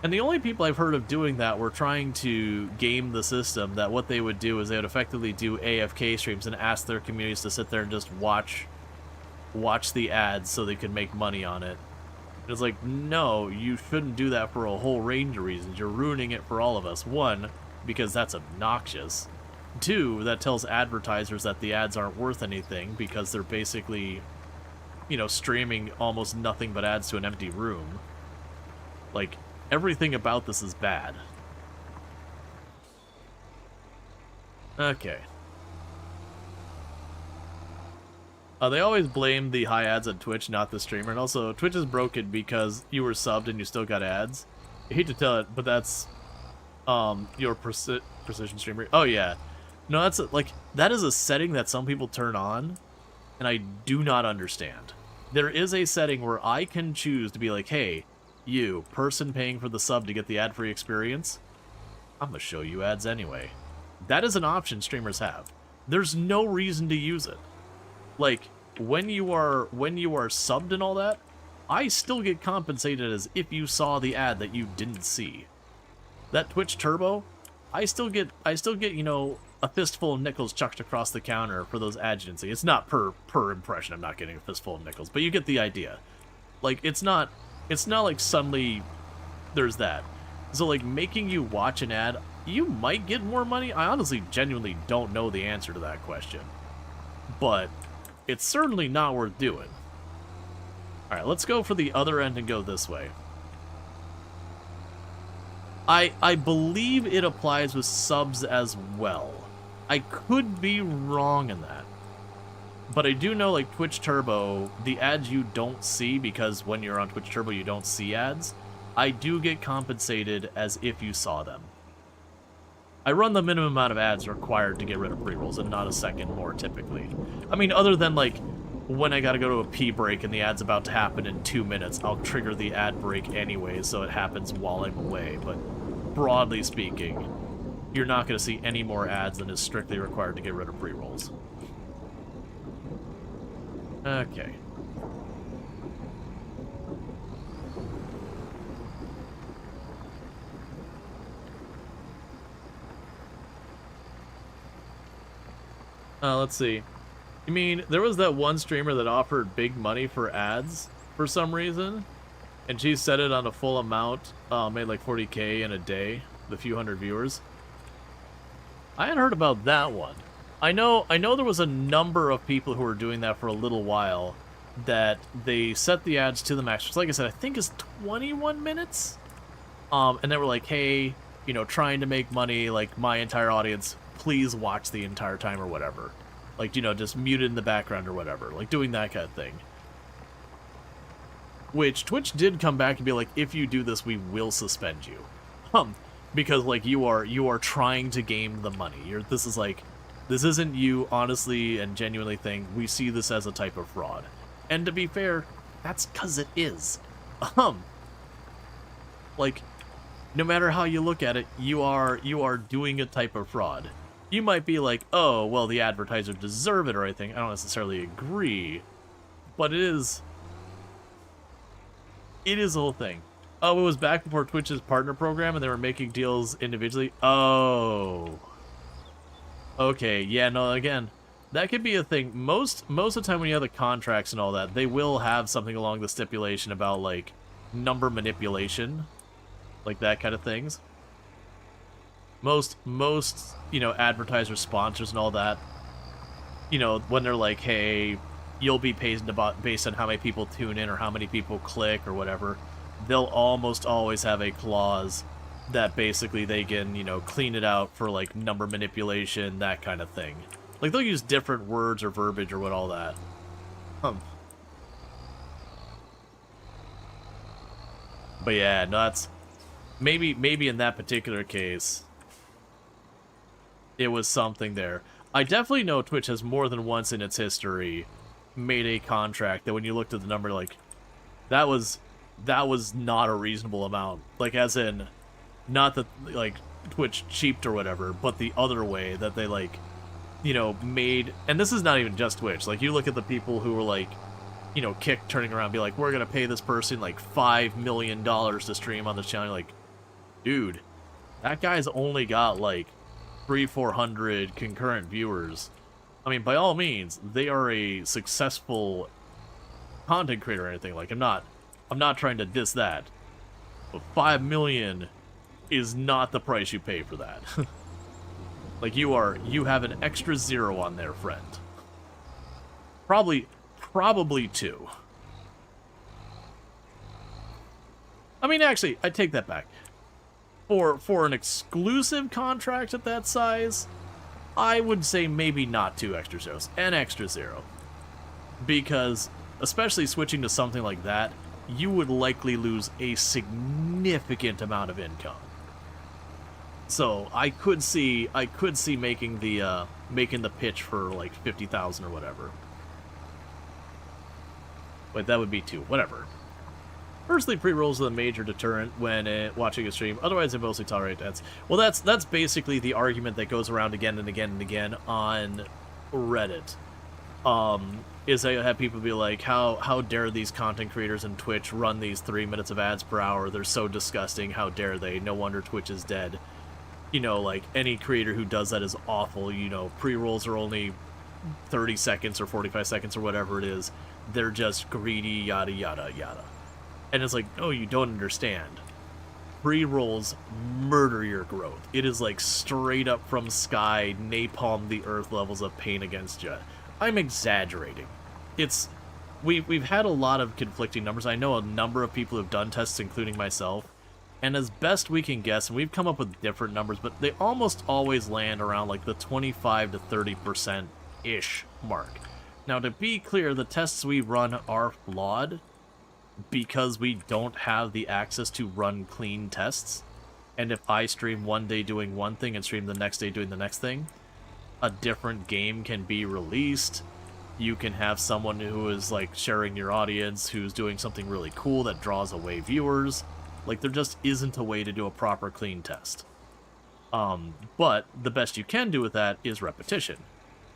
And the only people I've heard of doing that were trying to game the system, that what they would do is they would effectively do AFK streams and ask their communities to sit there and just watch the ads so they could make money on it. It's like, no, you shouldn't do that for a whole range of reasons. You're ruining it for all of us. One, because that's obnoxious. Two, that tells advertisers that the ads aren't worth anything because they're basically, you know, streaming almost nothing but ads to an empty room. Like, everything about this is bad. Okay. They always blame the high ads on Twitch, not the streamer. And also, Twitch is broken because you were subbed and you still got ads. I hate to tell it, but that's your precision streamer. Oh, yeah. No, that's like, that is a setting that some people turn on, and I do not understand. There is a setting where I can choose to be like, hey, you, person paying for the sub to get the ad-free experience, I'm gonna show you ads anyway. That is an option streamers have. There's no reason to use it. Like, when you are subbed and all that, I still get compensated as if you saw the ad that you didn't see. That Twitch Turbo, I still get, you know, a fistful of nickels chucked across the counter for those ads you didn't see. It's not per impression, I'm not getting a fistful of nickels, but you get the idea. Like, it's not like suddenly there's that. So, like, making you watch an ad, you might get more money. I honestly genuinely don't know the answer to that question. But it's certainly not worth doing. Alright, let's go for the other end and go this way. I believe it applies with subs as well. I could be wrong in that. But I do know, like, Twitch Turbo, the ads you don't see, because when you're on Twitch Turbo you don't see ads, I do get compensated as if you saw them. I run the minimum amount of ads required to get rid of pre-rolls, and not a second more, typically. I mean, other than, like, when I gotta go to a pee break and the ad's about to happen in 2 minutes, I'll trigger the ad break anyway, so it happens while I'm away. But broadly speaking, you're not gonna see any more ads than is strictly required to get rid of pre-rolls. Okay. Let's see. You mean, there was that one streamer that offered big money for ads for some reason, and she set it on a full amount, made like 40K in a day, with a few hundred viewers? I hadn't heard about that one. I know there was a number of people who were doing that for a little while, that they set the ads to the max, which, like I said, I think is 21 minutes? And they were like, hey, you know, trying to make money, like, my entire audience, please watch the entire time or whatever. Like, you know, just mute it in the background or whatever. Like, doing that kind of thing. Which, Twitch did come back and be like, if you do this, we will suspend you. Because, like, you are trying to game the money. This is like, this isn't you honestly and genuinely think, we see this as a type of fraud. And to be fair, that's 'cause it is. Like, no matter how you look at it, you are doing a type of fraud. You might be like, oh, well, the advertisers deserve it or anything. I don't necessarily agree, but it is a whole thing. Oh, it was back before Twitch's partner program and they were making deals individually? Oh. Okay, yeah, no, again, that could be a thing. Most of the time when you have the contracts and all that, they will have something along the stipulation about, like, number manipulation. Like that kind of things. Most, you know, advertisers, sponsors and all that, you know, when they're like, hey, you'll be paid about based on how many people tune in or how many people click or whatever. They'll almost always have a clause that basically they can, you know, clean it out for like number manipulation, that kind of thing. Like they'll use different words or verbiage or what all that. But yeah, no, that's maybe in that particular case, it was something there. I definitely know Twitch has more than once in its history made a contract that when you looked at the number, like, that was not a reasonable amount. Like, as in, not that, like, Twitch cheaped or whatever, but the other way that they, like, you know, made... And this is not even just Twitch. Like, you look at the people who were, like, you know, Kick turning around and be like, we're gonna pay this person, like, $5 million to stream on this channel. Like, dude, that guy's only got, like, 300-400 concurrent viewers. I mean, by all means, they are a successful content creator or anything. Like, I'm not trying to diss that. But 5 million is not the price you pay for that. Like, you have an extra zero on there, friend. Probably 2. I mean, actually, I take that back. For an exclusive contract at that size, I would say maybe not 2 extra zeros, an extra zero. Because, especially switching to something like that, you would likely lose a significant amount of income. So I could see making the pitch for like 50,000 or whatever. Wait, that would be 2. Whatever. Firstly, pre-rolls are the major deterrent when watching a stream. Otherwise, I mostly tolerate ads. Well, that's basically the argument that goes around again and again and again on Reddit. Is I have people be like, how dare these content creators in Twitch run these 3 minutes of ads per hour? They're so disgusting. How dare they? No wonder Twitch is dead. You know, like, any creator who does that is awful. You know, pre-rolls are only 30 seconds or 45 seconds or whatever it is. They're just greedy, yada, yada, yada. And it's like, no, you don't understand. Pre-rolls murder your growth. It is like straight up from sky, napalm the earth levels of pain against you. I'm exaggerating. We've had a lot of conflicting numbers. I know a number of people who've done tests, including myself. And as best we can guess, and we've come up with different numbers, but they almost always land around like the 25 to 30%-ish mark. Now, to be clear, the tests we run are flawed because we don't have the access to run clean tests. And if I stream one day doing one thing and stream the next day doing the next thing, a different game can be released. You can have someone who is like sharing your audience who's doing something really cool that draws away viewers. Like, there just isn't a way to do a proper clean test. But the best you can do with that is repetition.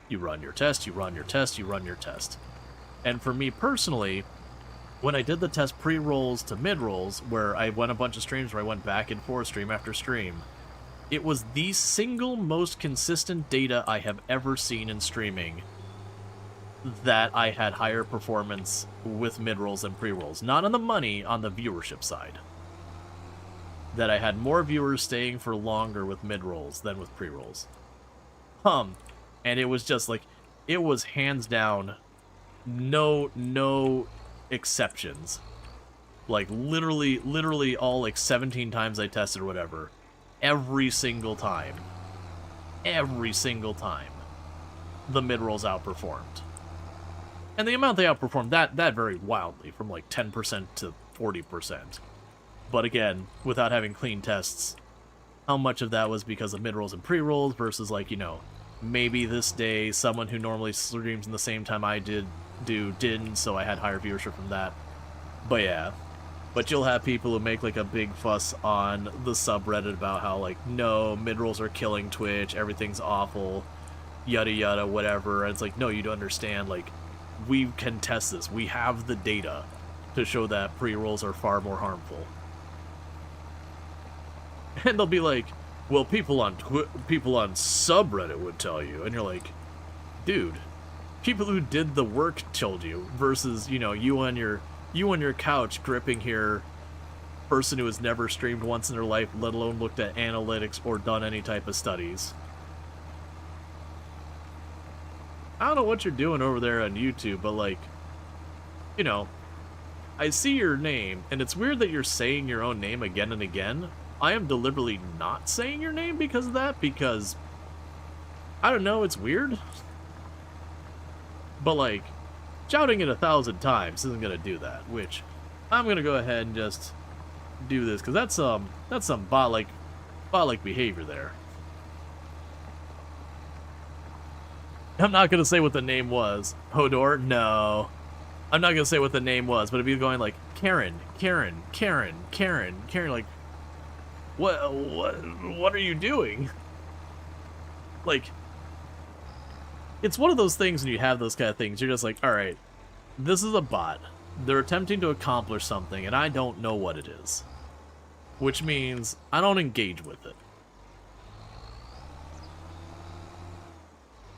You run your test, you run your test, you run your test. And for me personally, when I did the test pre-rolls to mid-rolls, where I went a bunch of streams where I went back and forth stream after stream, it was the single most consistent data I have ever seen in streaming that I had higher performance with mid-rolls than pre-rolls. Not on the money, on the viewership side. That I had more viewers staying for longer with mid-rolls than with pre-rolls. And it was just like, it was hands down, no exceptions. Like, literally all, like, 17 times I tested or whatever. Every single time, the mid-rolls outperformed. And the amount they outperformed, that varied wildly, from like 10% to 40%. But again, without having clean tests, how much of that was because of mid-rolls and pre-rolls versus, like, you know, maybe this day someone who normally streams in the same time I didn't, so I had higher viewership from that. But yeah. But you'll have people who make, like, a big fuss on the subreddit about how, like, no, mid-rolls are killing Twitch, everything's awful, yada yada, whatever. And it's like, no, you don't understand, like, we can test this. We have the data to show that pre-rolls are far more harmful. And they'll be like, well, people on subreddit would tell you. And you're like, dude, people who did the work told you, versus, you know, you on your couch gripping here, person who has never streamed once in their life, let alone looked at analytics or done any type of studies. I don't know what you're doing over there on YouTube, but like, you know, I see your name, and it's weird that you're saying your own name again and again. I am deliberately not saying your name because of that, because, I don't know, it's weird. But like, shouting it 1,000 times isn't gonna do that, which I'm gonna go ahead and just do this, because that's some bot-like behavior there. I'm not gonna say what the name was. Hodor? No. I'm not gonna say what the name was, but if you're going like Karen, like what are you doing? Like, it's one of those things when you have those kind of things, you're just like, all right, this is a bot. They're attempting to accomplish something, and I don't know what it is. Which means I don't engage with it.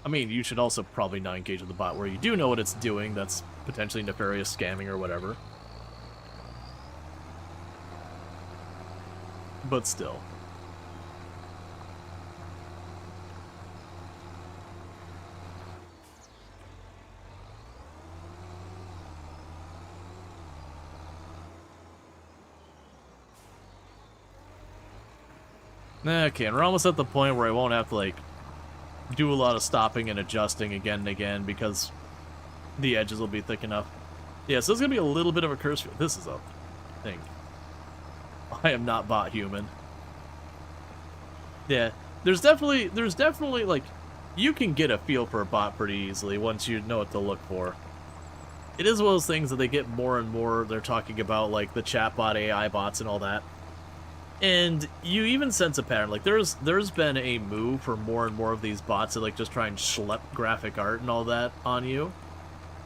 I mean, you should also probably not engage with the bot where you do know what it's doing. That's potentially nefarious scamming or whatever. But still. Okay, and we're almost at the point where I won't have to, like, do a lot of stopping and adjusting again and again because the edges will be thick enough. Yeah, so it's gonna be a little bit of a curse. This is a thing. I am not bot human. Yeah, there's definitely like, you can get a feel for a bot pretty easily once you know what to look for. It is one of those things that they get more and more. They're talking about like the chatbot AI bots and all that. And you even sense a pattern. Like, there's been a move for more and more of these bots to, like, just try and schlep graphic art and all that on you.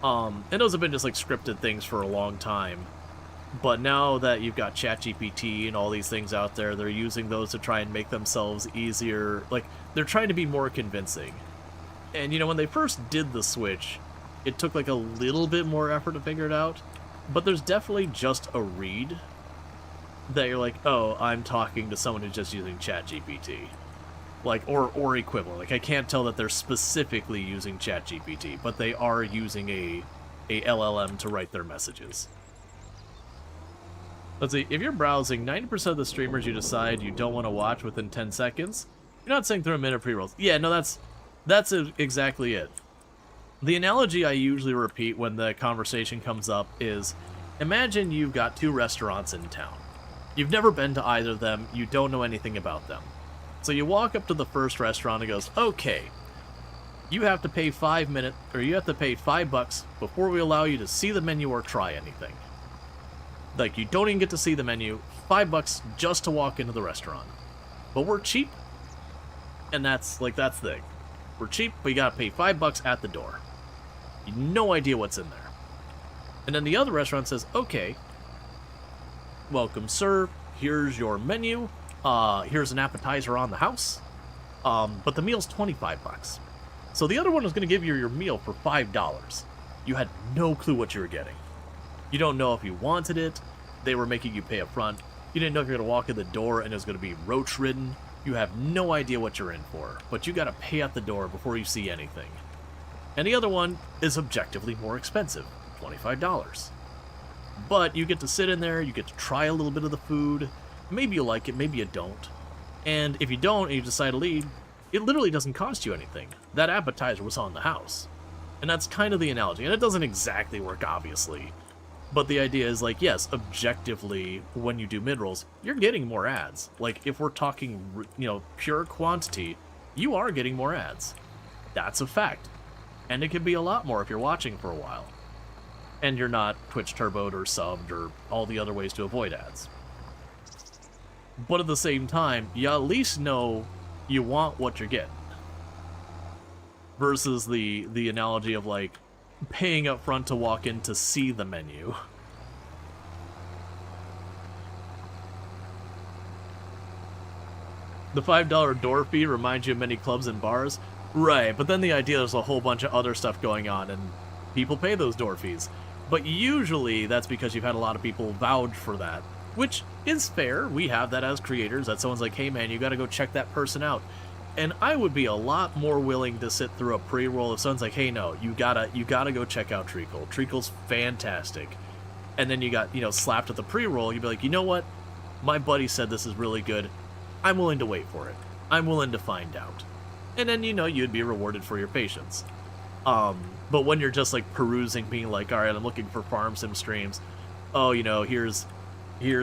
And those have been just, like, scripted things for a long time. But now that you've got ChatGPT and all these things out there, they're using those to try and make themselves easier. Like, they're trying to be more convincing. And, you know, when they first did the switch, it took, like, a little bit more effort to figure it out. But there's definitely just a read that you're like, oh, I'm talking to someone who's just using ChatGPT. Like, or equivalent. Like, I can't tell that they're specifically using ChatGPT, but they are using a LLM to write their messages. Let's see, if you're browsing, 90% of the streamers you decide you don't want to watch within 10 seconds, you're not saying through a minute pre-rolls. Yeah, no, that's exactly it. The analogy I usually repeat when the conversation comes up is, imagine you've got 2 restaurants in town. You've never been to either of them, you don't know anything about them. So you walk up to the first restaurant and goes, okay, you have to pay $5 before we allow you to see the menu or try anything. Like, you don't even get to see the menu, $5 just to walk into the restaurant. But we're cheap, and that's the thing. We're cheap, but you gotta pay $5 at the door. You have no idea what's in there. And then the other restaurant says, okay, welcome, sir. Here's your menu. Here's an appetizer on the house. But the meal's $25. So the other one was going to give you your meal for $5. You had no clue what you were getting. You don't know if you wanted it. They were making you pay up front. You didn't know if you were going to walk in the door and it was going to be roach-ridden. You have no idea what you're in for. But you got to pay at the door before you see anything. And the other one is objectively more expensive. $25. But you get to sit in there, you get to try a little bit of the food. Maybe you like it, maybe you don't. And if you don't and you decide to leave, it literally doesn't cost you anything. That appetizer was on the house. And that's kind of the analogy. And it doesn't exactly work, obviously. But the idea is, like, yes, objectively, when you do mid-rolls, you're getting more ads. Like, if we're talking, you know, pure quantity, you are getting more ads. That's a fact. And it could be a lot more if you're watching for a while. And you're not Twitch turboed or subbed or all the other ways to avoid ads. But at the same time, you at least know you want what you're getting. Versus the analogy of, like, paying up front to walk in to see the menu. The $5 door fee reminds you of many clubs and bars. Right, but then the idea there's a whole bunch of other stuff going on, and people pay those door fees. But usually that's because you've had a lot of people vouch for that, which is fair. We have that as creators, that someone's like, hey man, you gotta go check that person out. And I would be a lot more willing to sit through a pre-roll if someone's like, hey, no, you gotta go check out Treacle. Treacle's fantastic. And then you got, slapped with the pre-roll, you'd be like, you know what? My buddy said this is really good. I'm willing to wait for it. I'm willing to find out. And then, you'd be rewarded for your patience. But when you're just, like, perusing, being like, all right, I'm looking for farm sim streams. Oh, here's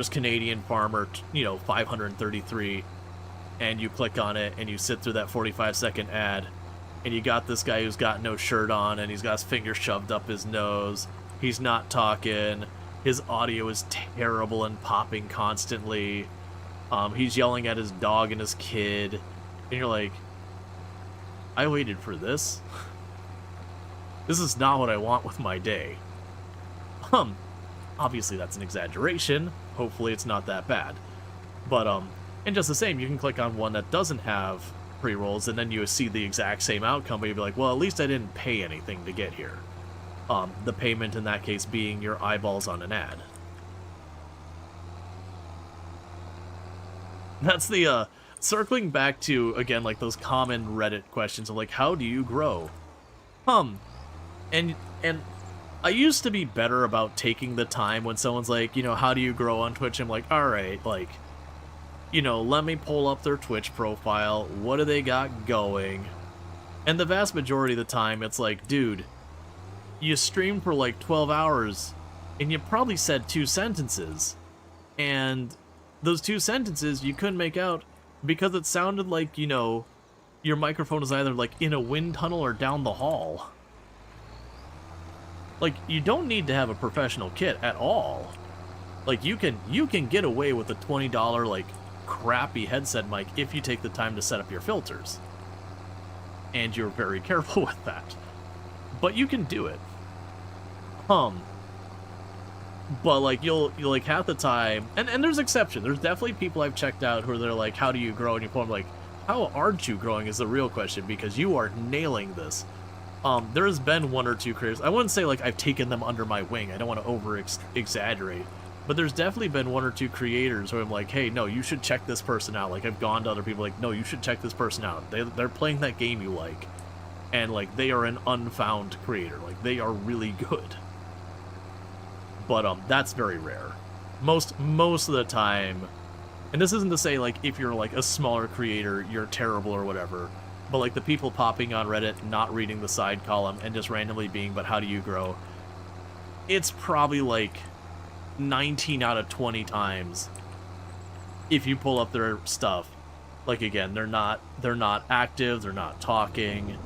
Canadian Farmer, 533. And you click on it, and you sit through that 45-second ad, and you got this guy who's got no shirt on, and he's got his finger shoved up his nose. He's not talking. His audio is terrible and popping constantly. He's yelling at his dog and his kid. And you're like, I waited for this? This is not what I want with my day. Obviously that's an exaggeration. Hopefully it's not that bad. But, and just the same, you can click on one that doesn't have pre-rolls, and then you see the exact same outcome, but you'd be like, well, at least I didn't pay anything to get here. The payment in that case being your eyeballs on an ad. That's the, circling back to, again, like, those common Reddit questions of, like, how do you grow? And I used to be better about taking the time when someone's like, how do you grow on Twitch? I'm like, alright, like, let me pull up their Twitch profile. What do they got going? And the vast majority of the time, it's like, dude, you streamed for like 12 hours, and you probably said 2 sentences. And those 2 sentences you couldn't make out because it sounded like, your microphone is either like in a wind tunnel or down the hall. Like, you don't need to have a professional kit at all. Like, you can get away with a $20, like, crappy headset mic if you take the time to set up your filters. And you're very careful with that. But you can do it. But, like, you'll like, half the time... And there's exceptions. There's definitely people I've checked out who they're like, how do you grow? And you pull them like, how aren't you growing is the real question, because you are nailing this. There has been 1 or 2 creators. I wouldn't say, like, I've taken them under my wing. I don't want to over-exaggerate. But there's definitely been 1 or 2 creators where I'm like, hey, no, you should check this person out. Like, I've gone to other people like, no, you should check this person out. They're playing that game you like. And, like, they are an unfound creator. Like, they are really good. But, that's very rare. Most of the time, and this isn't to say, like, if you're, like, a smaller creator, you're terrible or whatever. But, like, the people popping on Reddit, not reading the side column, and just randomly being, but how do you grow? It's probably, like, 19 out of 20 times, if you pull up their stuff, like, again, they're not active, they're not talking,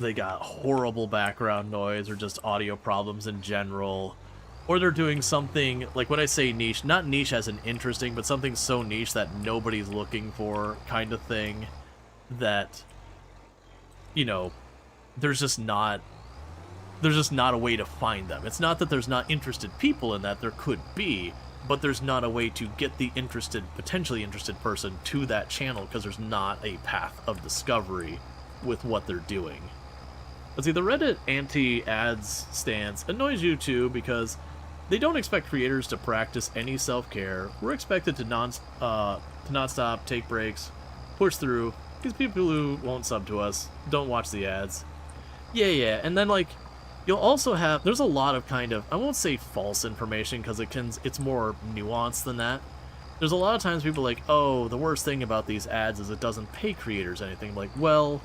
they got horrible background noise, or just audio problems in general, or they're doing something, like, when I say niche, not niche as in interesting, but something so niche that nobody's looking for, kind of thing, that, there's just not a way to find them. It's not that there's not interested people in that, there could be, but there's not a way to get the potentially interested person to that channel, because there's not a path of discovery with what they're doing. But see, the Reddit anti-ads stance annoys you too, because they don't expect creators to practice any self-care. We're expected to not stop, take breaks, push through, because people who won't sub to us don't watch the ads. Yeah, and then, like, you'll also have, there's a lot of kind of, I won't say false information, because it's more nuanced than that. There's a lot of times people are like, oh, the worst thing about these ads is it doesn't pay creators anything. I'm like, well,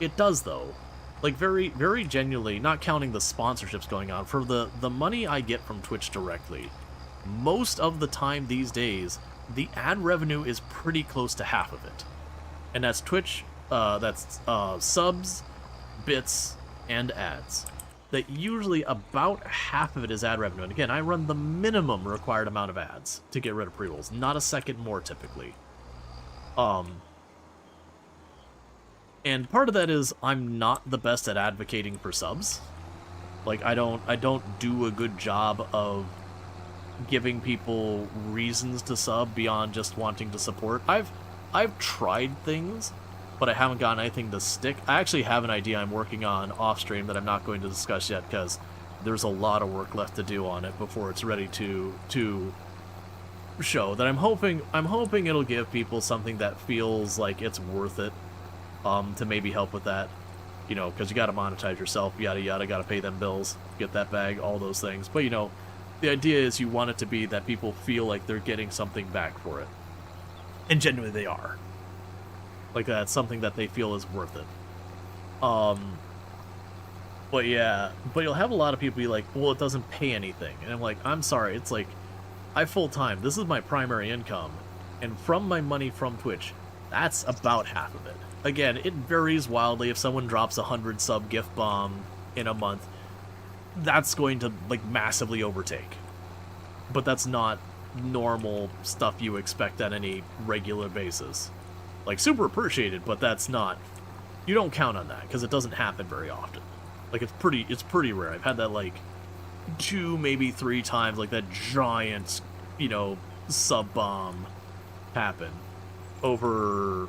it does though. Like, very, very genuinely, not counting the sponsorships going on, for the money I get from Twitch directly, most of the time these days, the ad revenue is pretty close to half of it. And that's Twitch, that's subs, bits, and ads. That usually about half of it is ad revenue. And again, I run the minimum required amount of ads to get rid of pre-rolls, not a second more typically. And part of that is I'm not the best at advocating for subs. Like, I don't do a good job of giving people reasons to sub beyond just wanting to support. I've tried things, but I haven't gotten anything to stick. I actually have an idea I'm working on off stream that I'm not going to discuss yet, because there's a lot of work left to do on it before it's ready to show that I'm hoping it'll give people something that feels like it's worth it, to maybe help with that, you know, because you got to monetize yourself, yada yada, got to pay them bills, get that bag, all those things. But you know, the idea is you want it to be that people feel like they're getting something back for it, and genuinely they are. Like that's something that they feel is worth it. But yeah, but you'll have a lot of people be like, well, it doesn't pay anything. And I'm like, I'm sorry, it's like, I full-time, this is my primary income, and from my money from Twitch, that's about half of it. Again, it varies wildly. If someone drops 100 sub gift bomb in a month, that's going to, like, massively overtake. But that's not normal stuff you expect on any regular basis. Like, super appreciated, but that's not, you don't count on that, because it doesn't happen very often. Like, it's pretty rare. I've had that, like, 2, maybe 3 times, like, that giant, you know, sub bomb happen over,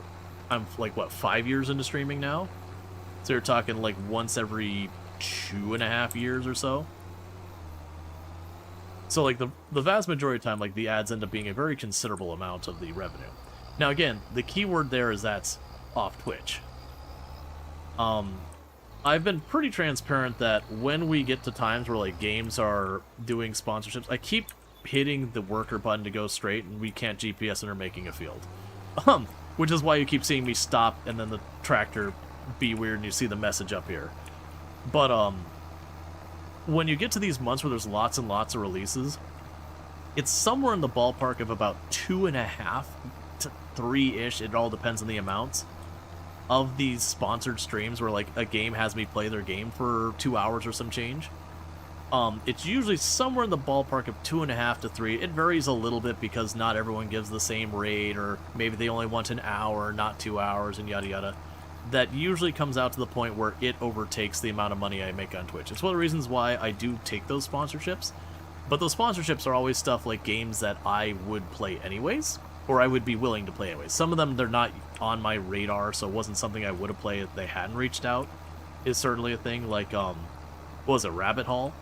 I'm, like, what, 5 years into streaming now? So you're talking, like, once every 2.5 years or so. So, like, the vast majority of the time, like, the ads end up being a very considerable amount of the revenue. Now, again, the key word there is that's off Twitch. I've been pretty transparent that when we get to times where, like, games are doing sponsorships, I keep hitting the worker button to go straight, and we can't GPS enter making a field. Which is why you keep seeing me stop, and then the tractor be weird, and you see the message up here. But, when you get to these months where there's lots and lots of releases, it's somewhere in the ballpark of about 2.5 to 3-ish, it all depends on the amounts, of these sponsored streams where, like, a game has me play their game for 2 hours or some change. It's usually somewhere in the ballpark of 2.5 to 3. It varies a little bit because not everyone gives the same rate, or maybe they only want an hour, not 2 hours, and yada yada. That usually comes out to the point where it overtakes the amount of money I make on Twitch. It's one of the reasons why I do take those sponsorships, but those sponsorships are always stuff like games that I would play anyways, or I would be willing to play anyways. Some of them, they're not on my radar, so it wasn't something I would have played if they hadn't reached out, is certainly a thing. Like, what was it, Rabbit Hall?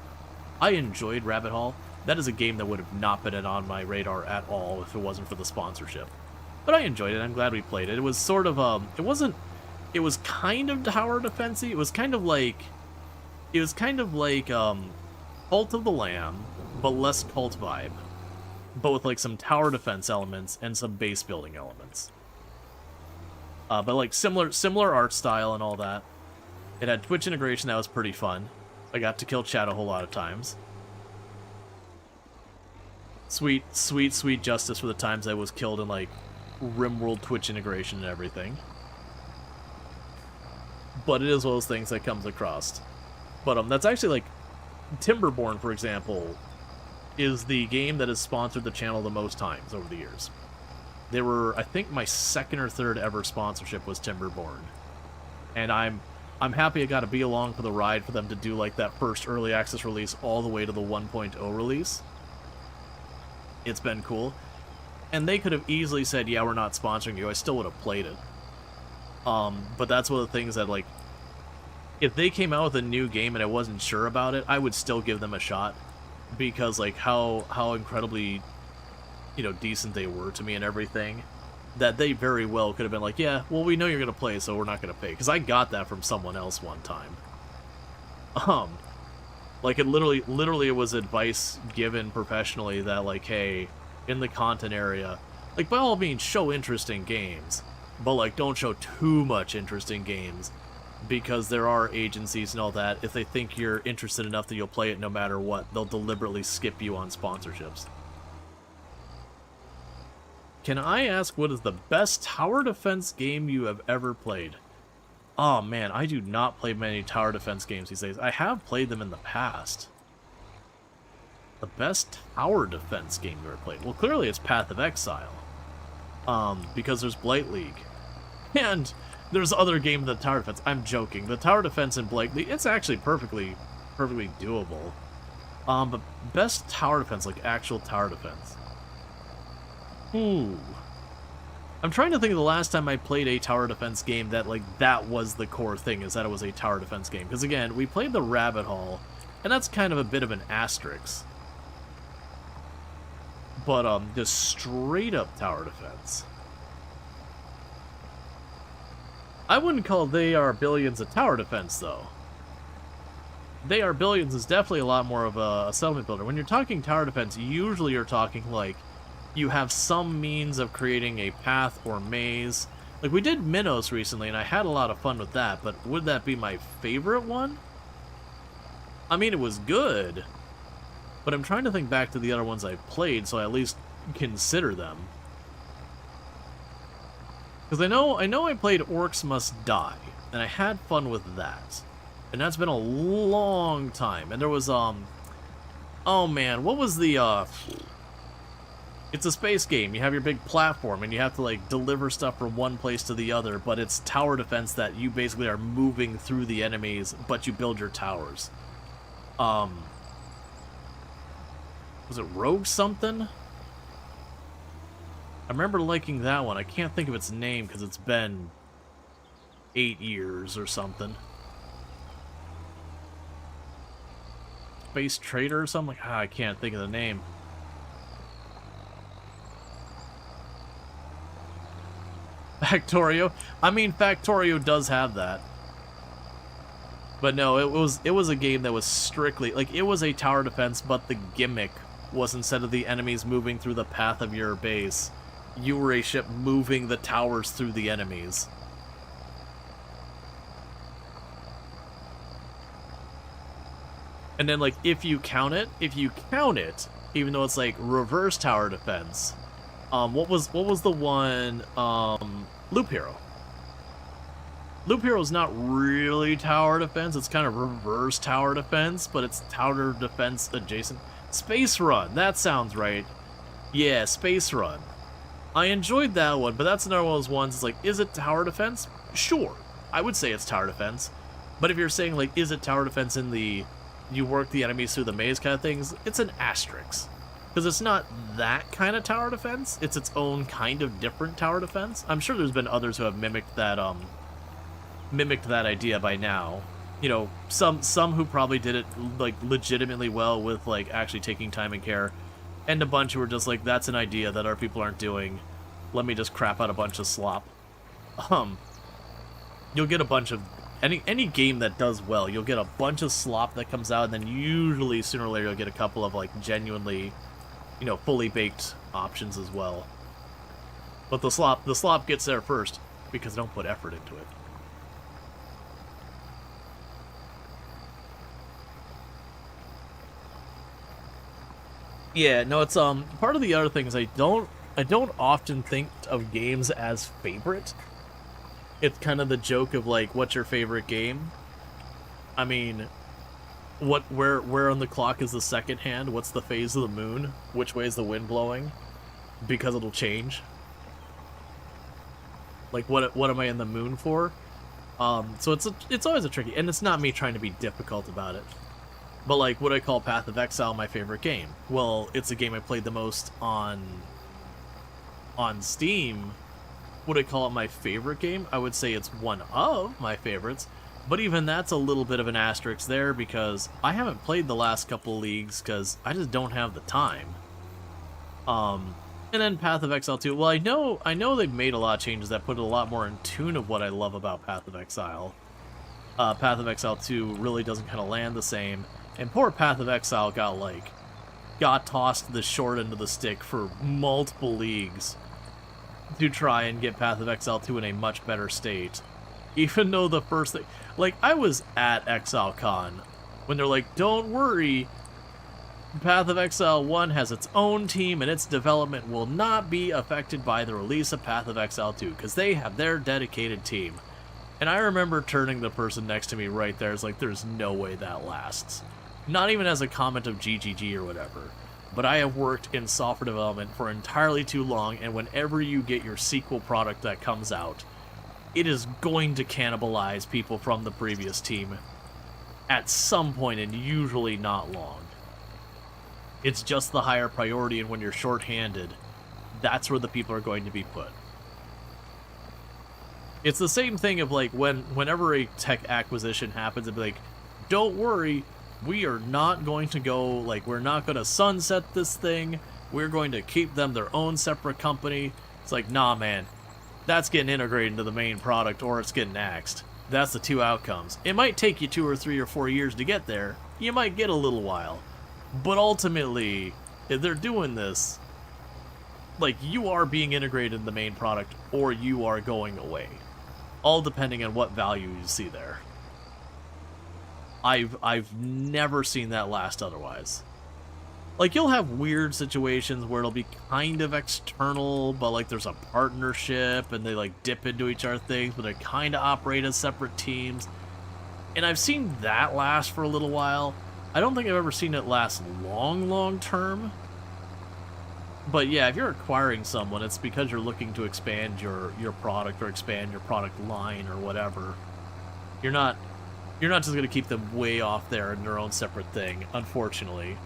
I enjoyed Rabbit Hall. That is a game that would have not been on my radar at all if it wasn't for the sponsorship. But I enjoyed it. I'm glad we played it. It was sort of, it was kind of tower defense-y. It was kind of like, Cult of the Lamb, but less cult vibe. But with, like, some tower defense elements and some base building elements. But, like, similar art style and all that. It had Twitch integration that was pretty fun. I got to kill chat a whole lot of times. Sweet justice for the times I was killed in, like, RimWorld Twitch integration and everything. But it is one of those things that comes across. But, that's actually, like, Timberborn, for example, is the game that has sponsored the channel the most times over the years. They were, I think, my 2nd or 3rd ever sponsorship was Timberborn. And I'm happy I got to be along for the ride for them to do, like, that first early access release all the way to the 1.0 release. It's been cool. And they could have easily said, yeah, we're not sponsoring you. I still would have played it. But that's one of the things that, like, if they came out with a new game and I wasn't sure about it, I would still give them a shot. Because, like, how incredibly, you know, decent they were to me and everything, that they very well could have been like, yeah, well, we know you're going to play, so we're not going to pay. Because I got that from someone else one time. Like, it literally it was advice given professionally that, like, hey, in the content area, like, by all means, show interesting games, but, like, don't show too much interesting games, because there are agencies and all that, if they think you're interested enough that you'll play it no matter what, they'll deliberately skip you on sponsorships. Can I ask what is the best tower defense game you have ever played? Oh man, I do not play many tower defense games these days. I have played them in the past. The best tower defense game you ever played? Well, clearly it's Path of Exile. Because there's Blight League. And there's other games than tower defense. I'm joking. The tower defense in Blight League, it's actually perfectly doable. But best tower defense, like actual tower defense. Ooh. I'm trying to think of the last time I played a tower defense game that, like, that was the core thing, is that it was a tower defense game. Because, again, we played the Rabbit Hall, and that's kind of a bit of an asterisk. But just straight up tower defense. I wouldn't call They Are Billions a tower defense, though. They Are Billions is definitely a lot more of a settlement builder. When you're talking tower defense, usually you're talking, like, you have some means of creating a path or maze. Like, we did Minos recently, and I had a lot of fun with that, but would that be my favorite one? I mean, it was good, but I'm trying to think back to the other ones I've played, so I at least consider them. Because I know I played Orcs Must Die, and I had fun with that. And that's been a long time. And there was, oh man, what was the, it's a space game. You have your big platform, and you have to, like, deliver stuff from one place to the other, but it's tower defense that you basically are moving through the enemies, but you build your towers. Was it Rogue something? I remember liking that one. I can't think of its name because it's been 8 years or something. Space Trader or something? I can't think of the name. Factorio? I mean, Factorio does have that. But no, it was a game that was strictly, like, it was a tower defense, but the gimmick was instead of the enemies moving through the path of your base, you were a ship moving the towers through the enemies. And then, like, if you count it, even though it's like reverse tower defense, what was the one, Loop Hero. Loop Hero is not really tower defense, it's kind of reverse tower defense, but it's tower defense adjacent. Space Run, that sounds right. Yeah, Space Run. I enjoyed that one, but that's another one of those ones, it's like, is it tower defense? Sure, I would say it's tower defense. But if you're saying, like, is it tower defense in the, you work the enemies through the maze kind of things, it's an asterisk. Because it's not that kind of tower defense, it's its own kind of different tower defense. I'm sure there's been others who have mimicked that idea by now. You know, some who probably did it, like, legitimately well with, like, actually taking time and care, and a bunch who were just like, that's an idea that our people aren't doing, let me just crap out a bunch of slop. You'll get a bunch of, any game that does well, you'll get a bunch of slop that comes out, and then usually sooner or later you'll get a couple of, like, genuinely, you know, fully baked options as well. But the slop gets there first, because they don't put effort into it. Yeah, no, it's part of the other thing is I don't often think of games as favorite. It's kind of the joke of, like, what's your favorite game? I mean, where on the clock is the second hand? What's the phase of the moon? Which way is the wind blowing? Because it'll change. Like, what am I in the moon for? So it's always a tricky, and it's not me trying to be difficult about it. But, like, would I call Path of Exile my favorite game? Well, it's a game I played the most on Steam. Would I call it my favorite game? I would say it's one of my favorites, but even that's a little bit of an asterisk there because I haven't played the last couple leagues because I just don't have the time. And then Path of Exile 2. Well, I know they've made a lot of changes that put it a lot more in tune of what I love about Path of Exile. Path of Exile 2 really doesn't kind of land the same. And poor Path of Exile got tossed the short end of the stick for multiple leagues to try and get Path of Exile 2 in a much better state. Even though the first thing, like, I was at ExileCon when they're like, don't worry, Path of Exile 1 has its own team and its development will not be affected by the release of Path of Exile 2 because they have their dedicated team. And I remember turning the person next to me right there, it's like, there's no way that lasts. Not even as a comment of GGG or whatever, but I have worked in software development for entirely too long, and whenever you get your sequel product that comes out, it is going to cannibalize people from the previous team at some point, and usually not long. It's just the higher priority, and when you're short-handed, that's where the people are going to be put. It's the same thing of, like, whenever a tech acquisition happens, it'd be like, don't worry, we are not going to go, like, we're not going to sunset this thing. we're going to keep them their own separate company. It's like, nah, man. That's getting integrated into the main product, or it's getting axed. That's the two outcomes. It might take you 2 or 3 or 4 years to get there. You might get a little while. But ultimately, if they're doing this, like, you are being integrated in the main product, or you are going away. All depending on what value you see there. I've never seen that last otherwise. Like, you'll have weird situations where it'll be kind of external, but, like, there's a partnership, and they, like, dip into each other's things, but they kind of operate as separate teams. And I've seen that last for a little while. I don't think I've ever seen it last long term. But yeah, if you're acquiring someone, it's because you're looking to expand your product or expand your product line or whatever. You're not just going to keep them way off there in their own separate thing, unfortunately.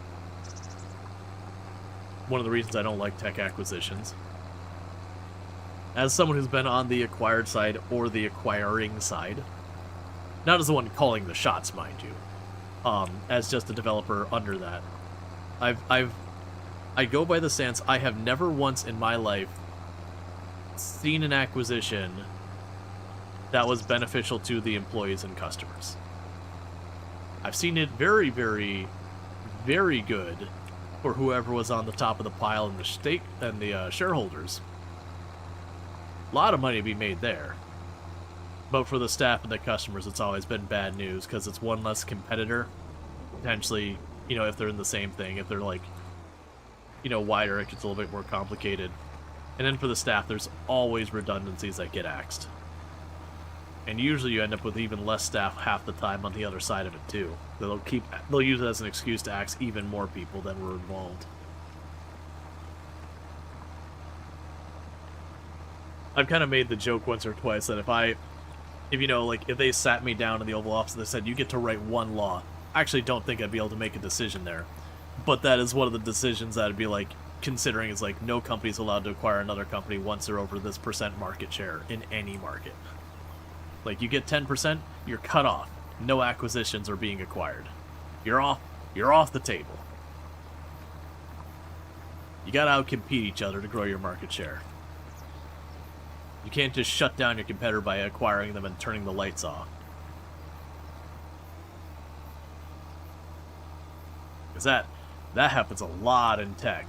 One of the reasons I don't like tech acquisitions. As someone who's been on the acquired side or the acquiring side, not as the one calling the shots, mind you, as just a developer under that, I go by the stance, I have never once in my life seen an acquisition that was beneficial to the employees and customers. I've seen it very, very, very good for whoever was on the top of the pile in the stake and the shareholders. A lot of money to be made there. But for the staff and the customers, it's always been bad news because it's one less competitor. Potentially, you know, if they're in the same thing, if they're like, you know, wider, it gets a little bit more complicated. And then for the staff, there's always redundancies that get axed. And usually you end up with even less staff half the time on the other side of it too. They'll use it as an excuse to axe even more people than were involved. I've kind of made the joke once or twice that if you know, like, if they sat me down in the Oval Office and they said, you get to write one law, I actually don't think I'd be able to make a decision there. But that is one of the decisions that I'd be, like, considering is, like, no company's allowed to acquire another company once they're over this % market share in any market. Like, you get 10%, you're cut off. No acquisitions are being acquired. You're off the table. You gotta outcompete each other to grow your market share. You can't just shut down your competitor by acquiring them and turning the lights off. Because that happens a lot in tech.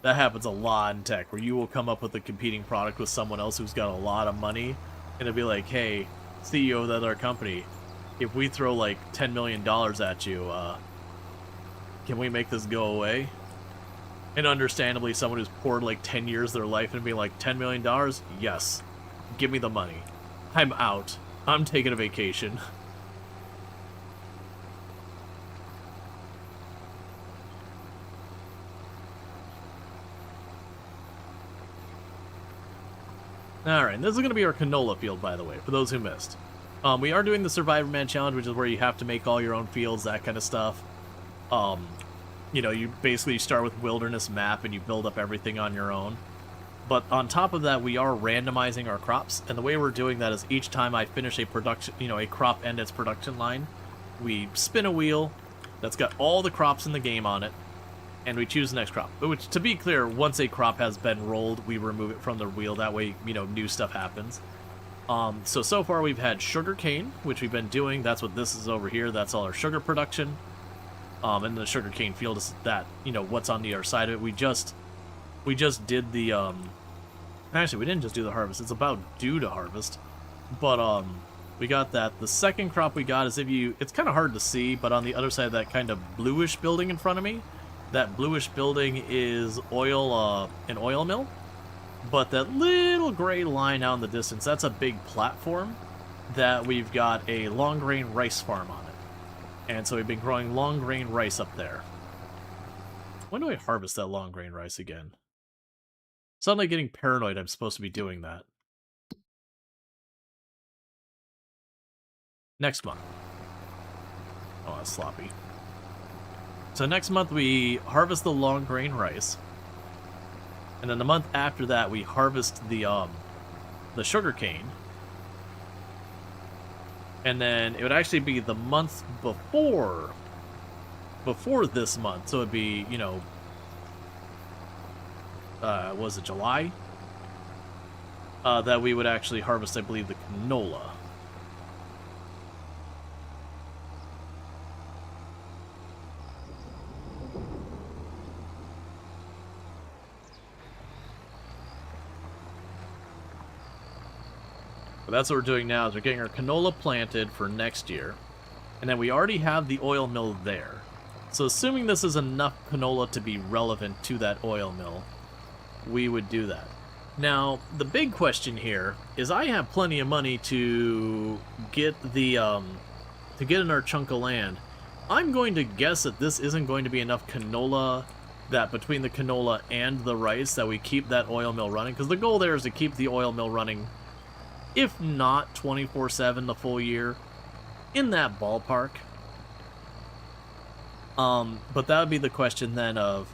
That happens a lot in tech, where you will come up with a competing product with someone else who's got a lot of money, and it'll be like, hey, CEO of that other company, if we throw like $10 million at you, can we make this go away? And understandably, someone who's poured like 10 years of their life and be like, $10 million? Yes. Give me the money. I'm out. I'm taking a vacation. Alright, this is going to be our canola field, by the way, for those who missed. We are doing the Survivor Man Challenge, which is where you have to make all your own fields, that kind of stuff. You know, you basically start with wilderness map and you build up everything on your own. But on top of that, we are randomizing our crops, and the way we're doing that is each time I finish a production, you know, a crop and its production line, we spin a wheel that's got all the crops in the game on it, and we choose the next crop. Which, to be clear, once a crop has been rolled, we remove it from the wheel. That way, you know, new stuff happens. So far we've had sugar cane, which we've been doing. That's what this is over here. That's all our sugar production. And the sugar cane field is that, you know, what's on the other side of it. We just did the, actually, we didn't just do the harvest. It's about due to harvest. But, we got that. The second crop we got is it's kind of hard to see, but on the other side of that kind of bluish building in front of me, that bluish building is an oil mill. But that little gray line out in the distance, that's a big platform that we've got a long grain rice farm on it. And so we've been growing long grain rice up there. When do I harvest that long grain rice again? Suddenly getting paranoid I'm supposed to be doing that. Next month. Oh, that's sloppy. So next month we harvest the long grain rice. And then the month after that we harvest the sugar cane. And then it would actually be the month before this month. So it'd be, you know, was it July? That we would actually harvest, I believe, the canola. But that's what we're doing now, is we're getting our canola planted for next year. And then we already have the oil mill there. So assuming this is enough canola to be relevant to that oil mill, we would do that. Now, the big question here is I have plenty of money to get the, to get in our chunk of land. I'm going to guess that this isn't going to be enough canola, that between the canola and the rice that we keep that oil mill running, because the goal there is to keep the oil mill running, if not 24/7 the full year, in that ballpark. But that would be the question then of,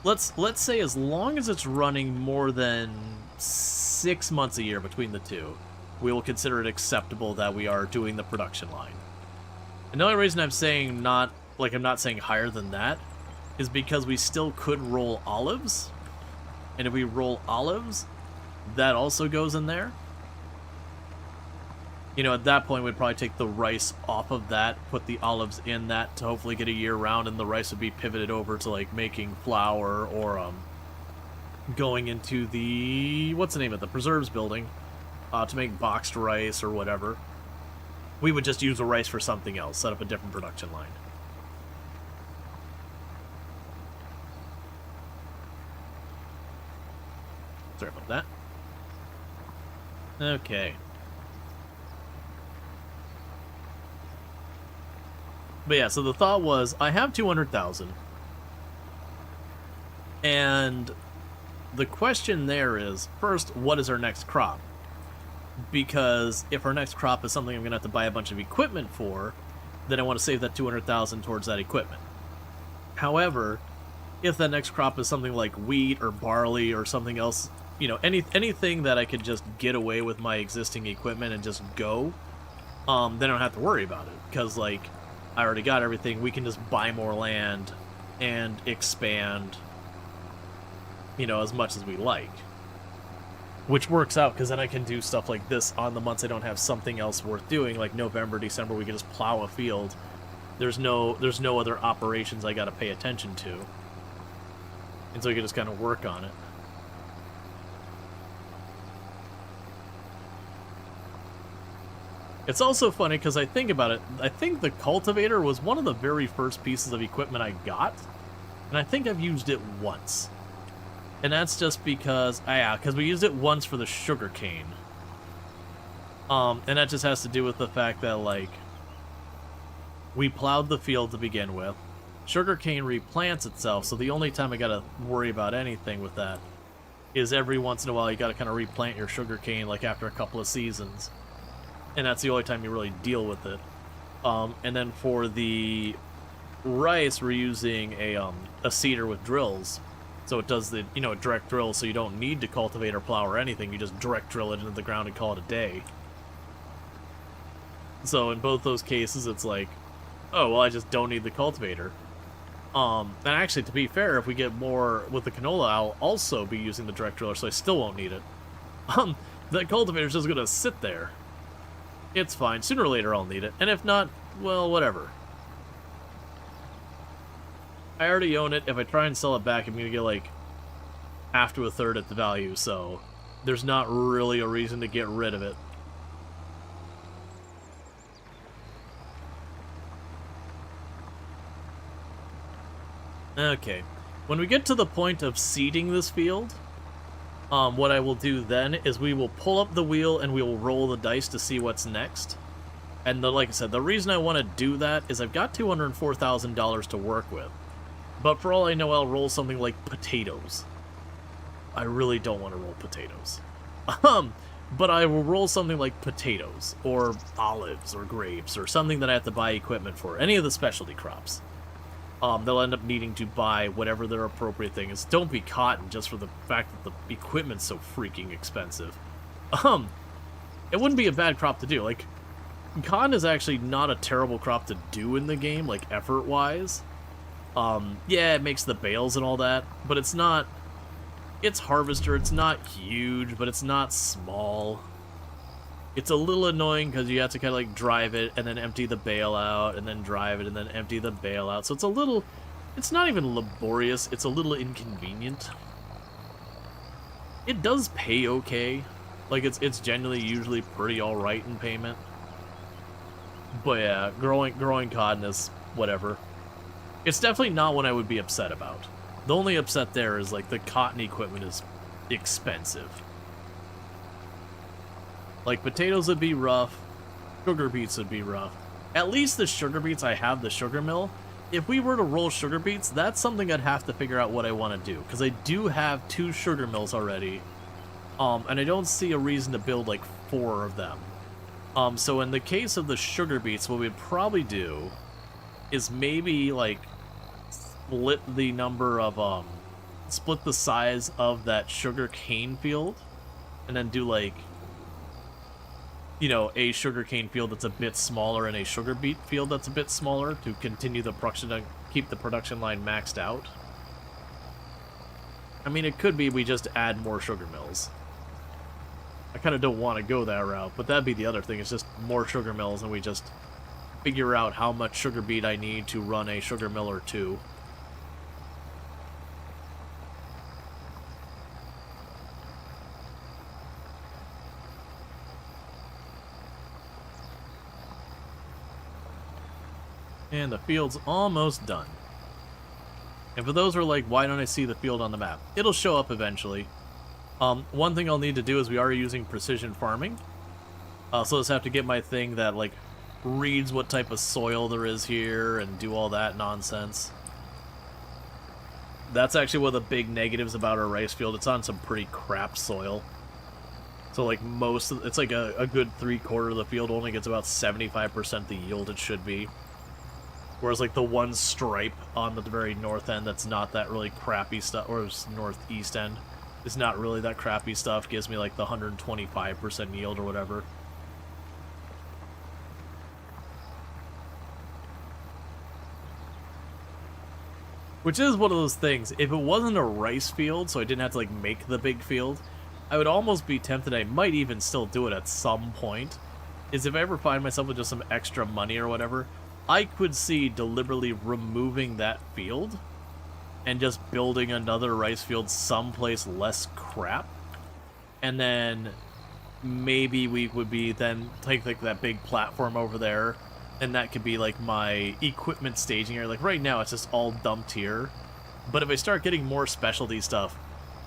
let's say as long as it's running more than 6 months a year between the two, we will consider it acceptable that we are doing the production line. And the only reason I'm saying not, like I'm not saying higher than that, is because we still could roll olives. And if we roll olives, that also goes in there. You know, at that point, we'd probably take the rice off of that, put the olives in that to hopefully get a year round, and the rice would be pivoted over to, like, making flour or, going into the, what's the name of the preserves building, to make boxed rice or whatever. We would just use the rice for something else, set up a different production line. Sorry about that. Okay. But yeah, so the thought was, I have 200,000. And the question there is, first, what is our next crop? Because if our next crop is something I'm going to have to buy a bunch of equipment for, then I want to save that 200,000 towards that equipment. However, if that next crop is something like wheat or barley or something else, you know, anything that I could just get away with my existing equipment and just go, then I don't have to worry about it. Because, like, I already got everything. We can just buy more land and expand, you know, as much as we like. Which works out, because then I can do stuff like this on the months I don't have something else worth doing, like November, December, we can just plow a field. There's no other operations I gotta pay attention to. And so we can just kind of work on it. It's also funny because I think about it, I think the cultivator was one of the very first pieces of equipment I got, and I think I've used it once. And that's just because, because we used it once for the sugar cane. And that just has to do with the fact that, like, we plowed the field to begin with. Sugar cane replants itself, so the only time I gotta worry about anything with that is every once in a while you gotta kind of replant your sugar cane, like after a couple of seasons. And that's the only time you really deal with it. And then for the rice, we're using a seeder with drills. So it does the, you know, a direct drill, so you don't need to cultivate or plow or anything. You just direct drill it into the ground and call it a day. So in both those cases, it's like, oh, well, I just don't need the cultivator. And actually, to be fair, if we get more with the canola, I'll also be using the direct driller, so I still won't need it. That cultivator's just gonna sit there. It's fine. Sooner or later, I'll need it. And if not, well, whatever. I already own it. If I try and sell it back, I'm going to get, like, half to a third at the value, so there's not really a reason to get rid of it. Okay. When we get to the point of seeding this field, what I will do then is we will pull up the wheel and we will roll the dice to see what's next. And like I said, the reason I want to do that is I've got $204,000 to work with. But for all I know, I'll roll something like potatoes. I really don't want to roll potatoes. But I will roll something like potatoes, or olives, or grapes, or something that I have to buy equipment for. Any of the specialty crops. They'll end up needing to buy whatever their appropriate thing is. Don't be cotton, just for the fact that the equipment's so freaking expensive. It wouldn't be a bad crop to do. Like, cotton is actually not a terrible crop to do in the game, like, effort-wise. Yeah, it makes the bales and all that, but it's not It's harvester. It's not huge, but it's not small. It's a little annoying because you have to kind of like drive it and then empty the bale out and then drive it and then empty the bale out. So it's a little, it's not even laborious. It's a little inconvenient. It does pay okay. Like it's generally usually pretty all right in payment. But yeah, growing cotton is whatever. It's definitely not what I would be upset about. The only upset there is like the cotton equipment is expensive. Like potatoes would be rough, sugar beets would be rough. At least the sugar beets, I have the sugar mill. If we were to roll sugar beets, that's something I'd have to figure out what I want to do, because I do have 2 sugar mills already. And I don't see a reason to build like 4 of them. So in the case of the sugar beets, what we'd probably do is maybe like split the number of split the size of that sugar cane field, and then do like, you know, a sugar cane field that's a bit smaller and a sugar beet field that's a bit smaller to continue the production, keep the production line maxed out. I mean, it could be we just add more sugar mills. I kind of don't want to go that route, but that'd be the other thing. It's just more sugar mills, and we just figure out how much sugar beet I need to run a sugar mill or 2. And the field's almost done. And for those who are like, why don't I see the field on the map? It'll show up eventually. One thing I'll need to do is we are using precision farming. So I'll just have to get my thing that like reads what type of soil there is here and do all that nonsense. That's actually one of the big negatives about our rice field. It's on some pretty crap soil. So like most of, it's like a good 3/4 of the field only gets about 75% the yield it should be. Whereas like the one stripe on the very north end that's not that really crappy stuff, or northeast end, is not really that crappy stuff, gives me like the 125% yield or whatever. Which is one of those things, if it wasn't a rice field, so I didn't have to like make the big field, I would almost be tempted, I might even still do it at some point, is if I ever find myself with just some extra money or whatever, I could see deliberately removing that field and just building another rice field someplace less crap. And then maybe we would be then take like that big platform over there, and that could be like my equipment staging area. Like right now it's just all dumped here. But if I start getting more specialty stuff,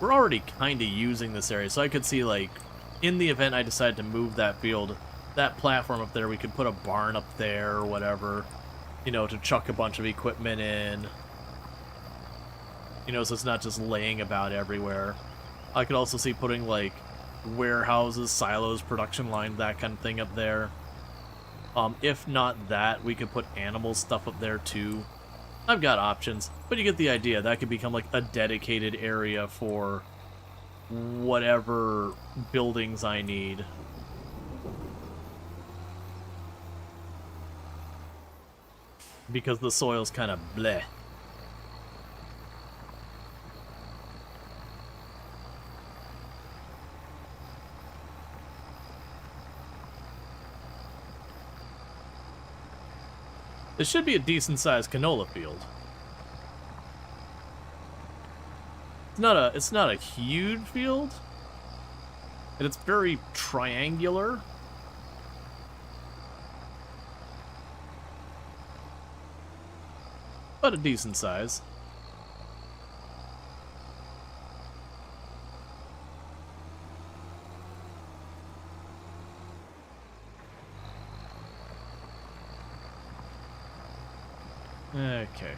we're already kind of using this area. So I could see like, in the event I decide to move that field, that platform up there, we could put a barn up there or whatever, you know, to chuck a bunch of equipment in. You know, so it's not just laying about everywhere. I could also see putting, like, warehouses, silos, production line, that kind of thing up there. If not that, we could put animal stuff up there, too. I've got options, but you get the idea. That could become, like, a dedicated area for whatever buildings I need. Because the soil's kind of bleh. This should be a decent-sized canola field. It's not a huge field, and it's very triangular. But a decent size. Okay.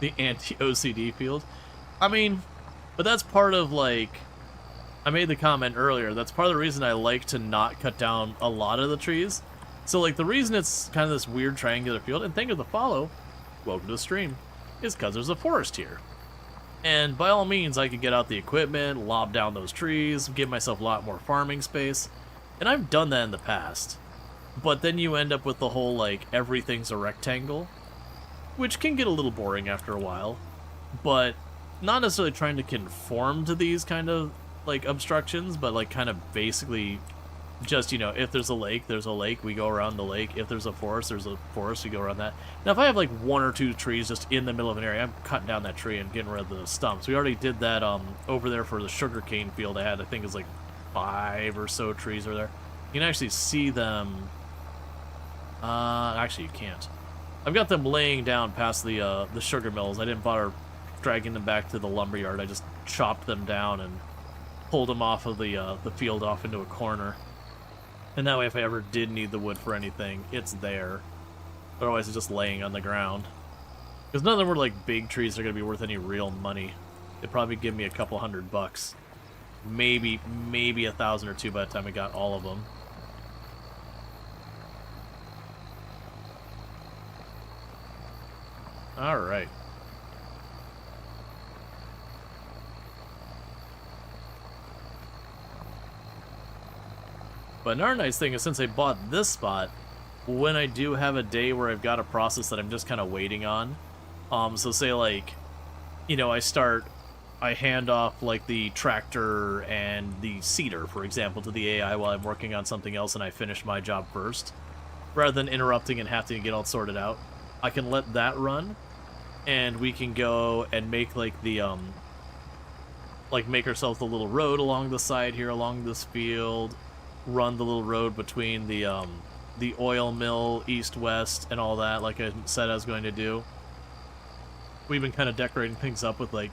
The anti-OCD field. I mean, but that's part of, like, I made the comment earlier, that's part of the reason I like to not cut down a lot of the trees. So, like, the reason it's kind of this weird triangular field, and thank you for the follow, welcome to the stream, is because there's a forest here. And by all means, I could get out the equipment, lob down those trees, give myself a lot more farming space, and I've done that in the past. But then you end up with the whole, like, everything's a rectangle, which can get a little boring after a while. But not necessarily trying to conform to these kind of, like, obstructions, but, like, kind of basically just, you know, if there's a lake, we go around the lake. If there's a forest, we go around that. Now, if I have, like, 1 or 2 trees just in the middle of an area, I'm cutting down that tree and getting rid of the stumps. We already did that, over there for the sugarcane field I had. I think it's, like, 5 or so trees over there. You can actually see them. Actually, you can't. I've got them laying down past the sugar mills. I didn't bother dragging them back to the lumber yard. I just chopped them down and pulled them off of the field off into a corner. And that way, if I ever did need the wood for anything, it's there. Otherwise, it's just laying on the ground. Because none of them were like big trees that are going to be worth any real money. They'd probably give me a couple $100. Maybe 1,000 or 2 by the time I got all of them. Alright. But another nice thing is, since I bought this spot, when I do have a day where I've got a process that I'm just kind of waiting on, so say like, you know, I hand off like the tractor and the seeder, for example, to the AI while I'm working on something else and I finish my job first, rather than interrupting and having to get all sorted out, I can let that run, and we can go and make like the, make ourselves a little road along the side here, along this field, run the little road between the oil mill east-west and all that, like I said I was going to do. We've been kind of decorating things up with like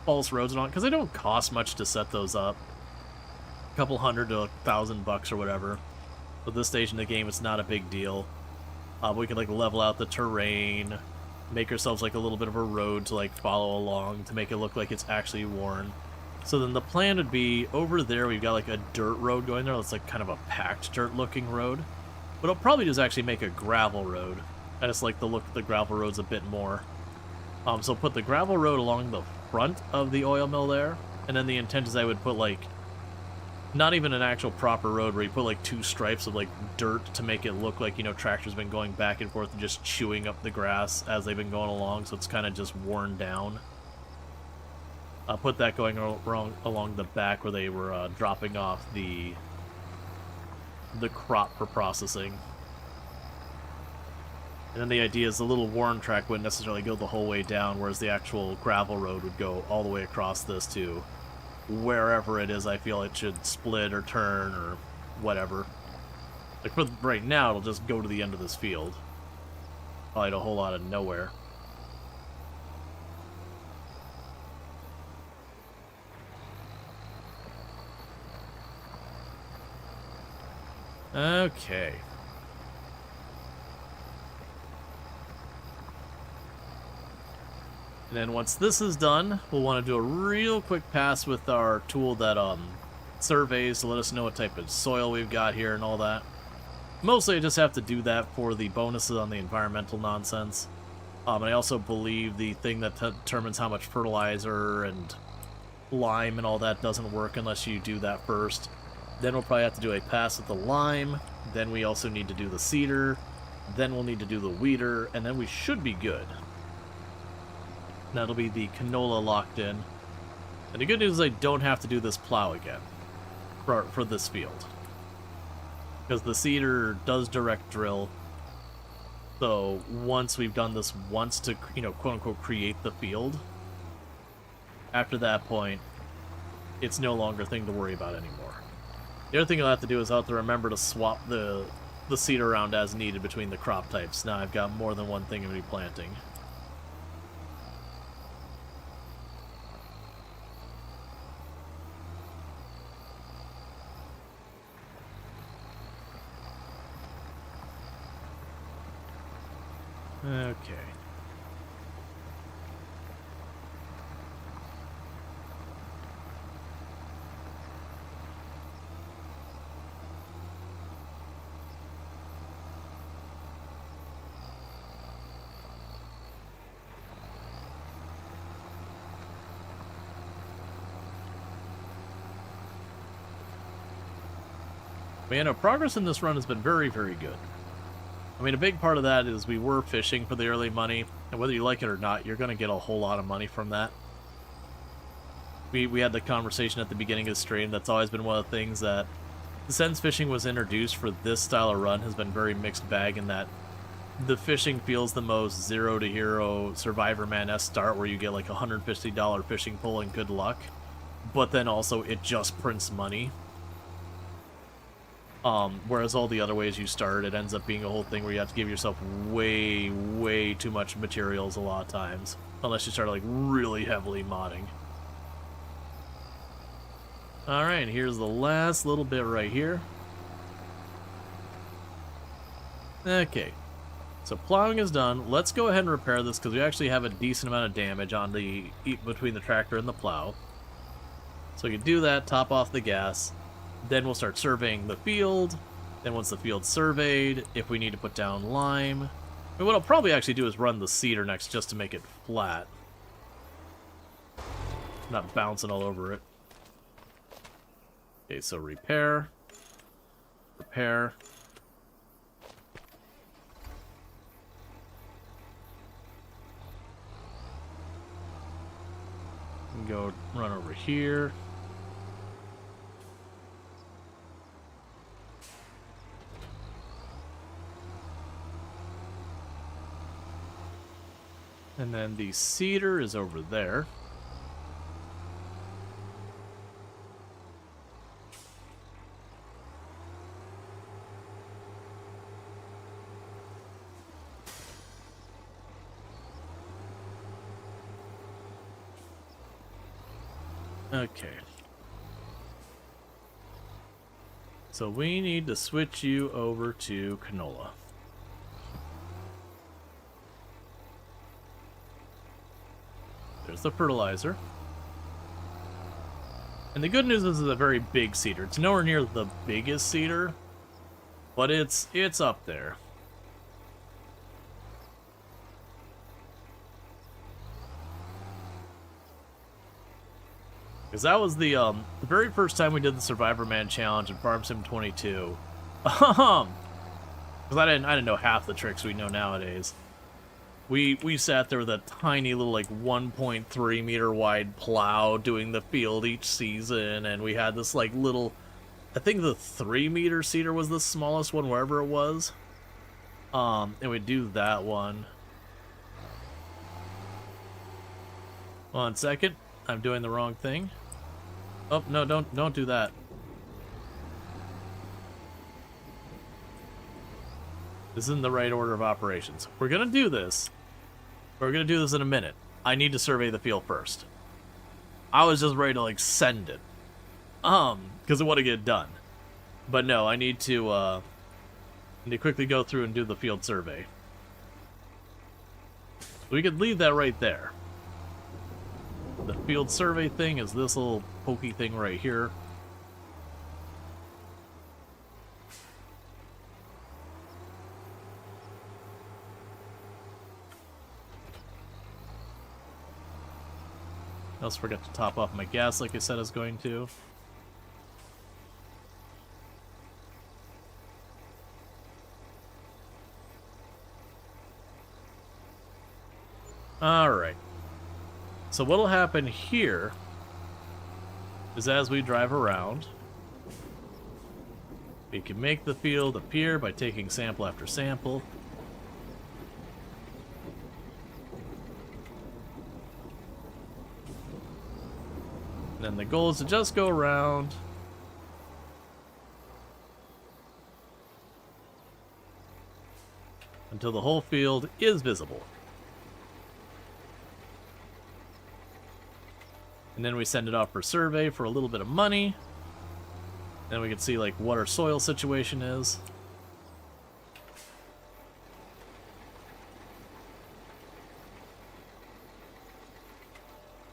false roads and all, because they don't cost much to set those up. A couple $100 to $1,000 or whatever. At this stage in the game, it's not a big deal. We can like level out the terrain, make ourselves like a little bit of a road to like follow along to make it look like it's actually worn. So then the plan would be, over there we've got like a dirt road going there. That's like kind of a packed dirt looking road. But I'll probably just actually make a gravel road. I just like the look of the gravel roads a bit more. So put the gravel road along the front of the oil mill there. And then the intent is I would put like, not even an actual proper road where you put like 2 stripes of like dirt to make it look like, you know, tractors been going back and forth and just chewing up the grass as they've been going along. So it's kind of just worn down. I'll put that going along the back where they were dropping off the crop for processing. And then the idea is the little worn track wouldn't necessarily go the whole way down, whereas the actual gravel road would go all the way across this to wherever it is I feel it should split or turn or whatever. Like for right now, it'll just go to the end of this field. Probably a whole lot of nowhere. Okay. And then once this is done, we'll want to do a real quick pass with our tool that surveys to let us know what type of soil we've got here and all that. Mostly I just have to do that for the bonuses on the environmental nonsense. And I also believe the thing that determines how much fertilizer and lime and all that doesn't work unless you do that first. Then we'll probably have to do a pass with the lime. Then we also need to do the seeder. Then we'll need to do the weeder. And then we should be good. That'll be the canola locked in. And the good news is I don't have to do this plow again for this field. Because the seeder does direct drill. So once we've done this once to, you know, quote-unquote create the field, after that point, it's no longer a thing to worry about anymore. The other thing I'll have to do is I'll have to remember to swap the seed around as needed between the crop types. Now I've got more than one thing to be planting. Okay. Man, our progress in this run has been very, very good. I mean, a big part of that is we were fishing for the early money, and whether you like it or not, you're going to get a whole lot of money from that. We had the conversation at the beginning of the stream. That's always been one of the things that, since fishing was introduced for this style of run, has been very mixed bag in that the fishing feels the most zero to hero Survivor Man-esque start where you get like $150 fishing pole and good luck, but then also it just prints money. Whereas all the other ways you start, it ends up being a whole thing where you have to give yourself way, way too much materials a lot of times, unless you start like really heavily modding. Alright, here's the last little bit right here. Okay. So plowing is done. Let's go ahead and repair this because we actually have a decent amount of damage on the between the tractor and the plow. So we can do that, top off the gas. Then we'll start surveying the field. Then once the field's surveyed, if we need to put down lime. I mean, what I'll probably actually do is run the seeder next just to make it flat. Not bouncing all over it. Okay, so repair. Repair. Go run over here. And then the seeder is over there. Okay. So we need to switch you over to Canola. There's the fertilizer. And the good news is it's a very big seeder. It's nowhere near the biggest seeder, but it's up there. Because that was the very first time we did the Survivor Man Challenge in Farm Sim 22. Because I didn't know half the tricks we know nowadays. We sat there with a tiny little like 1.3 meter wide plow doing the field each season, and we had this like little, I think the 3 meter seeder was the smallest one wherever it was. And we'd do that one. 1 second, I'm doing the wrong thing. Oh, no, don't do that. This isn't the right order of operations. We're gonna do this. We're gonna do this in a minute. I need to survey the field first. I was just ready to like send it. Because I want to get it done. But no, I need to quickly go through and do the field survey. We could leave that right there. The field survey thing is this little pokey thing right here. I also forgot to top off my gas like I said I was going to. Alright. So what'll happen here is as we drive around, we can make the field appear by taking sample after sample. And then the goal is to just go around until the whole field is visible. And then we send it off for survey for a little bit of money. Then we can see like what our soil situation is.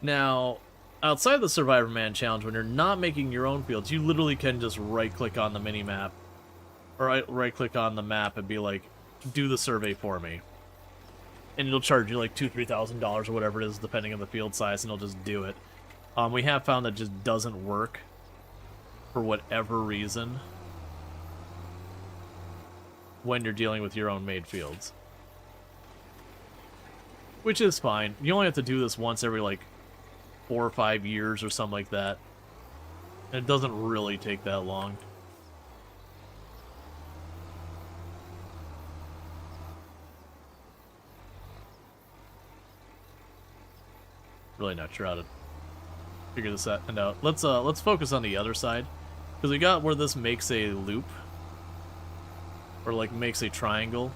Now, outside the Survivor Man Challenge, when you're not making your own fields, you literally can just right-click on the mini-map. Or right-click on the map and be like, do the survey for me. And it'll charge you like $2,000 to $3,000 or whatever it is, depending on the field size, and it'll just do it. We have found that just doesn't work for whatever reason when you're dealing with your own made fields. Which is fine. You only have to do this once every like 4 or 5 years or something like that. And it doesn't really take that long. Really not sure how to figure this out. Let's focus on the other side, because we got where this makes a loop, or like makes a triangle.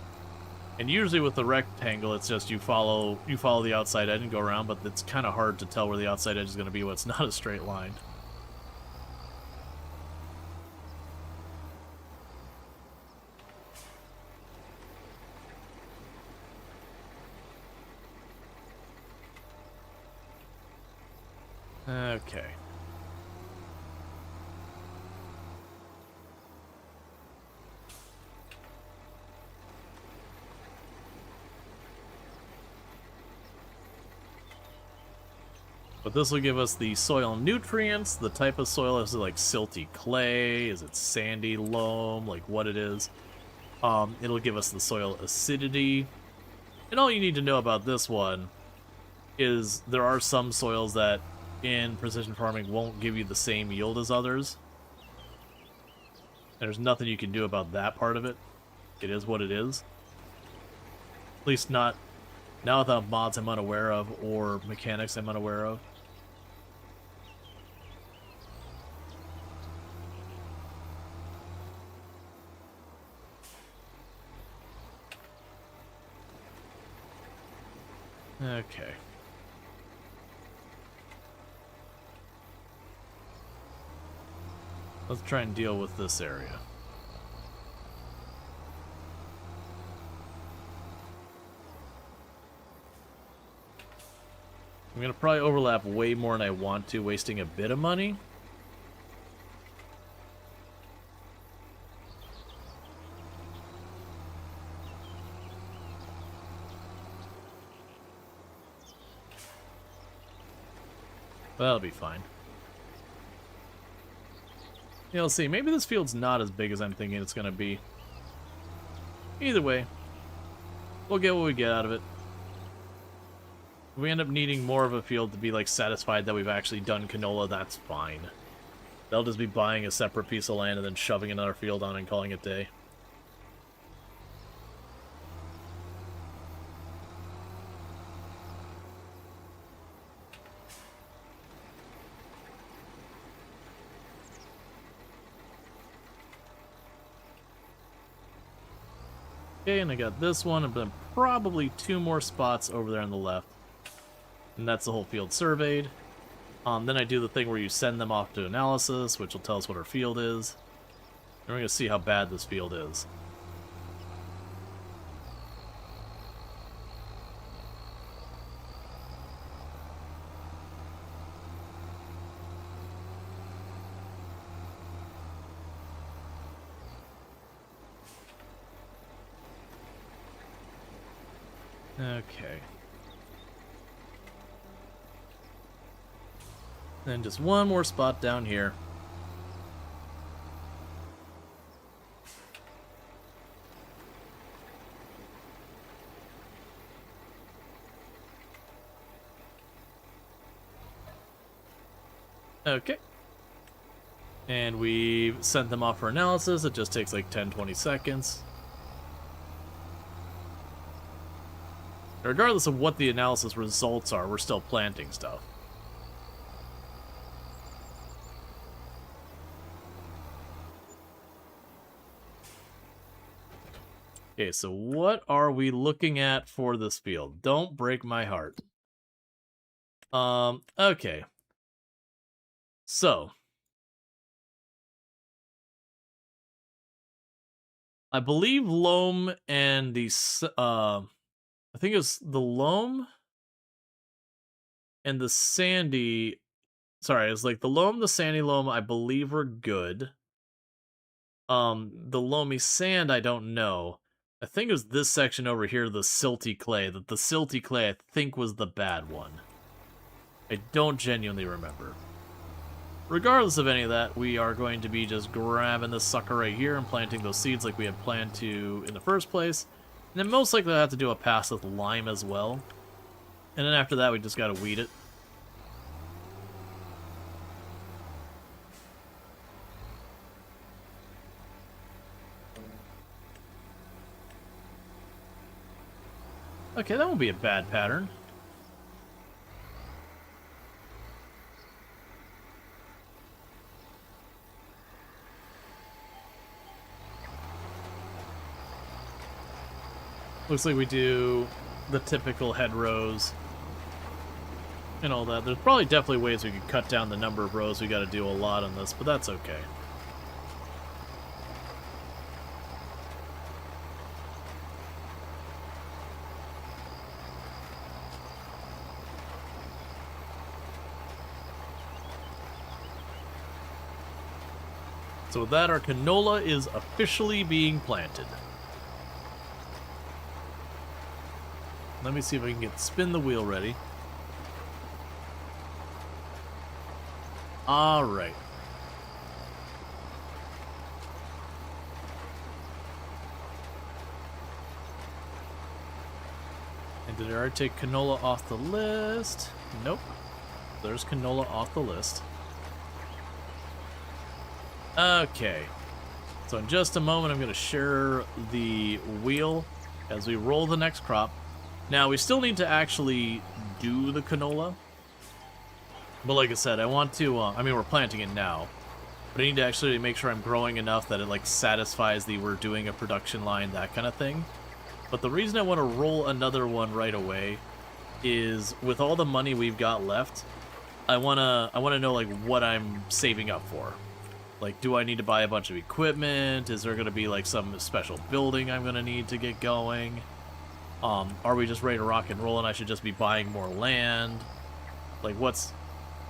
And usually with the rectangle, it's just you follow the outside edge and go around, but it's kind of hard to tell where the outside edge is going to be when it's not a straight line. Okay. But this will give us the soil nutrients, the type of soil. Is it like silty clay? Is it sandy loam? Like what it is. It'll give us the soil acidity. And all you need to know about this one is there are some soils that in precision farming won't give you the same yield as others. There's nothing you can do about that part of it. It is what it is. At least not now without mods I'm unaware of or mechanics I'm unaware of. Okay. Let's try and deal with this area. I'm gonna probably overlap way more than I want to, wasting a bit of money. That'll be fine. Yeah, let's see. Maybe this field's not as big as I'm thinking it's gonna be. Either way, we'll get what we get out of it. If we end up needing more of a field to be like satisfied that we've actually done canola, that's fine. They'll just be buying a separate piece of land and then shoving another field on and calling it day. Okay, and I got this one, and then probably 2 more spots over there on the left. And that's the whole field surveyed. Then I do the thing where you send them off to analysis, which will tell us what our field is. And we're going to see how bad this field is. Okay. Then just one more spot down here. Okay. And we sent them off for analysis. It just takes like 10-20 seconds. Regardless of what the analysis results are, we're still planting stuff. Okay, so what are we looking at for this field? Don't break my heart. Okay. So. I believe loam and the, I think it was the loam and the sandy, sorry, it's like the loam, the sandy loam, I believe are good. The loamy sand, I don't know. I think it was this section over here, the silty clay. The silty clay, I think, was the bad one. I don't genuinely remember. Regardless of any of that, we are going to be just grabbing this sucker right here and planting those seeds like we had planned to in the first place. And then most likely I'll have to do a pass with lime as well. And then after that, we just gotta weed it. Okay, that won't be a bad pattern. Looks like we do the typical head rows and all that. There's probably definitely ways we could cut down the number of rows we got to do a lot on this, but that's okay. So with that, our canola is officially being planted. Let me see if I can get spin the wheel ready. Alright. And did I already take canola off the list? Nope. There's canola off the list. Okay. So in just a moment, I'm going to share the wheel as we roll the next crop. Now, we still need to actually do the canola. But like I said, I want to, I mean, we're planting it now. But I need to actually make sure I'm growing enough that it, like, satisfies the we're doing a production line, that kind of thing. But the reason I want to roll another one right away is with all the money we've got left, I want to know, like, what I'm saving up for. Like, do I need to buy a bunch of equipment? Is there going to be, like, some special building I'm going to need to get going? Are we just ready to rock and roll and I should just be buying more land? Like, what's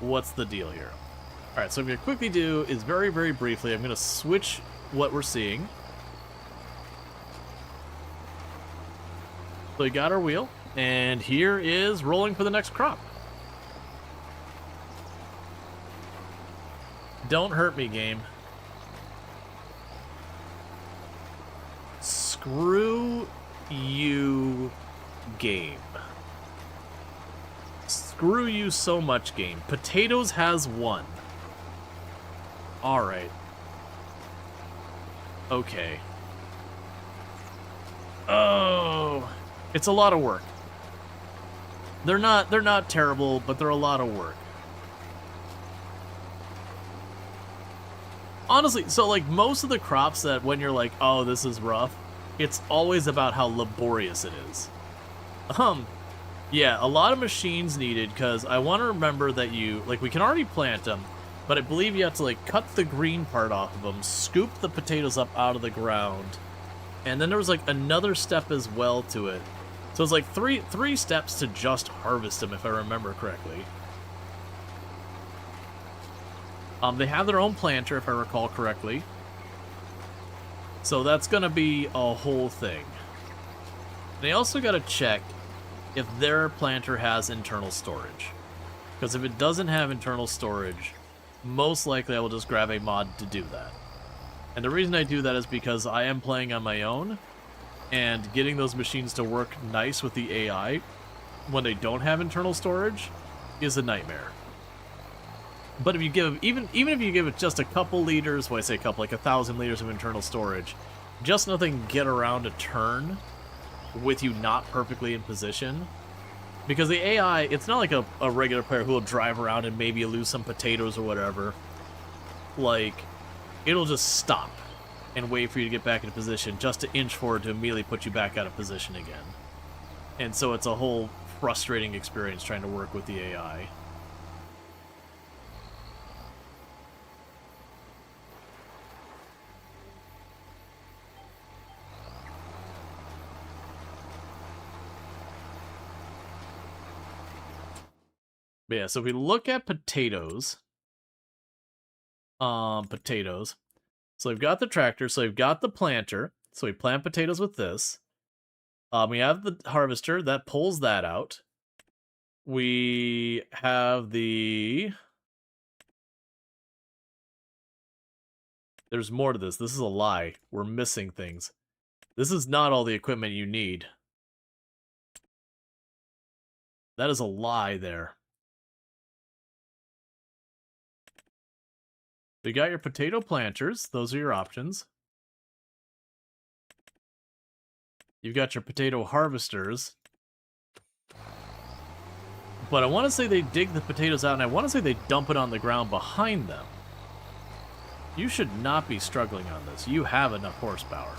the deal here? Alright, so what I'm going to quickly do is very, very briefly, I'm going to switch what we're seeing. So we got our wheel, and here is rolling for the next crop. Don't hurt me, game. Screw you, game. Screw you so much, game. Potatoes has won. Alright. Okay. Oh, it's a lot of work. They're not terrible, but they're a lot of work. Honestly, so like most of the crops that when you're like, oh, this is rough, it's always about how laborious it is. Yeah, a lot of machines needed, because I want to remember that we can already plant them, but I believe you have to, like, cut the green part off of them, scoop the potatoes up out of the ground, and then there was, like, another step as well to it. So it's like three steps to just harvest them, if I remember correctly. They have their own planter, if I recall correctly. So that's gonna be a whole thing. They also gotta check if their planter has internal storage. Because if it doesn't have internal storage, most likely I will just grab a mod to do that. And the reason I do that is because I am playing on my own, and getting those machines to work nice with the AI when they don't have internal storage is a nightmare. But if you give, even if you give it just a couple liters, when I say a couple, like 1,000 liters of internal storage, just nothing get around a turn with you not perfectly in position. Because the AI, it's not like a regular player who will drive around and maybe lose some potatoes or whatever. Like, it'll just stop and wait for you to get back into position just to inch forward to immediately put you back out of position again. And so it's a whole frustrating experience trying to work with the AI. But yeah, so if we look at potatoes, so we've got the tractor, so we've got the planter, so we plant potatoes with this. We have the harvester that pulls that out. We have the... There's more to this. This is a lie. We're missing things. This is not all the equipment you need. That is a lie there. You got your potato planters. Those are your options. You've got your potato harvesters. But I want to say they dig the potatoes out, and I want to say they dump it on the ground behind them. You should not be struggling on this. You have enough horsepower.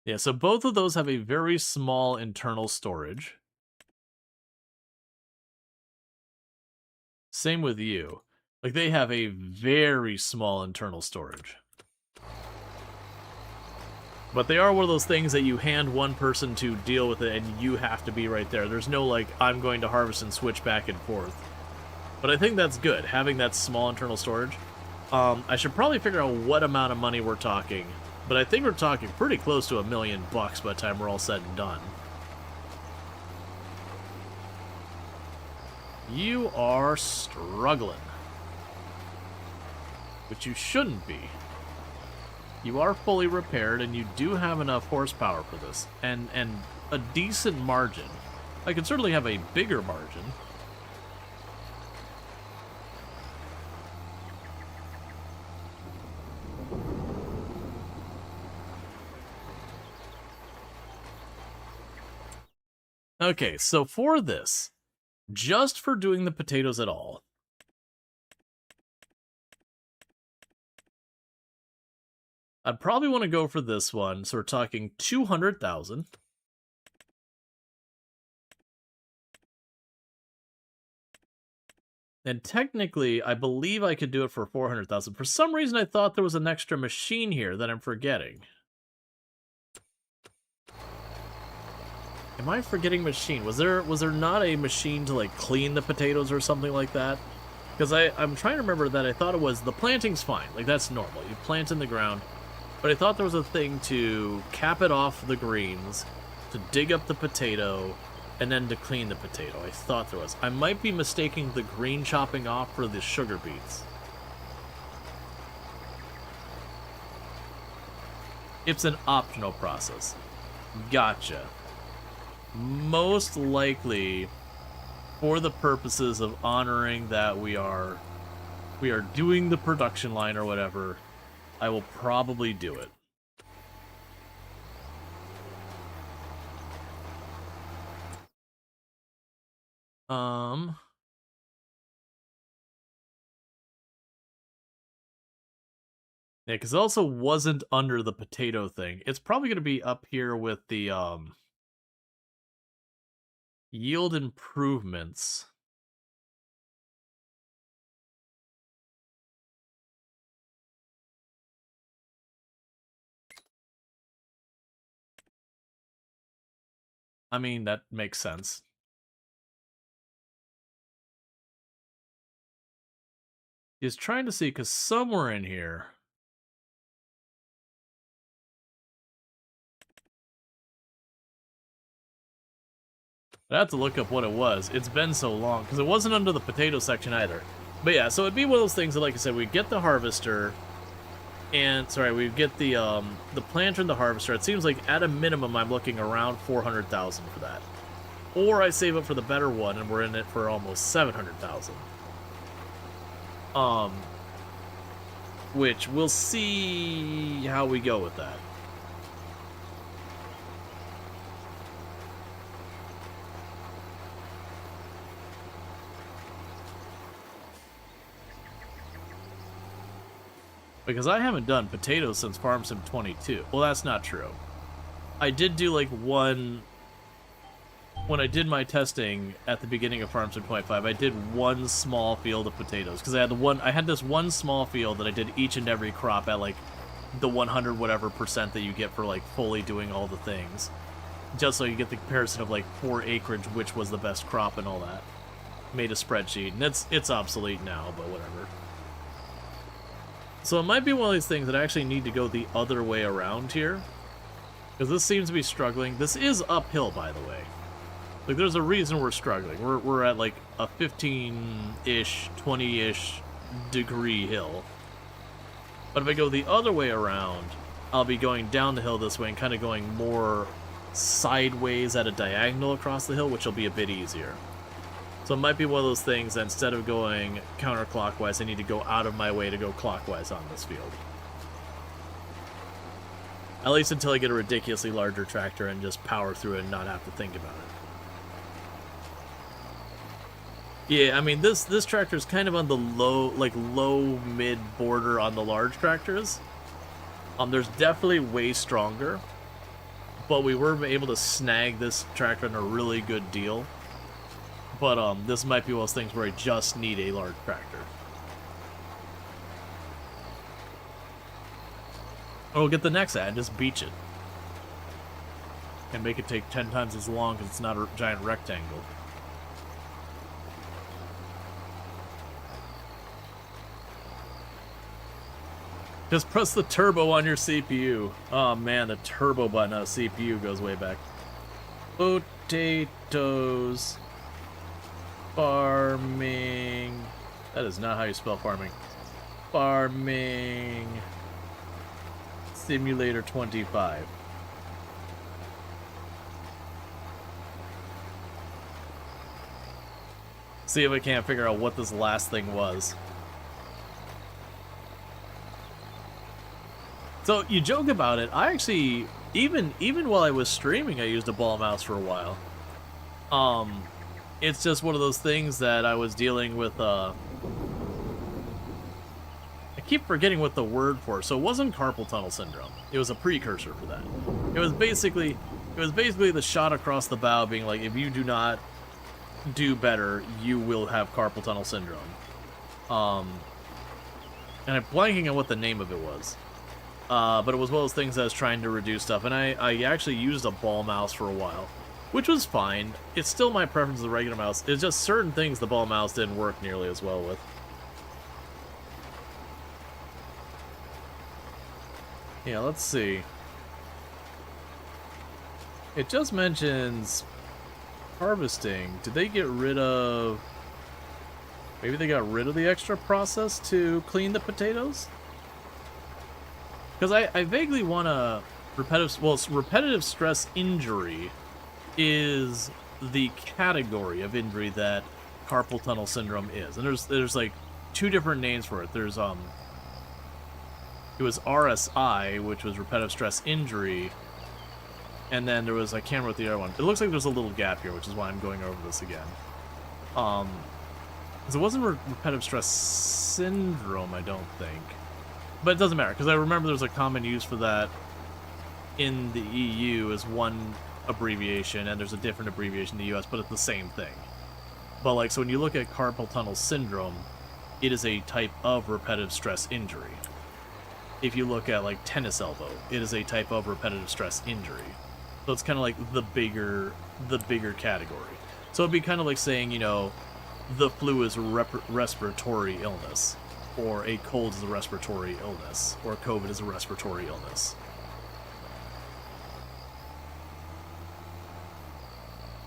Yeah, so both of those have a very small internal storage. Same with you. Like, they have a very small internal storage. But they are one of those things that you hand one person to deal with it, and you have to be right there. There's no, like, I'm going to harvest and switch back and forth. But I think that's good, having that small internal storage. I should probably figure out what amount of money we're talking. But I think we're talking pretty close to $1 million by the time we're all said and done. You are struggling. But you shouldn't be. You are fully repaired, and you do have enough horsepower for this. And a decent margin. I could certainly have a bigger margin. Okay, so for this, just for doing the potatoes at all, I'd probably want to go for this one. So we're talking 200,000. And technically, I believe I could do it for 400,000. For some reason, I thought there was an extra machine here that I'm forgetting. Am I forgetting machine? Was there not a machine to, like, clean the potatoes or something like that? Because I'm trying to remember that I thought it was, the planting's fine. Like, that's normal. You plant in the ground. But I thought there was a thing to cap it off the greens, to dig up the potato, and then to clean the potato. I thought there was. I might be mistaking the green chopping off for the sugar beets. It's an optional process. Gotcha. Most likely, for the purposes of honoring that we are doing the production line or whatever, I will probably do it. Yeah, because it also wasn't under the potato thing. It's probably going to be up here with the, yield improvements. I mean, that makes sense. He's trying to see, because somewhere in here... I have to look up what it was. It's been so long, because it wasn't under the potato section either. But yeah, so it'd be one of those things that, like I said, we get the harvester, and, sorry, we get the planter and the harvester. It seems like, at a minimum, I'm looking around 400,000 for that. Or I save up for the better one, and we're in it for almost 700,000. Which, we'll see how we go with that. Because I haven't done potatoes since Farm Sim 22. Well, that's not true. I did do, like, one... When I did my testing at the beginning of Farm Sim 25, I did one small field of potatoes. Because I had this one small field that I did each and every crop at, like, the 100 whatever percent that you get for, like, fully doing all the things. Just so you get the comparison of, like, 4 acreage, which was the best crop and all that. Made a spreadsheet, and it's obsolete now, but whatever. So it might be one of these things that I actually need to go the other way around here. Because this seems to be struggling. This is uphill, by the way. Like, there's a reason we're struggling. We're at, like, a 15-ish, 20-ish degree hill. But if I go the other way around, I'll be going down the hill this way and kind of going more sideways at a diagonal across the hill, which will be a bit easier. So it might be one of those things that instead of going counterclockwise, I need to go out of my way to go clockwise on this field. At least until I get a ridiculously larger tractor and just power through it and not have to think about it. Yeah, I mean, this tractor is kind of on the low mid border on the large tractors. There's definitely way stronger, but we were able to snag this tractor in a really good deal. But this might be one of those things where I just need a large tractor. Or we'll get the next ad and just beach it. And make it take 10 times as long because it's not a giant rectangle. Just press the turbo on your CPU. Oh man, the turbo button on a CPU goes way back. Potatoes. Farming. That is not how you spell farming. Farming. Simulator 25. See if I can't figure out what this last thing was. So you joke about it. I actually, even while I was streaming, I used a ball mouse for a while. It's just one of those things that I was dealing with. I keep forgetting what the word for it. So it wasn't carpal tunnel syndrome. It was a precursor for that. It was basically the shot across the bow being like, if you do not do better, you will have carpal tunnel syndrome. And I'm blanking on what the name of it was. But it was one of those things that I was trying to reduce stuff, and I actually used a ball mouse for a while, which was fine. It's still my preference of the regular mouse. It's just certain things the ball mouse didn't work nearly as well with. Yeah, let's see. It just mentions harvesting. Did they get rid of... Maybe they got rid of the extra process to clean the potatoes? Because I vaguely want to... repetitive stress injury is the category of injury that carpal tunnel syndrome is. And there's like two different names for it. There's it was RSI, which was repetitive stress injury, and then there was, I can't remember what the other one. It looks like there's a little gap here, which is why I'm going over this again. Because it wasn't repetitive stress syndrome, I don't think. But it doesn't matter, because I remember there's a common use for that in the EU as one abbreviation, and there's a different abbreviation in the US, but it's the same thing. But like, so when you look at carpal tunnel syndrome, it is a type of repetitive stress injury. If you look at like tennis elbow, it is a type of repetitive stress injury. So it's kind of like the bigger category. So it'd be kind of like saying, you know, the flu is a respiratory illness, or a cold is a respiratory illness, or COVID is a respiratory illness.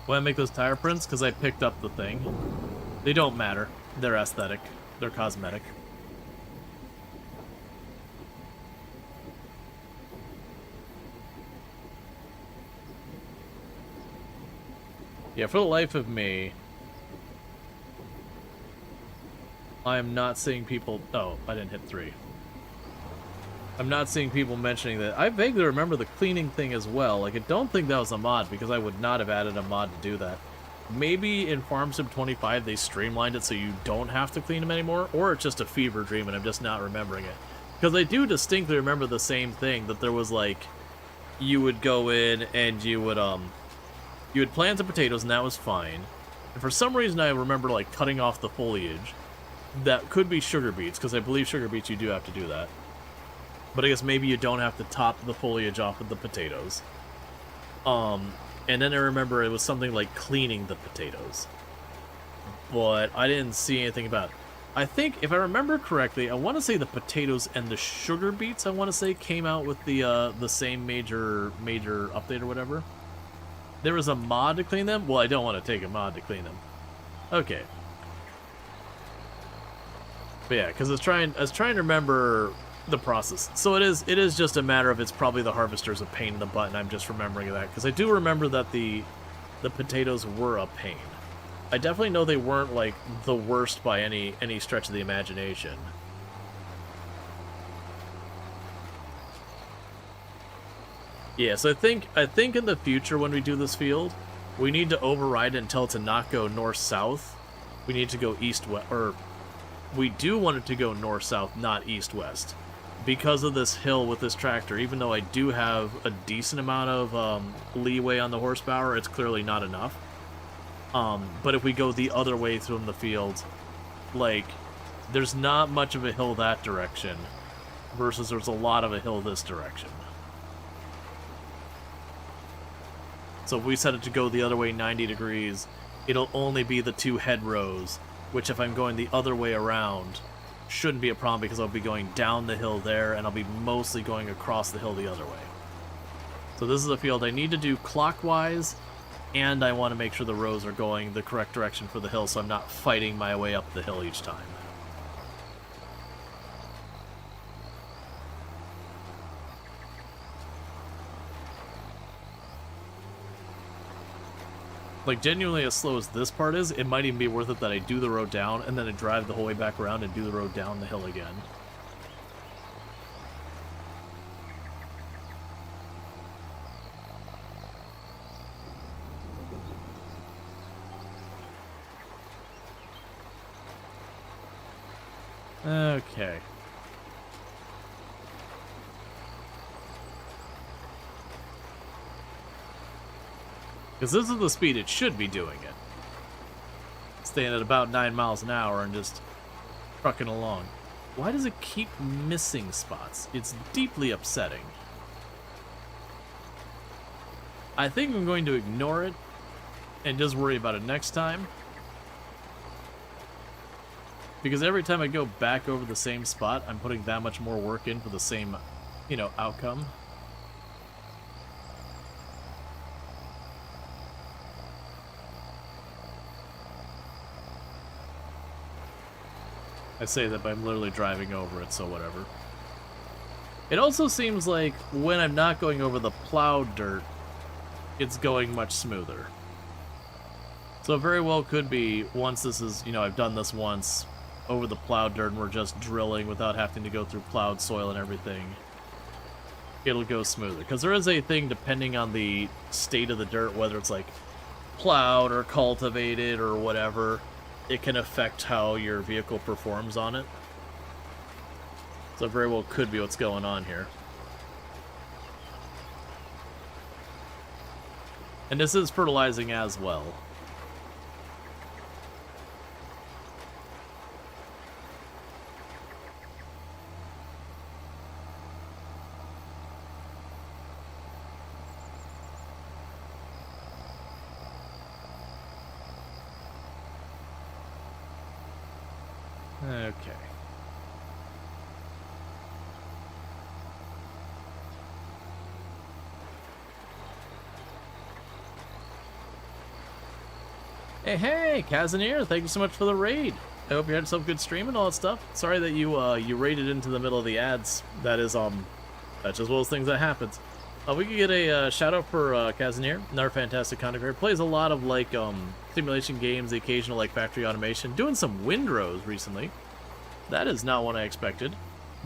Why I make those tire prints? Because I picked up the thing. They don't matter. They're aesthetic. They're cosmetic. Yeah, for the life of me, I am not seeing people... Oh, I didn't hit 3. I'm not seeing people mentioning that. I vaguely remember the cleaning thing as well. Like, I don't think that was a mod, because I would not have added a mod to do that. Maybe in Farm Sim 25 they streamlined it so you don't have to clean them anymore, or it's just a fever dream and I'm just not remembering it. Because I do distinctly remember the same thing, that there was like, you would go in and you would plant the potatoes and that was fine. And for some reason I remember like cutting off the foliage. That could be sugar beets, because I believe sugar beets you do have to do that. But I guess maybe you don't have to top the foliage off of the potatoes. And then I remember it was something like cleaning the potatoes. But I didn't see anything about it. I think, if I remember correctly, I want to say the potatoes and the sugar beets, I want to say, came out with the same major update or whatever. There was a mod to clean them? Well, I don't want to take a mod to clean them. Okay. But yeah, because I was trying to remember the process. So it is just a matter of, it's probably the harvester's a pain in the butt, and I'm just remembering that. Because I do remember that the potatoes were a pain. I definitely know they weren't, like, the worst by any stretch of the imagination. Yeah, so I think in the future when we do this field, we need to override it and tell it to not go north-south. We need to go east-west, or we do want it to go north-south, not east-west. Because of this hill with this tractor, even though I do have a decent amount of leeway on the horsepower, it's clearly not enough. But if we go the other way through the field, like, there's not much of a hill that direction, versus there's a lot of a hill this direction. So if we set it to go the other way 90 degrees, it'll only be the 2 head rows, which if I'm going the other way around, shouldn't be a problem because I'll be going down the hill there, and I'll be mostly going across the hill the other way. So this is a field I need to do clockwise, and I want to make sure the rows are going the correct direction for the hill so I'm not fighting my way up the hill each time. Like, genuinely as slow as this part is, it might even be worth it that I do the road down, and then I drive the whole way back around and do the road down the hill again. Okay. Because this is the speed it should be doing it. Staying at about 9 miles an hour and just trucking along. Why does it keep missing spots? It's deeply upsetting. I think I'm going to ignore it and just worry about it next time. Because every time I go back over the same spot, I'm putting that much more work in for the same, you know, outcome. I say that, but I'm literally driving over it, so whatever. It also seems like when I'm not going over the plowed dirt, it's going much smoother. So it very well could be, once this is, you know, I've done this once over the plowed dirt and we're just drilling without having to go through plowed soil and everything, it'll go smoother. Because there is a thing, depending on the state of the dirt, whether it's like plowed or cultivated or whatever, it can affect how your vehicle performs on it. So it very well could be what's going on here. And this is fertilizing as well. Okay. Hey, Casimir, thank you so much for the raid. I hope you had some good stream and all that stuff. Sorry that you raided into the middle of the ads. That's just one of those things that happens. We could get a shout out for Casimir, another fantastic content creator. Plays a lot of like simulation games, the occasional like factory automation. Doing some windrows recently. That is not what I expected,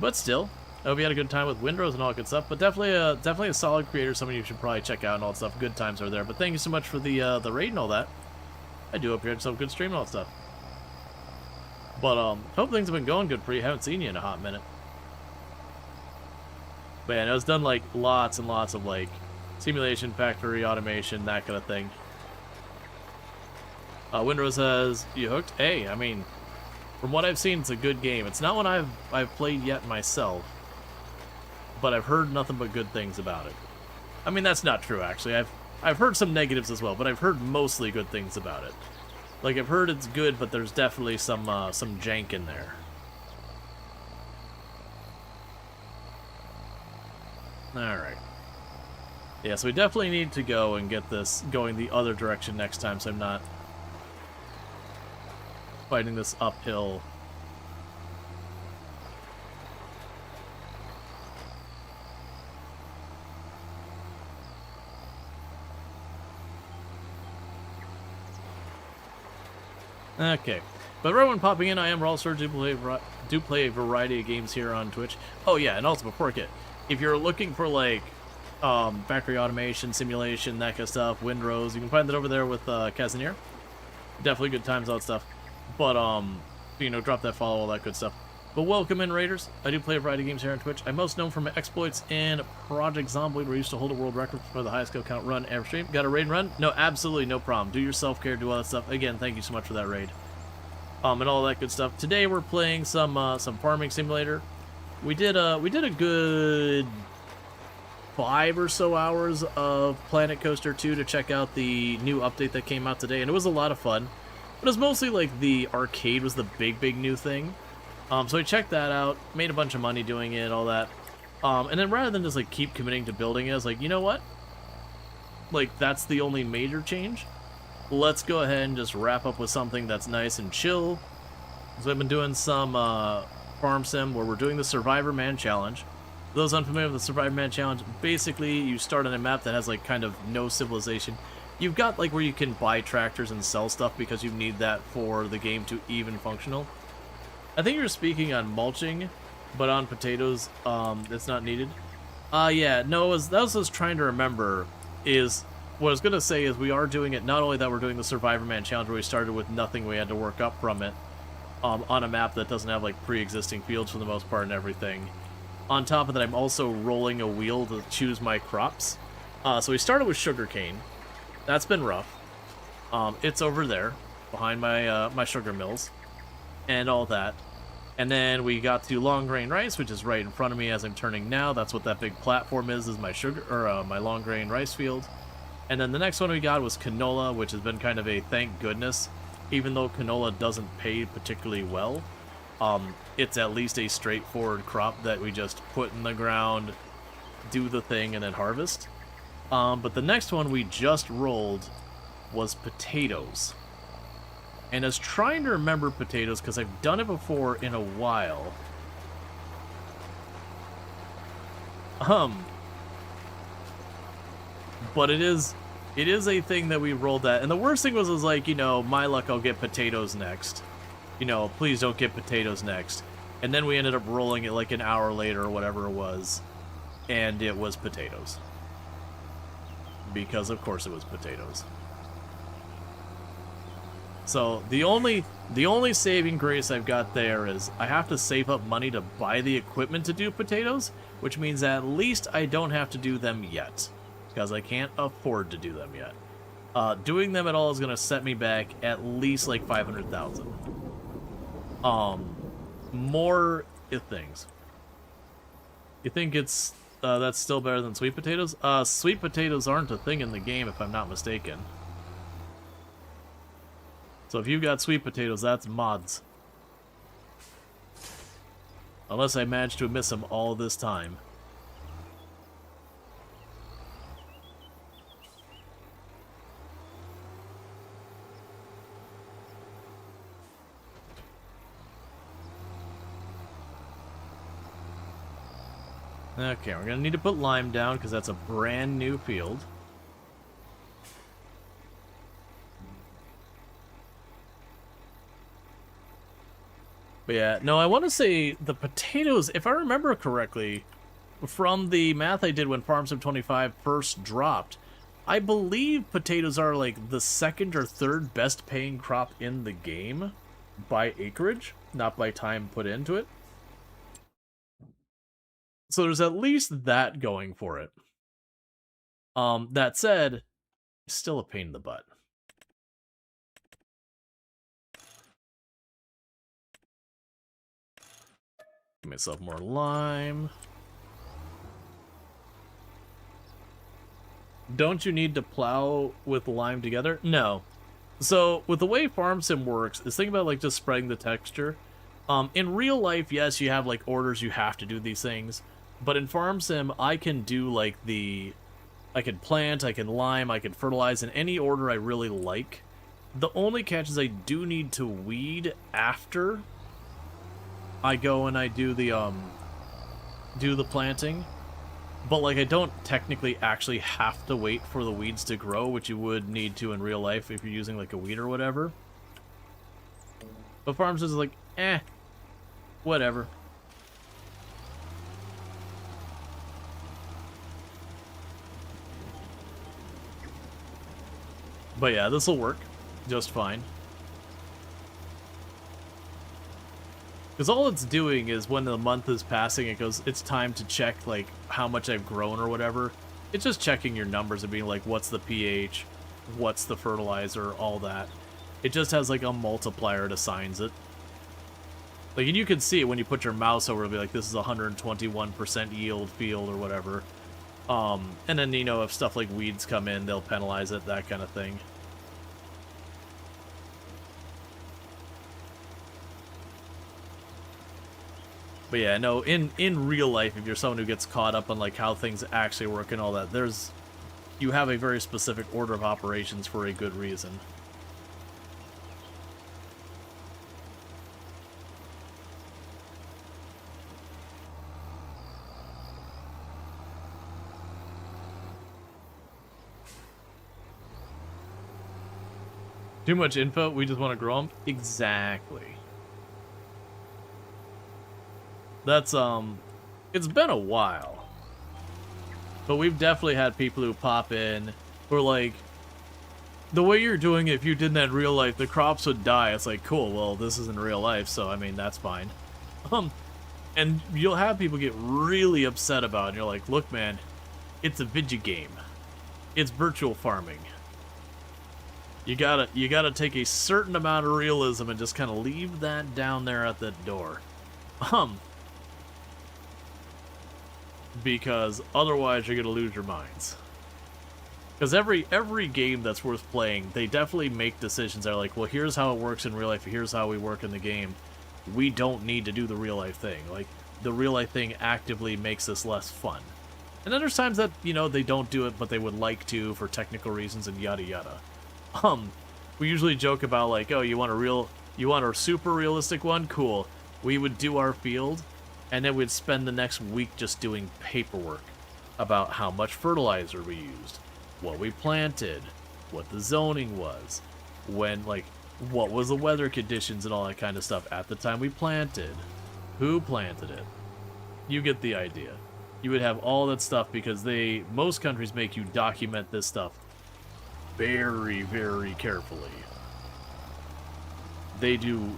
but still, I hope you had a good time with windrows and all that good stuff. But definitely a solid creator, someone you should probably check out and all that stuff. Good times are there. But thank you so much for the raid and all that. I do hope you had some good stream and all that stuff. But hope things have been going good for you. Haven't seen you in a hot minute. But yeah, I was done like lots and lots of like simulation, factory automation, that kind of thing. Windrows says, you hooked? Hey, I mean, from what I've seen, it's a good game. It's not one I've played yet myself, but I've heard nothing but good things about it. I mean, that's not true, actually. I've heard some negatives as well, but I've heard mostly good things about it. Like, I've heard it's good, but there's definitely some jank in there. Alright. Yeah, so we definitely need to go and get this going the other direction next time, so I'm not fighting this uphill. Okay. But for everyone popping in, I am Rual, Storge, do play a variety of games here on Twitch. Oh yeah, and also before I get, if you're looking for like factory automation, simulation, that kind of stuff, windrows, you can find that over there with Casimir. Definitely good times, all that stuff. But you know, drop that follow, all that good stuff. But welcome in, Raiders. I do play a variety of games here on Twitch. I'm most known for my exploits in Project Zomboid, where I used to hold a world record for the highest kill count run ever stream. Got a raid run? No, absolutely no problem. Do your self-care, do all that stuff. Again, thank you so much for that raid. And all that good stuff. Today we're playing some farming simulator. We did a good 5 or so hours of Planet Coaster 2 to check out the new update that came out today, and it was a lot of fun. But it was mostly like the arcade was the big new thing. So we checked that out, made a bunch of money doing it, all that. And then rather than just like keep committing to building it, I was like, you know what? Like, that's the only major change. Let's go ahead and just wrap up with something that's nice and chill. So I've been doing some farm sim where we're doing the Survivor Man Challenge. For those unfamiliar with the Survivor Man Challenge, basically you start on a map that has like kind of no civilization. You've got like where you can buy tractors and sell stuff because you need that for the game to even functional. I think you're speaking on mulching, but on potatoes, it's not needed. Yeah, no, that was what I was trying to remember, is, what I was going to say is we are doing it, not only that we're doing the Survivor Man Challenge where we started with nothing, we had to work up from it, on a map that doesn't have, like, pre-existing fields for the most part and everything. On top of that, I'm also rolling a wheel to choose my crops. So we started with sugarcane. That's been rough. It's over there, behind my, my sugar mills, and all that. And then we got to long grain rice, which is right in front of me as I'm turning now. That's what that big platform is my sugar, or my long grain rice field. And then the next one we got was canola, which has been kind of a thank goodness. Even though canola doesn't pay particularly well, it's at least a straightforward crop that we just put in the ground, do the thing, and then harvest. But the next one we just rolled was potatoes. And I was trying to remember potatoes because I've done it before in a while. But it is a thing that we rolled that. And the worst thing was like, you know, my luck, I'll get potatoes next. You know, please don't get potatoes next. And then we ended up rolling it like an hour later or whatever it was. And it was potatoes. Because of course it was potatoes. So the only saving grace I've got there is I have to save up money to buy the equipment to do potatoes, which means at least I don't have to do them yet, because I can't afford to do them yet. Doing them at all is going to set me back at least like 500,000. More things. You think it's that's still better than sweet potatoes? Sweet potatoes aren't a thing in the game, if I'm not mistaken. So if you've got sweet potatoes, that's mods. Unless I managed to miss them all this time. Okay, we're gonna need to put lime down because that's a brand new field. But yeah, no, I want to say the potatoes, if I remember correctly, from the math I did when Farm Sim 25 first dropped, I believe potatoes are like the second or third best paying crop in the game by acreage, not by time put into it. So there's at least that going for it. That said, it's still a pain in the butt. Give myself more lime. Don't you need to plow with lime together? No. So, with the way Farm Sim works, is think about like just spreading the texture. In real life, yes, you have like orders you have to do these things. But in Farm Sim, I can do like I can plant, I can lime, I can fertilize in any order I really like. The only catch is I do need to weed after I go and I do the planting. But like I don't technically actually have to wait for the weeds to grow, which you would need to in real life if you're using like a weed or whatever. But farms is like, whatever. But yeah, this will work just fine. Because all it's doing is when the month is passing, it goes, it's time to check, like, how much I've grown or whatever. It's just checking your numbers and being like, what's the pH, what's the fertilizer, all that. It just has, like, a multiplier it assigns it. Like, and you can see it when you put your mouse over, it'll be like, this is 121% yield field or whatever. And then, you know, if stuff like weeds come in, they'll penalize it, that kind of thing. But yeah, no, in real life, if you're someone who gets caught up on like how things actually work and all that, you have a very specific order of operations for a good reason. Too much info, we just want to grow them? Exactly. That's, it's been a while. But we've definitely had people who pop in who are like, the way you're doing it, if you did that in real life, the crops would die. It's like, cool, well, this isn't real life, so, I mean, that's fine. And you'll have people get really upset about it, and you're like, look, man, it's a video game. It's virtual farming. You gotta take a certain amount of realism and just kind of leave that down there at the door. Because otherwise you're gonna lose your minds. Because every game that's worth playing, they definitely make decisions that are like, well, here's how it works in real life, here's how we work in the game. We don't need to do the real life thing. Like, the real life thing actively makes this less fun. And then there's times that, you know, they don't do it, but they would like to for technical reasons and yada yada. We usually joke about like, oh, you want a super realistic one? Cool. We would do our field, and then we'd spend the next week just doing paperwork about how much fertilizer we used, what we planted, what the zoning was, when, like, what was the weather conditions and all that kind of stuff at the time we planted, who planted it. You get the idea. You would have all that stuff because most countries make you document this stuff very, very carefully. They do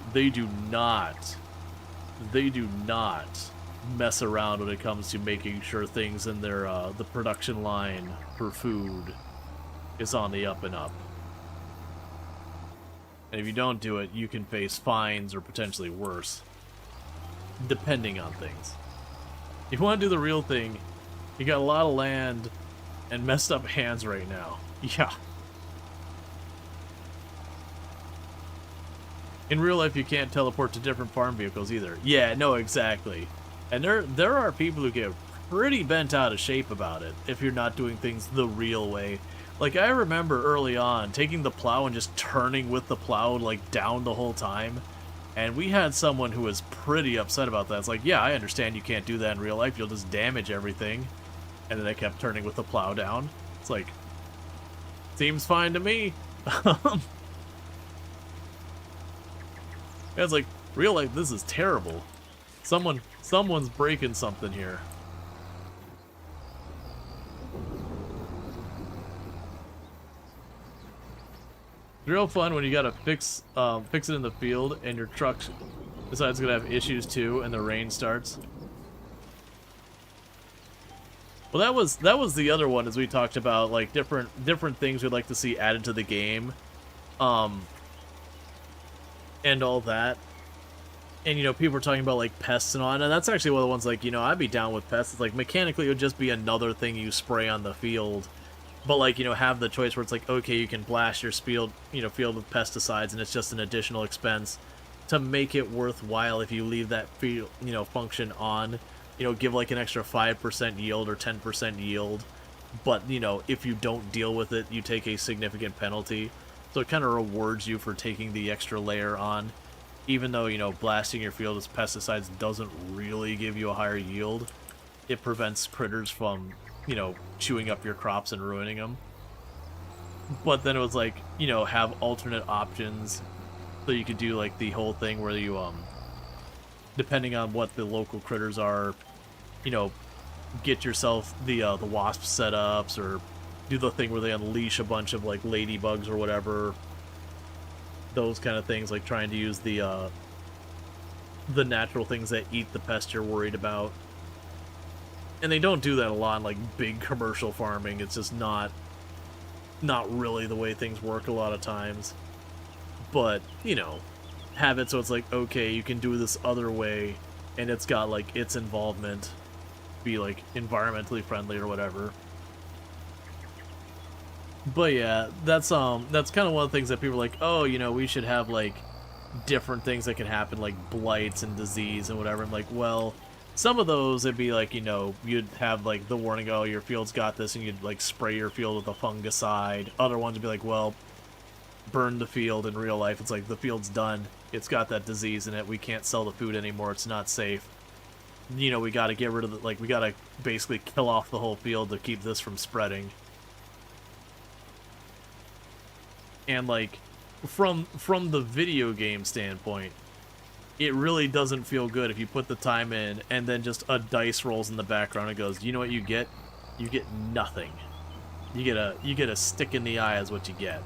not mess around when it comes to making sure things in their the production line for food is on the up and up. And if you don't do it, you can face fines or potentially worse, depending on things. If you want to do the real thing, you got a lot of land and messed up hands right now. Yeah. In real life, you can't teleport to different farm vehicles either. Yeah, no, exactly. And there are people who get pretty bent out of shape about it if you're not doing things the real way. Like, I remember early on taking the plow and just turning with the plow, like, down the whole time. And we had someone who was pretty upset about that. It's like, yeah, I understand you can't do that in real life. You'll just damage everything. And then they kept turning with the plow down. It's like, seems fine to me. It's like, real life, this is terrible. Someone's breaking something here. It's real fun when you gotta fix it in the field and your truck decides it's gonna have issues too, and the rain starts. Well, that was the other one, as we talked about, like different things we'd like to see added to the game. And all that. And, you know, people are talking about, like, pests and all, and that's actually one of the ones, like, you know, I'd be down with pests. It's like, mechanically, it would just be another thing you spray on the field. But, like, you know, have the choice where it's like, okay, you can blast your field with pesticides, and it's just an additional expense to make it worthwhile if you leave that field, you know, function on. You know, give, like, an extra 5% yield or 10% yield. But, you know, if you don't deal with it, you take a significant penalty. So it kind of rewards you for taking the extra layer on, even though, you know, blasting your field with pesticides doesn't really give you a higher yield. It prevents critters from, you know, chewing up your crops and ruining them. But then it was like, you know, have alternate options So you could do like the whole thing where you depending on what the local critters are, you know, get yourself the wasp setups, or do the thing where they unleash a bunch of like ladybugs or whatever. Those kind of things, like trying to use the natural things that eat the pest you're worried about. And they don't do that a lot in like big commercial farming. It's just not really the way things work a lot of times. But, you know, have it so it's like, okay, you can do this other way, and it's got like its involvement, be like environmentally friendly or whatever. But yeah, that's kind of one of the things that people are like, oh, you know, we should have like different things that can happen, like blights and disease and whatever. I'm like, well, some of those it'd be like, you know, you'd have like the warning, oh, your field's got this, and you'd like spray your field with a fungicide. Other ones would be like, well, burn the field. In real life, it's like the field's done, it's got that disease in it, we can't sell the food anymore, it's not safe. You know, we got to get rid of the, like, we got to basically kill off the whole field to keep this from spreading. And like, from the video game standpoint, it really doesn't feel good if you put the time in and then just a dice rolls in the background and goes, you know what you get? You get nothing. You get a stick in the eye is what you get.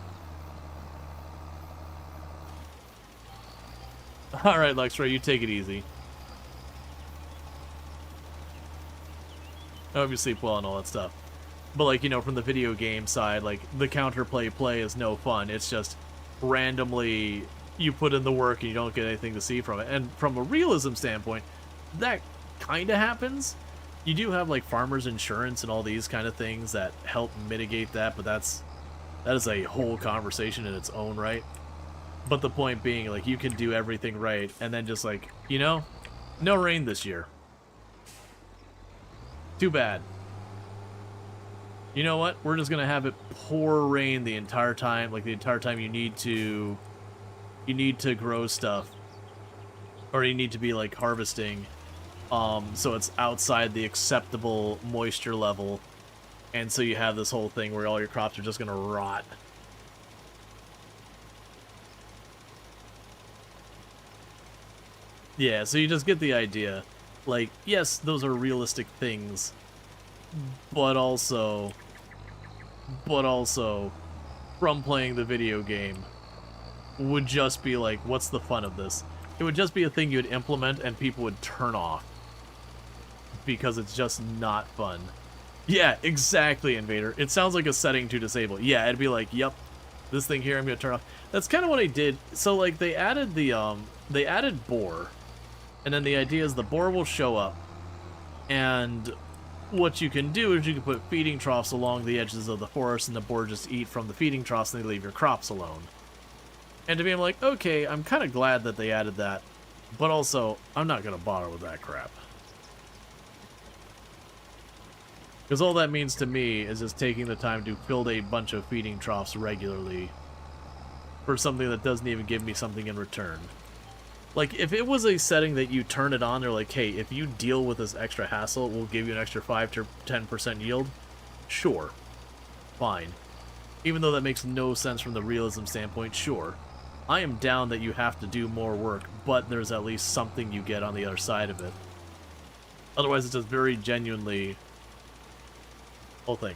Alright, Luxray, you take it easy. I hope you sleep well and all that stuff. But like, you know, from the video game side, like, the counterplay play is no fun. It's just randomly you put in the work and you don't get anything to see from it. And from a realism standpoint, that kind of happens. You do have like farmers insurance and all these kind of things that help mitigate that, but that is a whole conversation in its own right. But the point being, like, you can do everything right and then just like, you know, no rain this year. Too bad. You know what? We're just gonna have it pour rain the entire time, like the entire time you need to grow stuff, or you need to be like harvesting, so it's outside the acceptable moisture level, and so you have this whole thing where all your crops are just gonna rot. Yeah, so you just get the idea. Like, yes, those are realistic things, but also, from playing the video game, would just be like, what's the fun of this? It would just be a thing you'd implement and people would turn off, because it's just not fun. Yeah, exactly, Invader. It sounds like a setting to disable. Yeah, it'd be like, yep, this thing here I'm gonna turn off. That's kind of what I did. So like, they added the they added boar, and then the idea is the boar will show up, and what you can do is you can put feeding troughs along the edges of the forest, and the boar just eat from the feeding troughs and they leave your crops alone. And to me, I'm like, okay, I'm kind of glad that they added that, but also, I'm not going to bother with that crap. Because all that means to me is just taking the time to build a bunch of feeding troughs regularly for something that doesn't even give me something in return. Like, if it was a setting that you turn it on, they're like, hey, if you deal with this extra hassle, we'll give you an extra 5 to 10% yield. Sure. Fine. Even though that makes no sense from the realism standpoint, sure. I am down that you have to do more work, but there's at least something you get on the other side of it. Otherwise, it's just very genuinely whole thing.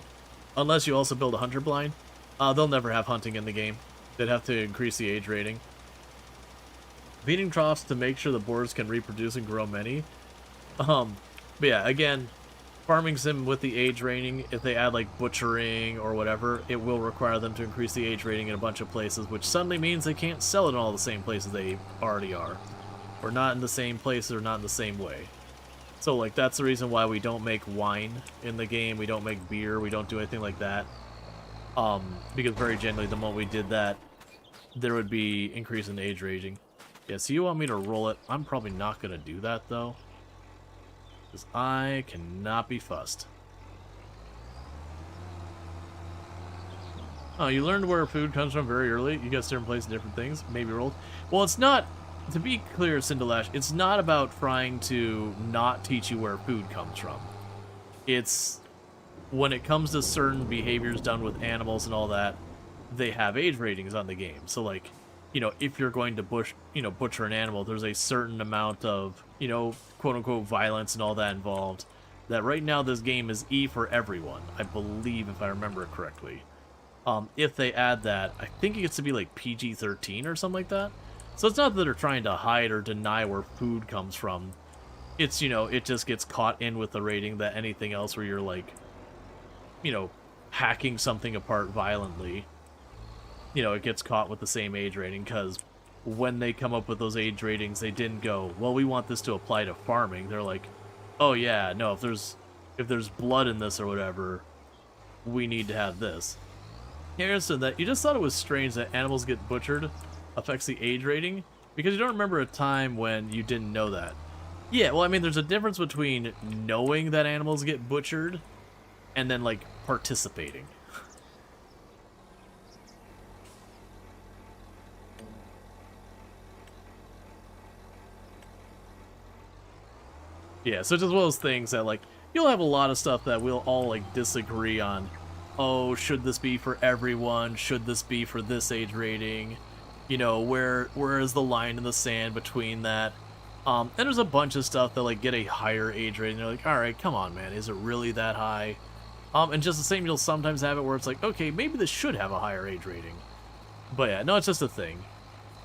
Unless you also build a hunter blind, they'll never have hunting in the game. They'd have to increase the age rating. Feeding troughs to make sure the boars can reproduce and grow many. But yeah, again, farming sim with the age rating, if they add like butchering or whatever, it will require them to increase the age rating in a bunch of places, which suddenly means they can't sell it in all the same places they already are. Or not in the same places, or not in the same way. So like, that's the reason why we don't make wine in the game, we don't make beer, we don't do anything like that. Because very generally, the moment we did that, there would be increase in age rating. Yeah, so you want me to roll it? I'm probably not going to do that, though. Because I cannot be fussed. Oh, you learned where food comes from very early? You got different places, different things? Maybe rolled? Well, it's not... To be clear, Cinderlash, it's not about trying to not teach you where food comes from. It's... When it comes to certain behaviors done with animals and all that, they have age ratings on the game. So, like... you know, if you're going to butcher an animal, there's a certain amount of, you know, quote-unquote violence and all that involved. That right now this game is E for everyone, I believe, if I remember correctly. If they add that, I think it gets to be like PG-13 or something like that. So it's not that they're trying to hide or deny where food comes from. It's, you know, it just gets caught in with the rating that anything else where you're like, you know, hacking something apart violently, you know, it gets caught with the same age rating, because when they come up with those age ratings, they didn't go, well, we want this to apply to farming. They're like, oh yeah, no, if there's blood in this or whatever, we need to have this. You understood that? You just thought it was strange that animals get butchered affects the age rating, because you don't remember a time when you didn't know that. Yeah, well, I mean, there's a difference between knowing that animals get butchered and then, like, participating. Yeah, so it's just one of those things that, like, you'll have a lot of stuff that we'll all, like, disagree on. Oh, should this be for everyone? Should this be for this age rating? You know, where is the line in the sand between that? And there's a bunch of stuff that, like, get a higher age rating. They're like, alright, come on, man, is it really that high? And just the same, you'll sometimes have it where it's like, okay, maybe this should have a higher age rating. But yeah, no, it's just a thing.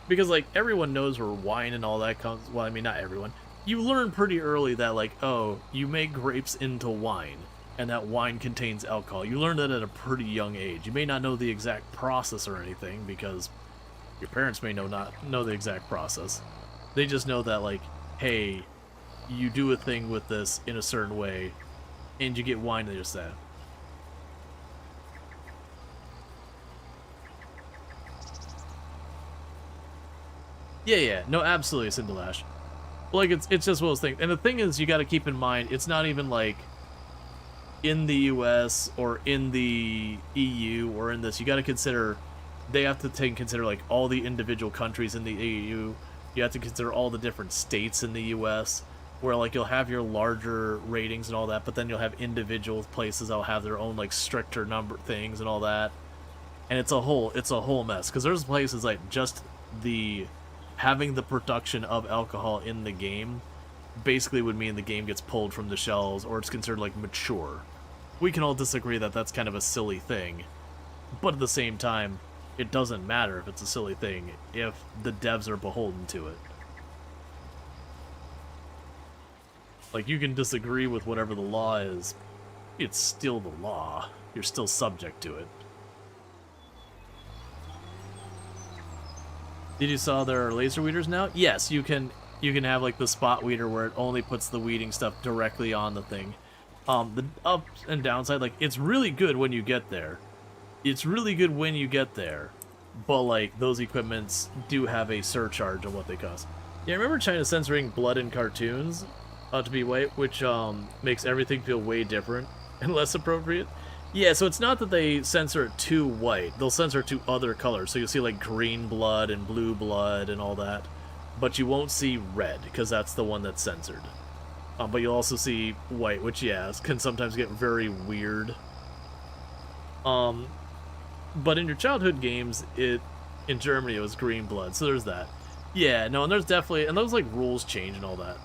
Because, like, everyone knows where wine and all that comes... Well, I mean, not everyone. You learn pretty early that, like, oh, you make grapes into wine, and that wine contains alcohol. You learn that at a pretty young age. You may not know the exact process or anything, because your parents may not know the exact process. They just know that, like, hey, you do a thing with this in a certain way, and you get wine and just that. Yeah, no, absolutely, Cinderlash. Like, it's just one of those things. And the thing is, you got to keep in mind, it's not even like in the US or in the EU or in this. You got to consider, they have to consider like all the individual countries in the EU. You have to consider all the different states in the US, where like you'll have your larger ratings and all that, but then you'll have individual places that'll have their own like stricter number things and all that. And it's a whole mess, because there's places like just having the production of alcohol in the game basically would mean the game gets pulled from the shelves, or it's considered like mature. We can all disagree that that's kind of a silly thing, but at the same time, it doesn't matter if it's a silly thing if the devs are beholden to it. Like, you can disagree with whatever the law is, it's still the law. You're still subject to it. Did you saw there are laser weeders now? Yes, you can have like the spot weeder where it only puts the weeding stuff directly on the thing. The up and downside, like, it's really good when you get there. It's really good when you get there, but like those equipments do have a surcharge on what they cost. Yeah, I remember China censoring blood in cartoons to be white, which makes everything feel way different and less appropriate. Yeah, so it's not that they censor it to white. They'll censor it to other colors. So you'll see like green blood and blue blood and all that. But you won't see red, because that's the one that's censored. But you'll also see white, which, yeah, can sometimes get very weird. But in your childhood games, in Germany, it was green blood. So there's that. Yeah, no, and there's definitely... And those, like, rules change and all that.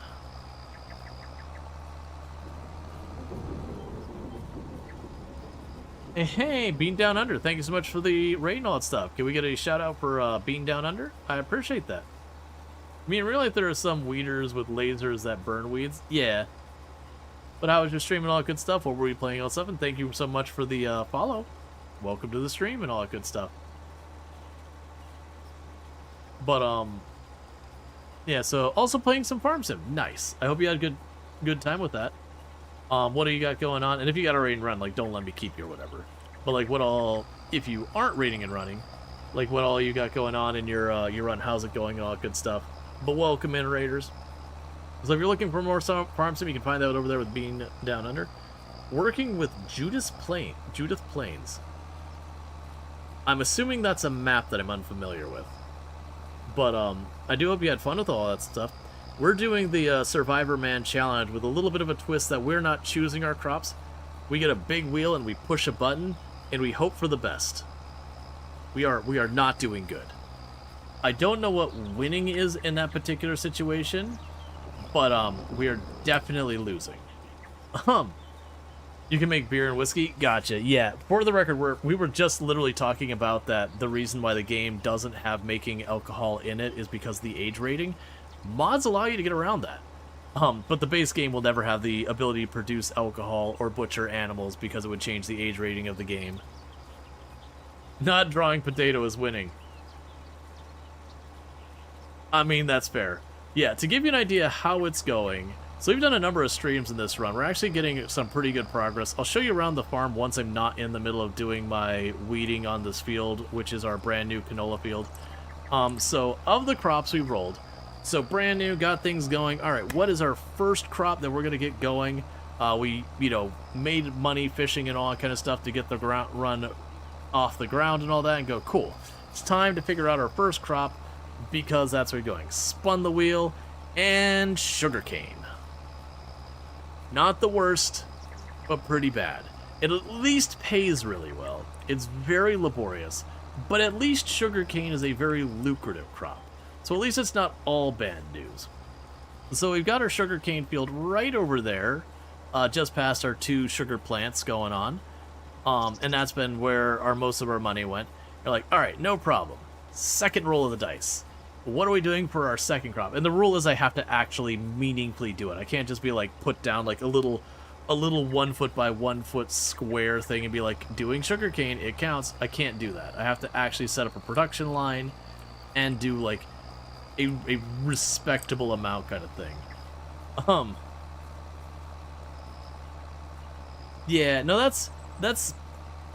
Hey, Bean Down Under, thank you so much for the raid and all that stuff. Can we get a shout out for Bean Down Under? I appreciate that. I mean, in real life, there are some weeders with lasers that burn weeds. Yeah. But how was your stream and all that good stuff? What were you playing all stuff? And thank you so much for the follow. Welcome to the stream and all that good stuff. But, yeah, so also playing some Farm Sim. Nice. I hope you had a good time with that. What do you got going on? And if you got a raid and run, like, don't let me keep you or whatever. But, like, what all, if you aren't raiding and running, like, what all you got going on in your run, how's it going, all that good stuff. But welcome in, raiders. So if you're looking for more Farm Sim, you can find that over there with Bean Down Under. Working with Judith Plains. I'm assuming that's a map that I'm unfamiliar with. But, I do hope you had fun with all that stuff. We're doing the Survivor Man Challenge with a little bit of a twist that we're not choosing our crops. We get a big wheel and we push a button, and we hope for the best. We are not doing good. I don't know what winning is in that particular situation, but we are definitely losing. You can make beer and whiskey? Gotcha. Yeah, for the record, we were just literally talking about that the reason why the game doesn't have making alcohol in it is because the age rating. Mods allow you to get around that. But the base game will never have the ability to produce alcohol or butcher animals because it would change the age rating of the game. Not drawing potato is winning. I mean, that's fair. Yeah, to give you an idea how it's going, so we've done a number of streams in this run. We're actually getting some pretty good progress. I'll show you around the farm once I'm not in the middle of doing my weeding on this field, which is our brand new canola field. So of the crops we rolled, so brand new, got things going. All right, what is our first crop that we're going to get going? We, made money fishing and all that kind of stuff to get the run off the ground and all that and go, cool. It's time to figure out our first crop because that's where we're going. Spun the wheel and sugarcane. Not the worst, but pretty bad. It at least pays really well. It's very laborious, but at least sugarcane is a very lucrative crop. So at least it's not all bad news. So we've got our sugarcane field right over there, just past our 2 sugar plants going on. And that's been where most of our money went. You're like, all right, no problem. Second roll of the dice. What are we doing for our second crop? And the rule is I have to actually meaningfully do it. I can't just be like put down like a little 1 foot by 1 foot square thing and be like, doing sugarcane, it counts. I can't do that. I have to actually set up a production line and do like a respectable amount kind of thing. Yeah, no, that's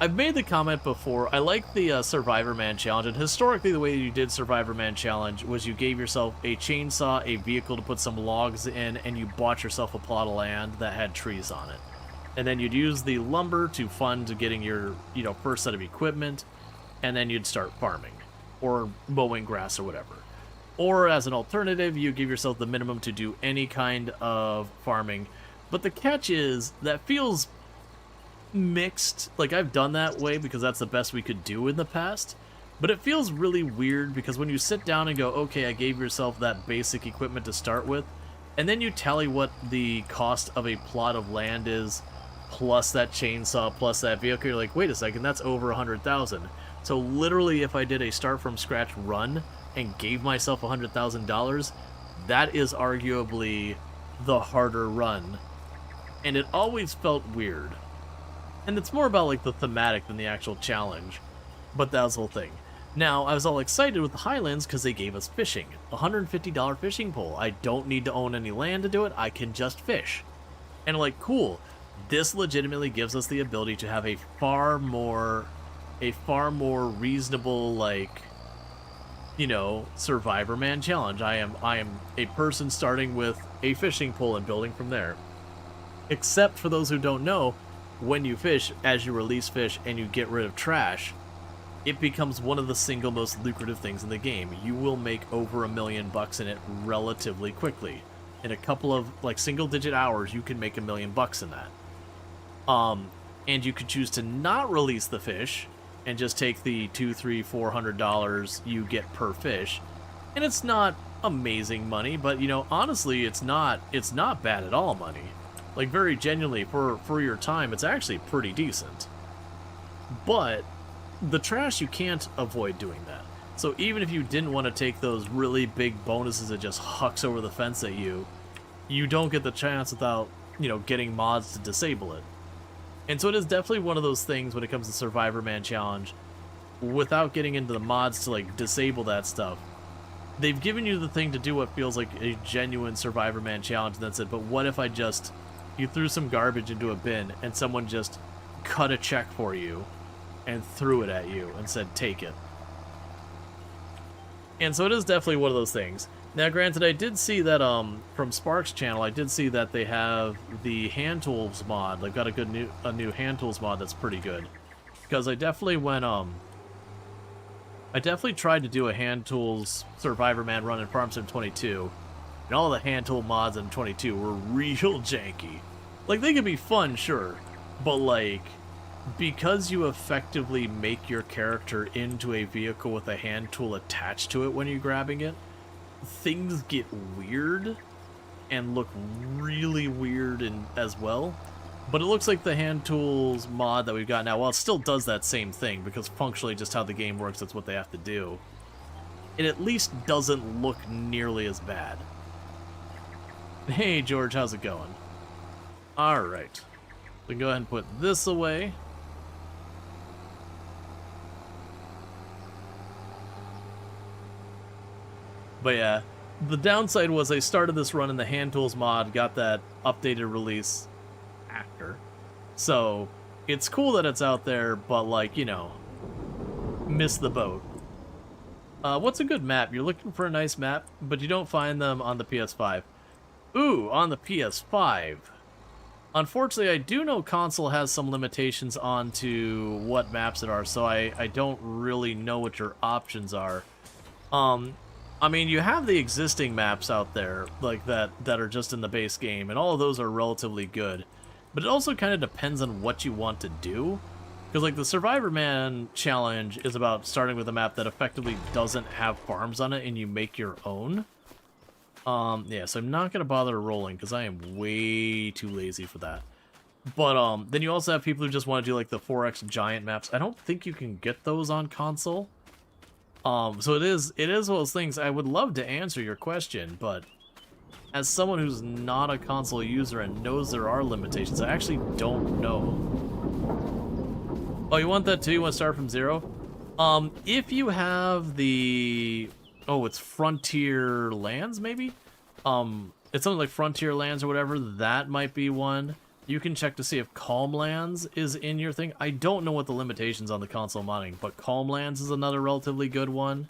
I've made the comment before. I like the Survivor Man Challenge, and historically the way you did Survivor Man Challenge was you gave yourself a chainsaw, a vehicle to put some logs in, and you bought yourself a plot of land that had trees on it. And then you'd use the lumber to fund getting your, first set of equipment, and then you'd start farming, or mowing grass or whatever. Or as an alternative, you give yourself the minimum to do any kind of farming. But the catch is, that feels mixed. Like, I've done that way because that's the best we could do in the past, but it feels really weird because when you sit down and go, okay, I gave yourself that basic equipment to start with, and then you tally what the cost of a plot of land is, plus that chainsaw, plus that vehicle, you're like, wait a second, that's over 100,000. So literally, if I did a start from scratch run and gave myself $100,000, that is arguably the harder run, and it always felt weird. And it's more about like the thematic than the actual challenge. But that was the whole thing. Now, I was all excited with the Highlands because they gave us fishing. $150 fishing pole. I don't need to own any land to do it. I can just fish. And I'm like, cool. This legitimately gives us the ability to have a far more reasonable, like, Survivor Man challenge. I am a person starting with a fishing pole and building from there. Except for those who don't know, when you fish, as you release fish and you get rid of trash, it becomes one of the single most lucrative things in the game. You will make over $1 million in it relatively quickly. In a couple of single-digit hours, you can make $1 million in that. And you could choose to not release the fish and just take the $200, $300, $400 you get per fish, and it's not amazing money, but honestly, it's not bad at all money. Like, very genuinely, for your time, it's actually pretty decent. But the trash, you can't avoid doing that. So even if you didn't want to take those really big bonuses that just hucks over the fence at you, you don't get the chance without, getting mods to disable it. And so it is definitely one of those things when it comes to Survivor Man Challenge, without getting into the mods to, disable that stuff. They've given you the thing to do what feels like a genuine Survivor Man Challenge, and that's it. But what if you threw some garbage into a bin and someone just cut a check for you and threw it at you and said, take it. And so it is definitely one of those things. Now, granted, I did see that from Spark's channel, I did see that they have the hand tools mod. They've got a new hand tools mod that's pretty good. Because I definitely tried to do a hand tools Survivor Man run in Farm Sim 22, and all the hand tool mods in 22 were real janky. Like, they could be fun, sure, but because you effectively make your character into a vehicle with a hand tool attached to it when you're grabbing it, things get weird and look really weird as well. But it looks like the hand tools mod that we've got now, while it still does that same thing, because functionally just how the game works, that's what they have to do, it at least doesn't look nearly as bad. Hey George, how's it going? Alright. We can go ahead and put this away. But yeah, the downside was I started this run in the hand tools mod, got that updated release after. So, it's cool that it's out there, but like, you know, missed the boat. What's a good map? You're looking for a nice map, but you don't find them on the PS5. Ooh, on the PS5. Unfortunately, I do know console has some limitations onto what maps it are, so I don't really know what your options are. I mean, you have the existing maps out there, like that are just in the base game, and all of those are relatively good. But it also kind of depends on what you want to do. Because, like, the Survivor Man challenge is about starting with a map that effectively doesn't have farms on it, and you make your own. Yeah, so I'm not going to bother rolling, because I am way too lazy for that. But, then you also have people who just want to do, like, the 4X giant maps. I don't think you can get those on console. So it is one of those things. I would love to answer your question, but as someone who's not a console user and knows there are limitations, I actually don't know. Oh, you want that too? You want to start from zero? If you have the... Oh, it's Frontier Lands, maybe? It's something like Frontier Lands or whatever. That might be one. You can check to see if Calm Lands is in your thing. I don't know what the limitations on the console modding, but Calm Lands is another relatively good one.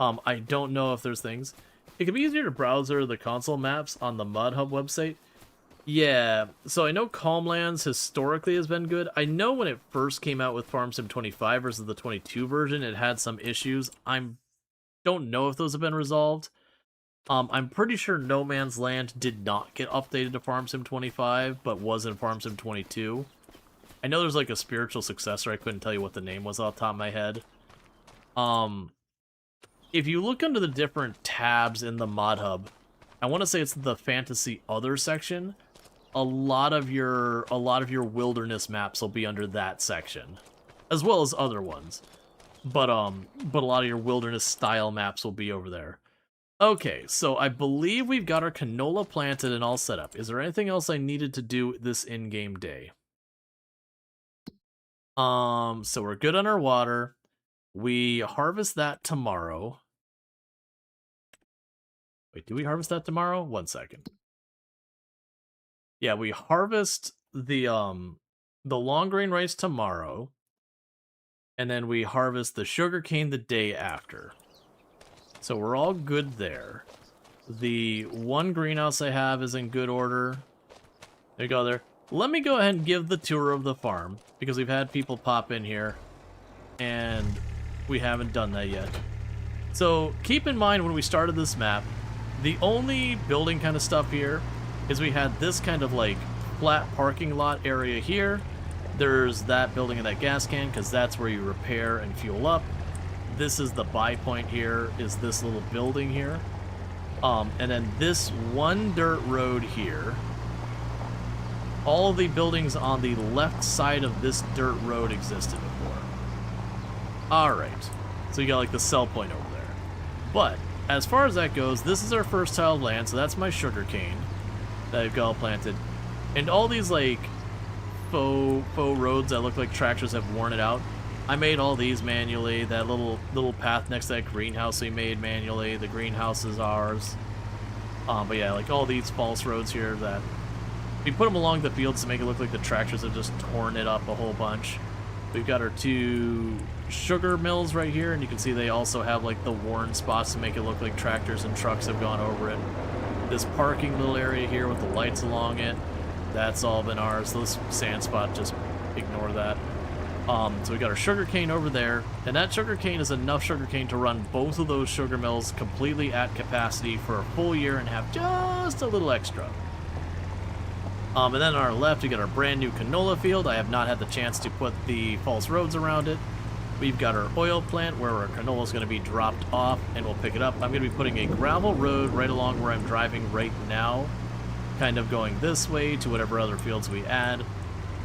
I don't know if there's things. It can be easier to browse the console maps on the Mod Hub website. Yeah, so I know Calm Lands historically has been good. I know when it first came out with Farm Sim 25 versus the 22 version, it had some issues. I don't know if those have been resolved. I'm pretty sure No Man's Land did not get updated to Farm Sim 25, but was in Farm Sim 22. I know there's like a spiritual successor. I couldn't tell you what the name was off the top of my head. If you look under the different tabs in the Mod Hub, I want to say it's the Fantasy Other section. A lot of your wilderness maps will be under that section, as well as other ones. But a lot of your wilderness style maps will be over there. Okay, so I believe we've got our canola planted and all set up. Is there anything else I needed to do this in-game day? So we're good on our water. We harvest that tomorrow. Wait, do we harvest that tomorrow? 1 second. Yeah, we harvest the long grain rice tomorrow, and then we harvest the sugarcane the day after. So we're all good there. The one greenhouse I have is in good order. There you go there. Let me go ahead and give the tour of the farm, because we've had people pop in here, and we haven't done that yet. So keep in mind when we started this map, the only building kind of stuff here is we had this kind of like flat parking lot area here. There's that building and that gas can, because that's where you repair and fuel up. This is the buy point here, is this little building here. And then this one dirt road here. All the buildings on the left side of this dirt road existed before. Alright, so you got like the sell point over there. But as far as that goes, this is our first tiled land, so that's my sugarcane that I've got all planted. And all these like faux roads that look like tractors have worn it out, I made all these manually. That little path next to that greenhouse we made manually. The greenhouse is ours. But yeah, like all these false roads here that we put them along the fields to make it look like the tractors have just torn it up a whole bunch. We've got our two sugar mills right here, and you can see they also have like the worn spots to make it look like tractors and trucks have gone over it. This parking little area here with the lights along it, that's all been ours. This sand spot, just ignore that. So we got our sugarcane over there, and that sugarcane is enough sugarcane to run both of those sugar mills completely at capacity for a full year and have just a little extra. And then on our left, we got our brand new canola field. I have not had the chance to put the false roads around it. We've got our oil plant where our canola is going to be dropped off, and we'll pick it up. I'm going to be putting a gravel road right along where I'm driving right now, kind of going this way to whatever other fields we add.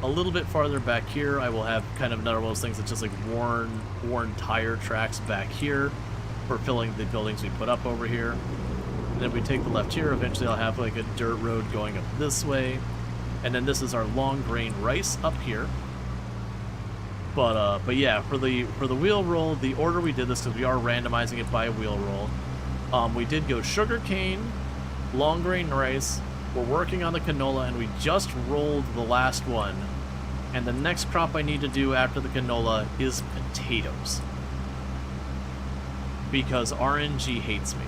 A little bit farther back here, I will have kind of another one of those things that's just like worn tire tracks back here for filling the buildings we put up over here. And then we take the left here, eventually I'll have like a dirt road going up this way. And then this is our long grain rice up here. But yeah, for the wheel roll, the order we did this, because we are randomizing it by wheel roll, we did go sugarcane, long grain rice, we're working on the canola, and we just rolled the last one. And the next crop I need to do after the canola is potatoes. Because RNG hates me.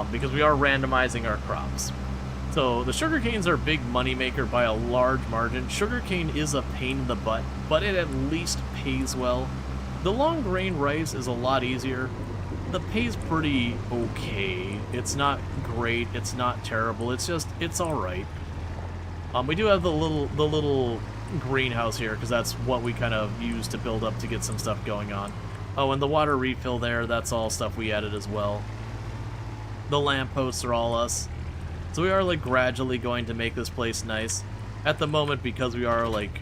Because we are randomizing our crops. So the sugarcanes are a big moneymaker by a large margin. Sugarcane is a pain in the butt, but it at least pays well. The long grain rice is a lot easier. The pay's pretty okay. It's not great. It's not terrible. It's just, it's all right. We do have the little greenhouse here because that's what we kind of use to build up to get some stuff going on. Oh, and the water refill there, that's all stuff we added as well. The lampposts are all us. So we are like gradually going to make this place nice. At the moment, because we are like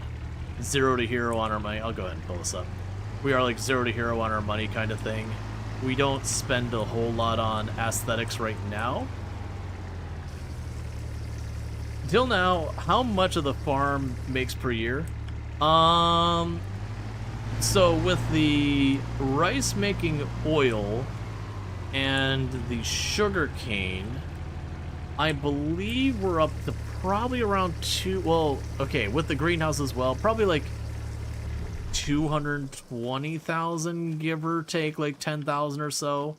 0 to hero on our money, I'll go ahead and fill this up. We are like 0 to hero on our money kind of thing. We don't spend a whole lot on aesthetics right now. Till now, how much of the farm makes per year? So with the rice making oil and the sugar cane, I believe we're up to probably around with the greenhouse as well, probably like 220,000, give or take, like 10,000 or so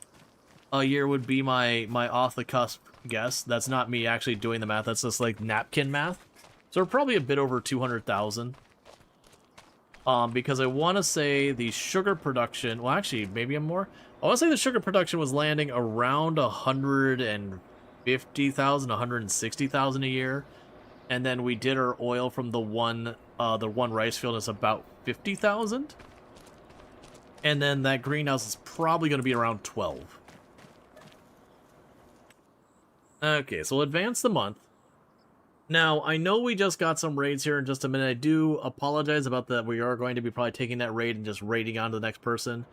a year would be my off the cusp guess. That's not me actually doing the math, that's just like napkin math. So we're probably a bit over 200,000. Because I want to say the sugar production, well actually maybe I'm more. I want to say the sugar production was landing around 150,000, 160,000 a year, and then we did our oil from the one rice field is about 50,000, and then that greenhouse is probably going to be around 12. Okay, so we'll advance the month. Now, I know we just got some raids here in just a minute. I do apologize about that. We are going to be probably taking that raid and just raiding on to the next person.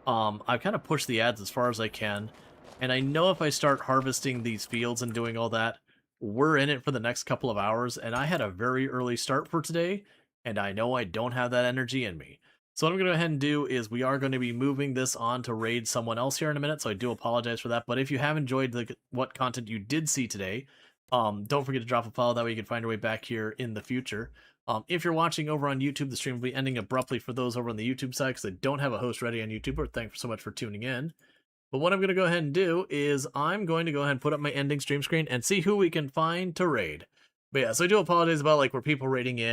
I've kind of pushed the ads as far as I can. And I know if I start harvesting these fields and doing all that, we're in it for the next couple of hours. And I had a very early start for today, and I know I don't have that energy in me. So what I'm going to go ahead and do is we are going to be moving this on to raid someone else here in a minute, so I do apologize for that. But if you have enjoyed what content you did see today, don't forget to drop a follow, that way you can find your way back here in the future. If you're watching over on YouTube, the stream will be ending abruptly for those over on the YouTube side, because I don't have a host ready on YouTube, but thanks so much for tuning in. But what I'm going to go ahead and do is I'm going to go ahead and put up my ending stream screen and see who we can find to raid. But yeah, so I do apologize about like where people raiding in.